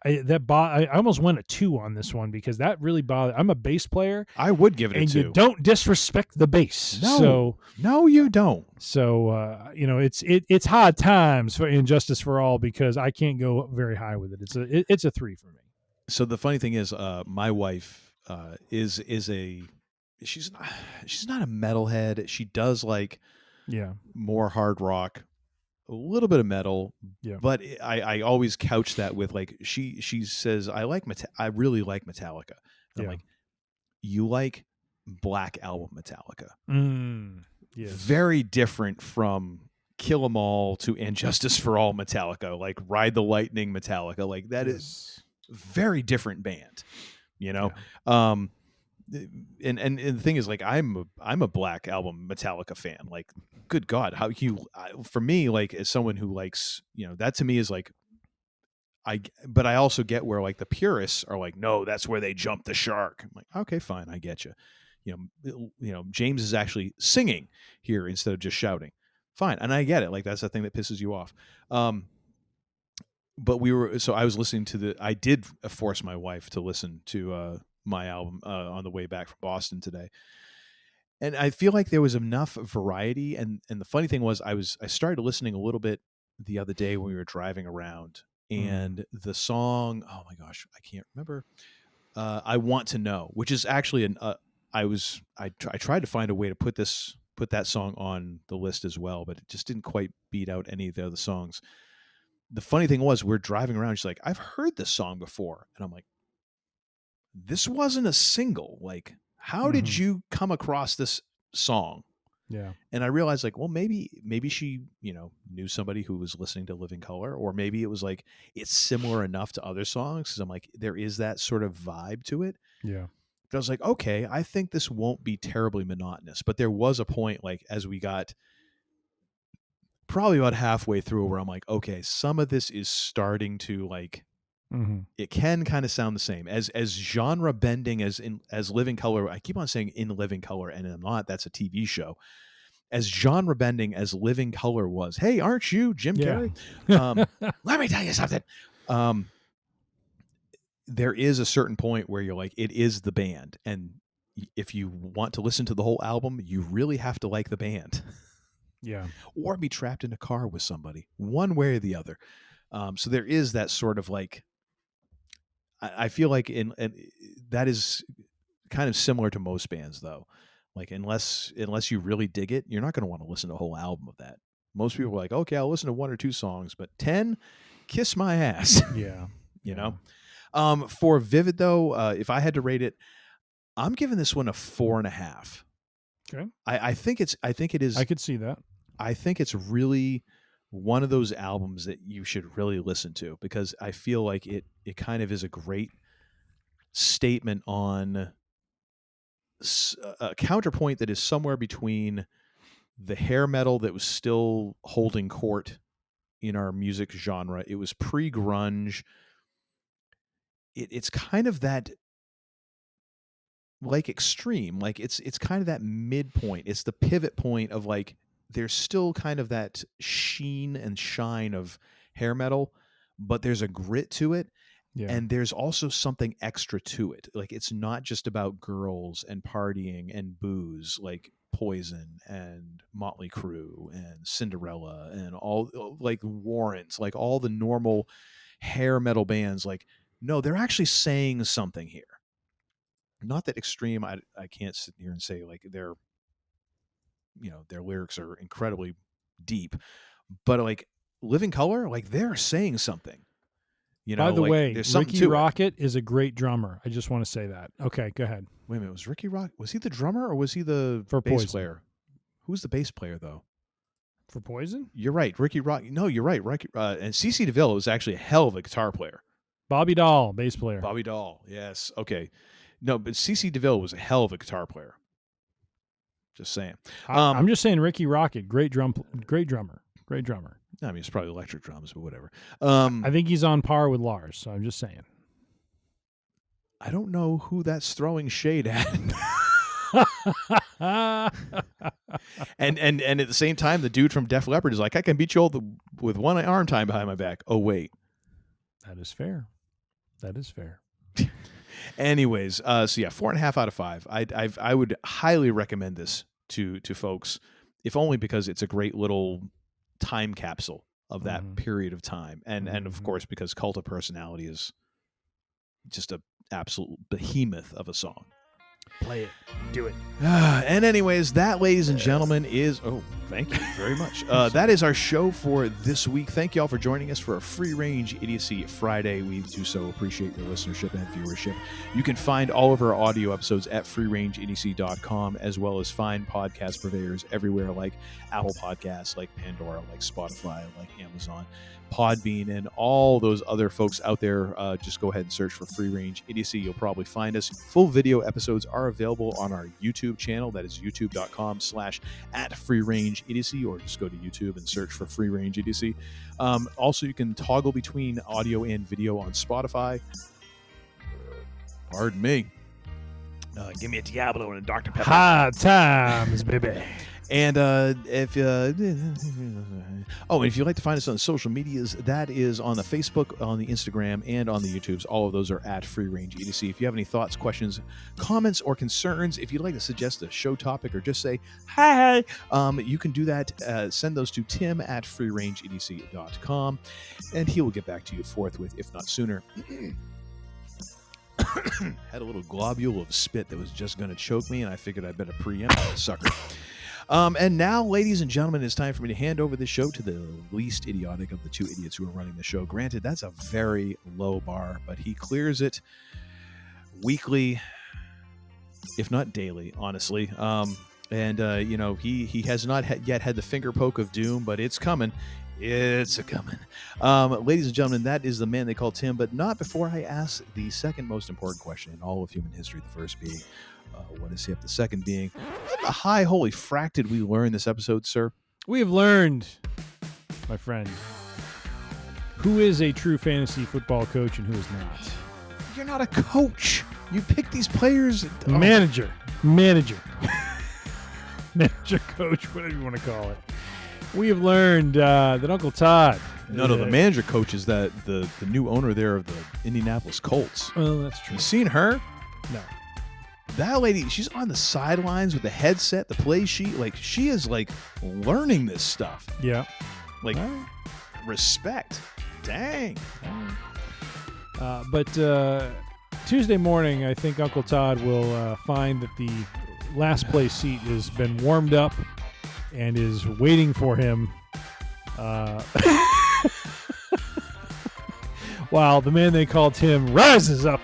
[SPEAKER 11] I almost went a 2 on this one because that really bothered. I'm a bass player.
[SPEAKER 10] I would give it a 2.
[SPEAKER 11] And you don't disrespect the bass.
[SPEAKER 10] No, you don't.
[SPEAKER 11] So it's hard times for Injustice for All because I can't go very high with it. It's a 3 for me.
[SPEAKER 10] So the funny thing is, my wife is she's not a metalhead. She does more hard rock, a little bit of metal, but I always couch that with she says I really like Metallica. I'm like, you like Black Album Metallica?
[SPEAKER 11] Yes.
[SPEAKER 10] Very different from Kill 'Em All to And Justice for All Metallica, Ride the Lightning Metallica. That is very different band, and the thing is, like, I'm a Black Album Metallica fan. Like, good God, for me, like, as someone who likes, that to me is like, but I also get where, like, the purists are like, no, that's where they jumped the shark. I'm like, okay, fine, I get you. James is actually singing here instead of just shouting. Fine, and I get it. Like, that's the thing that pisses you off. But I was listening to I did force my wife to listen to my album on the way back from Boston today. And I feel like there was enough variety. And the funny thing was, I started listening a little bit the other day when we were driving around, and the song, oh my gosh, I can't remember. I Want to Know, which is actually I tried to find a way to put that song on the list as well, but it just didn't quite beat out any of the other songs. The funny thing was, we're driving around, she's like, I've heard this song before. And I'm like, this wasn't a single. Like, how did you come across this song?
[SPEAKER 11] Yeah.
[SPEAKER 10] And I realized, like, well, maybe she, knew somebody who was listening to Living Color, or maybe it was like, it's similar enough to other songs. Cause I'm like, there is that sort of vibe to it.
[SPEAKER 11] Yeah.
[SPEAKER 10] But I was like, okay, I think this won't be terribly monotonous. But there was a point, like, as we got probably about halfway through, where I'm like, okay, some of this is starting to, like, it can kind of sound the same as genre bending as Living Color. I keep on saying In Living Color, and I'm not. That's a TV show. As genre bending as Living Color was. Hey, aren't you Jim Carrey? Let me tell you something. There is a certain point where you're like, it is the band, and if you want to listen to the whole album, you really have to like the band.
[SPEAKER 11] Yeah. Or
[SPEAKER 10] be trapped in a car with somebody, one way or the other. So there is that sort of, like, I feel like and that is kind of similar to most bands, though. Like, unless you really dig it, you're not going to want to listen to a whole album of that. Most people are like, okay, I'll listen to 1 or 2 songs, but 10, kiss my ass.
[SPEAKER 11] Yeah.
[SPEAKER 10] you know? For Vivid, though, if I had to rate it, I'm giving this one a 4.5.
[SPEAKER 11] Okay.
[SPEAKER 10] I think it is.
[SPEAKER 11] I could see that.
[SPEAKER 10] I think it's really one of those albums that you should really listen to, because I feel like it kind of is a great statement on a counterpoint that is somewhere between the hair metal that was still holding court in our music genre. It was pre-grunge. It's kind of that, like, extreme, like it's kind of that midpoint. It's the pivot point of, like, there's still kind of that sheen and shine of hair metal, but there's a grit to it.
[SPEAKER 11] Yeah.
[SPEAKER 10] And there's also something extra to it. Like, it's not just about girls and partying and booze, like Poison and Motley Crue and Cinderella and all, like, Warrants, like all the normal hair metal bands. Like, no, they're actually saying something here. Not that Extreme, I can't sit here and say, like, their lyrics are incredibly deep, but, like, Living Color, like, they're saying something.
[SPEAKER 11] By the way, Ricky Rocket is a great drummer. I just want to say that. Okay, go ahead.
[SPEAKER 10] Wait a minute, was Ricky Rocket, was he the drummer or was he the bass player? Who's the bass player, though?
[SPEAKER 11] For Poison?
[SPEAKER 10] You're right, Ricky Rocket. No, you're right. And CeCe DeVille was actually a hell of a guitar player.
[SPEAKER 11] Bobby Dahl, bass player.
[SPEAKER 10] Bobby Dahl, yes. Okay. No, but CeCe DeVille was a hell of a guitar player. Just saying.
[SPEAKER 11] I'm just saying Ricky Rocket, great drummer.
[SPEAKER 10] I mean, it's probably electric drums, but whatever.
[SPEAKER 11] I think he's on par with Lars, so I'm just saying.
[SPEAKER 10] I don't know who that's throwing shade at. and at the same time, the dude from Def Leppard is like, I can beat you all with one arm tied behind my back. Oh, wait.
[SPEAKER 11] That is fair.
[SPEAKER 10] Anyways, so yeah, 4.5 out of 5. I would highly recommend this to folks, if only because it's a great little time capsule of that period of time, and of course because Cult of Personality is just a absolute behemoth of a song.
[SPEAKER 11] Play it, do it.
[SPEAKER 10] And anyways, that, ladies and gentlemen, is Thank you very much. That is our show for this week. Thank you all for joining us for a Free-Range Idiocy Friday. We do so appreciate your listenership and viewership. You can find all of our audio episodes at freerangeidiocy.com, as well as find podcast purveyors everywhere like Apple Podcasts, like Pandora, like Spotify, like Amazon, Podbean, and all those other folks out there. Just go ahead and search for Free-Range Idiocy. You'll probably find us. Full video episodes are available on our YouTube channel. That is youtube.com/@freerangeidiocy, or just go to YouTube and search for Free-Range Idiocy. Also, you can toggle between audio and video on Spotify. Pardon me. Give me a Diablo and a Dr. Pepper.
[SPEAKER 11] High times, baby.
[SPEAKER 10] And if you'd like to find us on social medias, that is on the Facebook, on the Instagram, and on the YouTubes. All of those are at Free Range Idiocy. If you have any thoughts, questions, comments, or concerns, if you'd like to suggest a show topic or just say hi, you can do that. Send those to tim@freerangeidiocy.com, and he will get back to you forthwith, if not sooner. Had a little globule of spit that was just going to choke me, and I figured I'd better preempt that sucker. And now, ladies and gentlemen, it's time for me to hand over the show to the least idiotic of the two idiots who are running the show. Granted, that's a very low bar, but he clears it weekly, if not daily, honestly. He has not yet had the finger poke of doom, but it's coming. It's a-coming. Ladies and gentlemen, that is the man they call Tim, but not before I ask the second most important question in all of human history, the first being, what is hip? The second being, what the high holy frack did we learn this episode, sir?
[SPEAKER 11] We have learned, my friend, who is a true fantasy football coach and who is not.
[SPEAKER 10] You're not a coach. You pick these players.
[SPEAKER 11] Manager. Manager, coach, whatever you want to call it. We have learned that Uncle Todd.
[SPEAKER 10] No, the manager coach is the new owner there of the Indianapolis Colts.
[SPEAKER 11] Well, that's true.
[SPEAKER 10] You seen her?
[SPEAKER 11] No.
[SPEAKER 10] That lady, she's on the sidelines with the headset, the play sheet. Like, she is, like, learning this stuff.
[SPEAKER 11] Yeah.
[SPEAKER 10] Like, respect. Dang.
[SPEAKER 11] But Tuesday morning, I think Uncle Todd will find that the last place seat has been warmed up and is waiting for him. While the man they call Tim rises up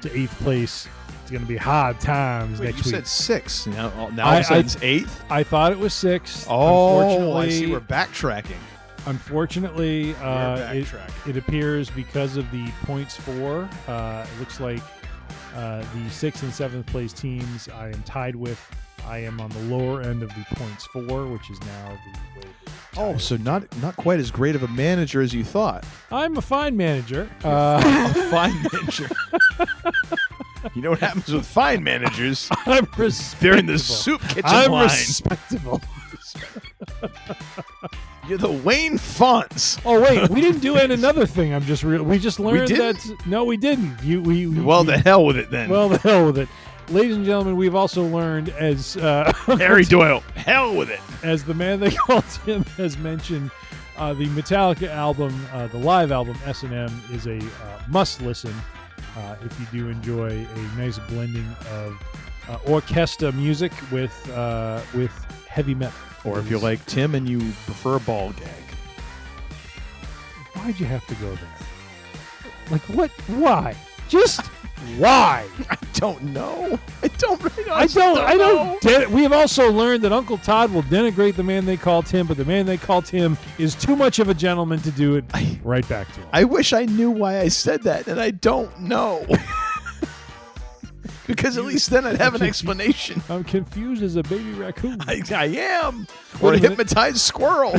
[SPEAKER 11] to 8th place. It's going to be hard times next week.
[SPEAKER 10] You said 6. Now it's 8th?
[SPEAKER 11] I thought it was 6.
[SPEAKER 10] Oh, I see. We're backtracking.
[SPEAKER 11] Unfortunately, it appears because of the points for, it looks like the 6th and 7th place teams I am tied with. I am on the lower end of the points for, which is now the way.
[SPEAKER 10] Oh, so not quite as great of a manager as you thought.
[SPEAKER 11] I'm a fine manager.
[SPEAKER 10] A fine manager. You know what happens with fine managers?
[SPEAKER 11] I'm respectable.
[SPEAKER 10] They're in the soup kitchen
[SPEAKER 11] I'm
[SPEAKER 10] line.
[SPEAKER 11] Respectable.
[SPEAKER 10] You're the Wayne Fonts.
[SPEAKER 11] Oh wait, we didn't do another thing. We just learned that. No, we didn't.
[SPEAKER 10] The hell with it then.
[SPEAKER 11] Well, the hell with it. Ladies and gentlemen, we've also learned as
[SPEAKER 10] Harry Doyle, hell with it.
[SPEAKER 11] As the man they called him has mentioned, the Metallica album, the live album S&M, is a must listen if you do enjoy a nice blending of orchestra music with heavy metal.
[SPEAKER 10] Or if you're like Tim and you prefer a ball gag.
[SPEAKER 11] Why'd you have to go there? Like what? Why? Just why?
[SPEAKER 10] I don't know. I don't
[SPEAKER 11] know. We have also learned that Uncle Todd will denigrate the man they call Tim, but the man they call Tim is too much of a gentleman to do it right back to him.
[SPEAKER 10] I wish I knew why I said that, and I don't know. Because at least then I'd have an explanation.
[SPEAKER 11] I'm confused as a baby raccoon.
[SPEAKER 10] I am. Or a hypnotized squirrel.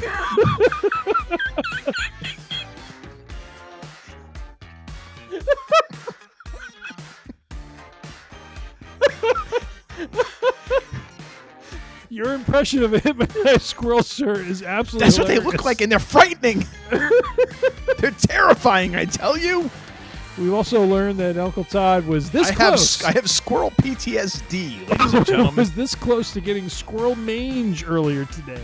[SPEAKER 11] Your impression of a hypnotized squirrel, sir, is absolutely
[SPEAKER 10] That's
[SPEAKER 11] hilarious.
[SPEAKER 10] what they look like, and they're frightening. They're terrifying, I tell you.
[SPEAKER 11] We've also learned that Uncle Todd was this close.
[SPEAKER 10] I have squirrel PTSD, ladies and gentlemen.
[SPEAKER 11] Was this close to getting squirrel mange earlier today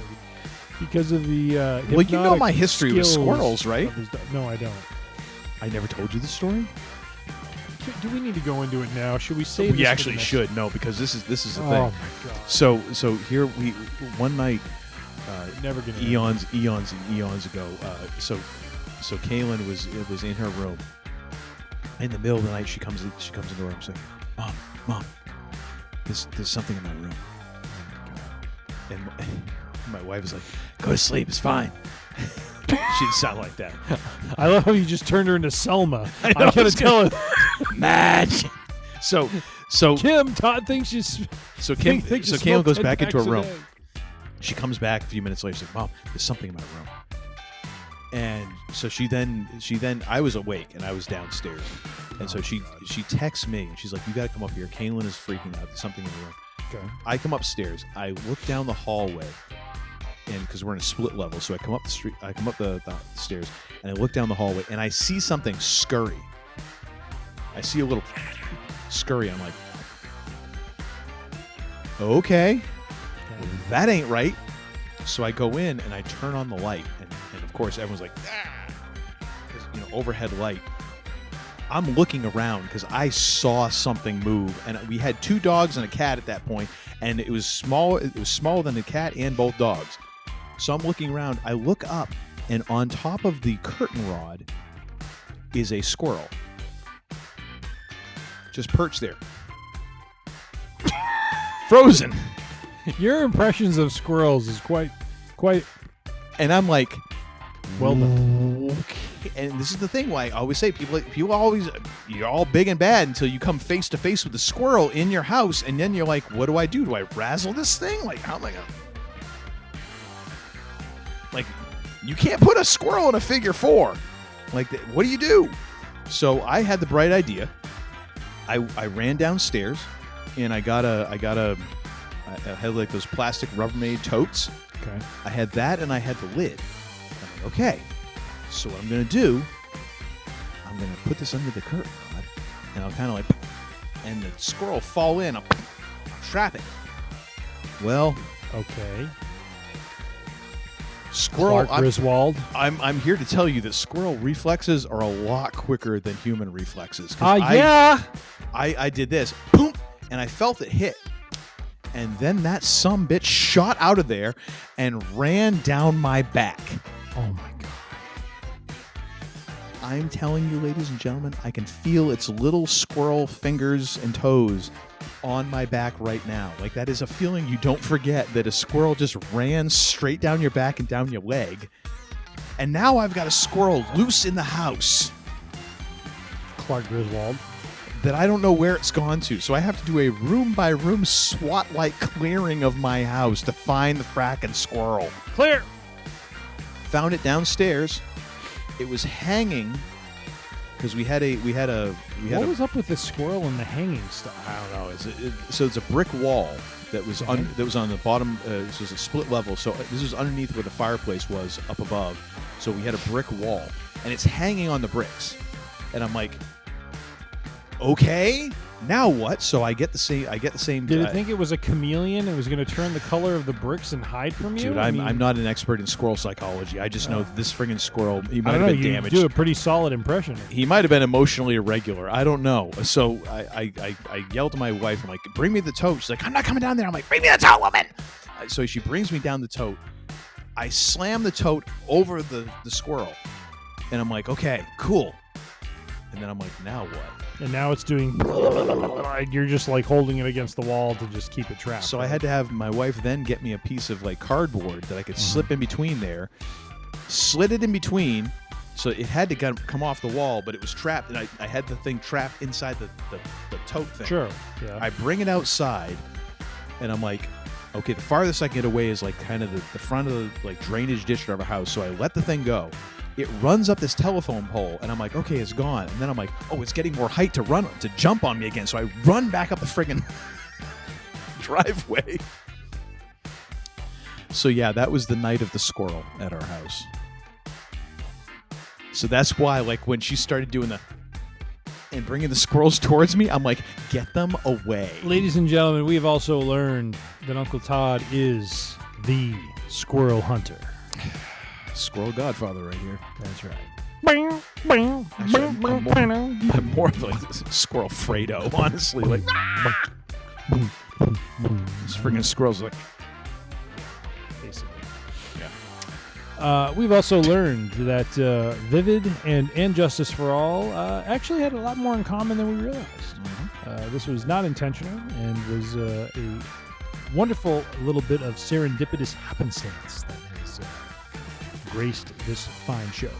[SPEAKER 11] because of the
[SPEAKER 10] well, you know my history with squirrels, right?
[SPEAKER 11] No, I don't.
[SPEAKER 10] I never told you the story?
[SPEAKER 11] Do we need to go into it now? Should we save
[SPEAKER 10] We
[SPEAKER 11] this
[SPEAKER 10] actually should, no, because this is the thing.
[SPEAKER 11] Oh, my God.
[SPEAKER 10] So here one night,
[SPEAKER 11] Never gonna
[SPEAKER 10] eons and eons ago. So Kaylin was in her room. In the middle of the night, she comes into the room. She's like, Mom, there's something in my room. And my wife is like, go to sleep. It's fine. She didn't sound like that.
[SPEAKER 11] I love how you just turned her into Selma. I gotta tell her.
[SPEAKER 10] Match. So
[SPEAKER 11] Kim, Todd thinks she's.
[SPEAKER 10] So Kaylin goes back into her room. She comes back a few minutes later. She's like, Mom, there's something in my room. And so she then I was awake and I was downstairs. And so she texts me and she's like, you got to come up here. Kaylin is freaking out. There's something in the room.
[SPEAKER 11] Okay.
[SPEAKER 10] I come upstairs. I look down the hallway, and because we're in a split level, so I come up the street. I come up the stairs, and I look down the hallway, and I see something scurry. I see a little scurry. I'm like, okay, that ain't right. So I go in and I turn on the light, and of course everyone's like, because overhead light. I'm looking around because I saw something move, and we had 2 dogs and a cat at that point, and it was small. It was smaller than the cat and both dogs. So I'm looking around. I look up, and on top of the curtain rod is a squirrel, just perched there, frozen.
[SPEAKER 11] Your impressions of squirrels is quite.
[SPEAKER 10] And I'm like,
[SPEAKER 11] well done.
[SPEAKER 10] Okay. And this is the thing why I always say people always, you're all big and bad until you come face to face with the squirrel in your house, and then you're like, what do I do? Do I razzle this thing? Like, how am I gonna? Like, you can't put a squirrel in a figure 4. Like, what do you do? So I had the bright idea. I ran downstairs, and I had like those plastic Rubbermaid totes.
[SPEAKER 11] Okay.
[SPEAKER 10] I had that, and I had the lid. I'm like, okay. So what I'm going to do, I'm going to put this under the curtain rod, and I'll kind of like, and the squirrel will fall in. I'll trap it. Well,
[SPEAKER 11] okay.
[SPEAKER 10] Squirrel.
[SPEAKER 11] Clark Griswold.
[SPEAKER 10] I'm here to tell you that squirrel reflexes are a lot quicker than human reflexes.
[SPEAKER 11] Yeah.
[SPEAKER 10] I did this, boom, and I felt it hit. And then that sumbitch shot out of there and ran down my back.
[SPEAKER 11] Oh, my God.
[SPEAKER 10] I'm telling you, ladies and gentlemen, I can feel its little squirrel fingers and toes on my back right now. Like, that is a feeling you don't forget, that a squirrel just ran straight down your back and down your leg. And now I've got a squirrel loose in the house.
[SPEAKER 11] Clark Griswold.
[SPEAKER 10] That I don't know where it's gone to. So I have to do a room-by-room SWAT-like clearing of my house to find the frackin' squirrel.
[SPEAKER 11] Clear!
[SPEAKER 10] Found it downstairs. It was hanging because we had a.
[SPEAKER 11] What was up with the squirrel and the hanging stuff?
[SPEAKER 10] I don't know. So it's a brick wall that was on the bottom. This was a split level. So this was underneath where the fireplace was up above. So we had a brick wall, and it's hanging on the bricks. And I'm like, okay, now what? So I get the same.
[SPEAKER 11] Did it think it was a chameleon? It was going to turn the color of the bricks and hide from you?
[SPEAKER 10] Dude, I'm not an expert in squirrel psychology. I just know that this friggin' squirrel, he might have been damaged.
[SPEAKER 11] You do a pretty solid impression.
[SPEAKER 10] He might have been emotionally irregular. I don't know. So I yelled to my wife. I'm like, bring me the tote. She's like, I'm not coming down there. I'm like, bring me the tote, woman. So she brings me down the tote. I slam the tote over the squirrel. And I'm like, okay, cool. And then I'm like, now what?
[SPEAKER 11] And now it's doing. You're just like holding it against the wall to just keep it trapped.
[SPEAKER 10] So I had to have my wife then get me a piece of like cardboard that I could slip in between there. Slid it in between, so it had to come off the wall, but it was trapped, and I had the thing trapped inside the tote thing.
[SPEAKER 11] Sure. Yeah.
[SPEAKER 10] I bring it outside, and I'm like, okay, the farthest I can get away is like kind of the front of the like drainage ditch of our house. So I let the thing go. It runs up this telephone pole, and I'm like, okay, it's gone. And then I'm like, oh, it's getting more height to jump on me again. So I run back up the friggin' driveway. So yeah, that was the night of the squirrel at our house. So that's why, like, when she started doing and bringing the squirrels towards me, I'm like, get them away.
[SPEAKER 11] Ladies and gentlemen, we have also learned that Uncle Todd is the squirrel hunter.
[SPEAKER 10] Squirrel godfather right here.
[SPEAKER 11] That's right.
[SPEAKER 10] Actually, I'm more of like squirrel Fredo, honestly. Like, this friggin' squirrel's like,
[SPEAKER 11] basically. We've also learned that Vivid and Justice for All actually had a lot more in common than we realized. This was not intentional and was a wonderful little bit of serendipitous happenstance that has graced this fine show.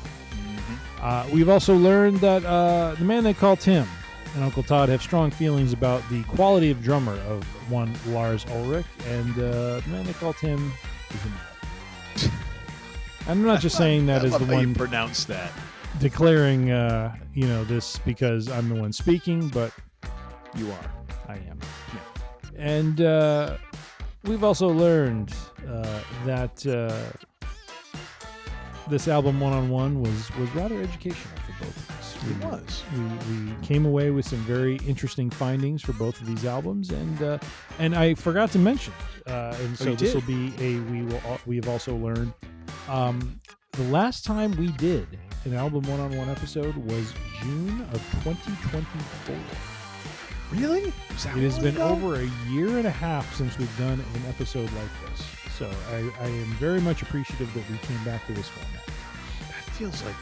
[SPEAKER 11] We've also learned that the man they call Tim and Uncle Todd have strong feelings about the quality of drummer of one Lars Ulrich, and the man they call Tim is a man. I'm not just saying that as the one
[SPEAKER 10] you pronounce that,
[SPEAKER 11] declaring this because I'm the one speaking, but
[SPEAKER 10] you are.
[SPEAKER 11] I am. Yeah. And we've also learned that this album One-on-One was rather educational for both of us.
[SPEAKER 10] It was.
[SPEAKER 11] We came away with some very interesting findings for both of these albums, and I forgot to mention, and so this will be we have also learned. The last time we did an album One-on-One episode was June of 2024.
[SPEAKER 10] Really?
[SPEAKER 11] It has been over a year and a half since we've done an episode like this. So I am very much appreciative that we came back to this format.
[SPEAKER 10] That feels like,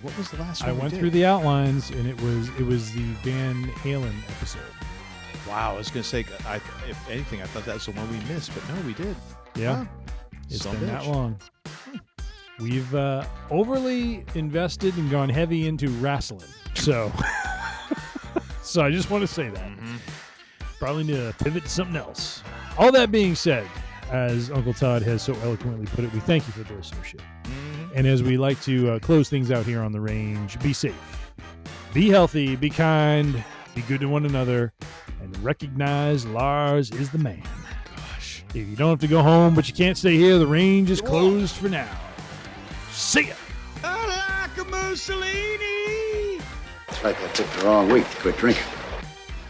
[SPEAKER 10] what was the last one
[SPEAKER 11] I went through the outlines, and it was the Van Halen episode.
[SPEAKER 10] Wow, I was going to say, if anything, I thought that was the one we missed, but no, we did.
[SPEAKER 11] Yeah, it's been that long. We've overly invested and gone heavy into wrasslin. So, so I just want to say that. Probably need to pivot to something else. All that being said, as Uncle Todd has so eloquently put it, we thank you for the listenership. And as we like to close things out here on the range, be safe, be healthy, be kind, be good to one another, and recognize Lars is the man. Gosh. If you don't have to go home, but you can't stay here, the range is closed for now. See ya.
[SPEAKER 3] I like a Mussolini.
[SPEAKER 13] It's like I picked the wrong week to quit drinking.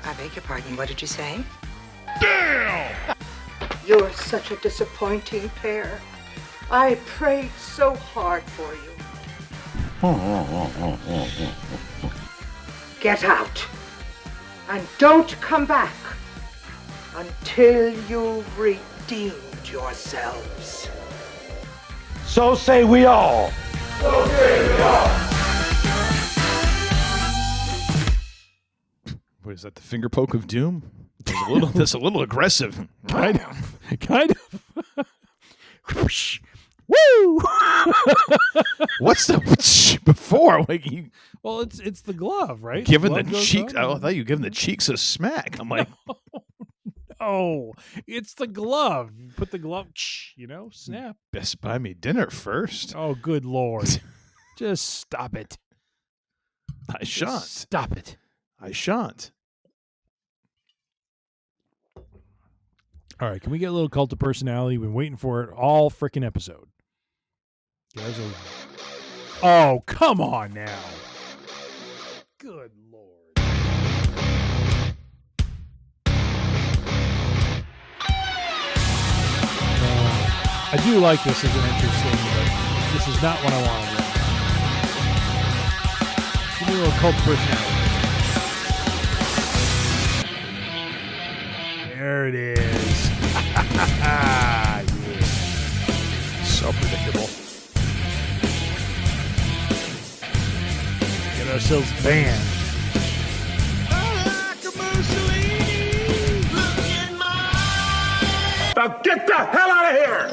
[SPEAKER 4] I beg your pardon, what did you say?
[SPEAKER 3] Damn!
[SPEAKER 14] You're such a disappointing pair. I prayed so hard for you. Get out. And don't come back until you've redeemed yourselves.
[SPEAKER 2] So say we all. So say we all.
[SPEAKER 10] What is that, the finger poke of doom? That's a little aggressive.
[SPEAKER 11] Kind of. Woo!
[SPEAKER 10] What's the before? Like you,
[SPEAKER 11] well, it's the glove, right?
[SPEAKER 10] Giving the cheeks. I thought you were giving the cheeks a smack. I'm like,
[SPEAKER 11] no, it's the glove. You put the glove, snap.
[SPEAKER 10] Best buy me dinner first.
[SPEAKER 11] Oh, good Lord. Just stop it.
[SPEAKER 10] I shan't.
[SPEAKER 11] Stop it.
[SPEAKER 10] I shan't.
[SPEAKER 11] All right, can we get a little cult of personality? We've been waiting for it all freaking episode. Oh, come on now. Good Lord. I do like this as an interesting, but this is not what I wanted. Give me a little cult of personality. There it is. Yeah.
[SPEAKER 10] So predictable.
[SPEAKER 11] Get ourselves banned.
[SPEAKER 3] I like a Mussolini. Look in my eyes.
[SPEAKER 2] Now get the hell out of here!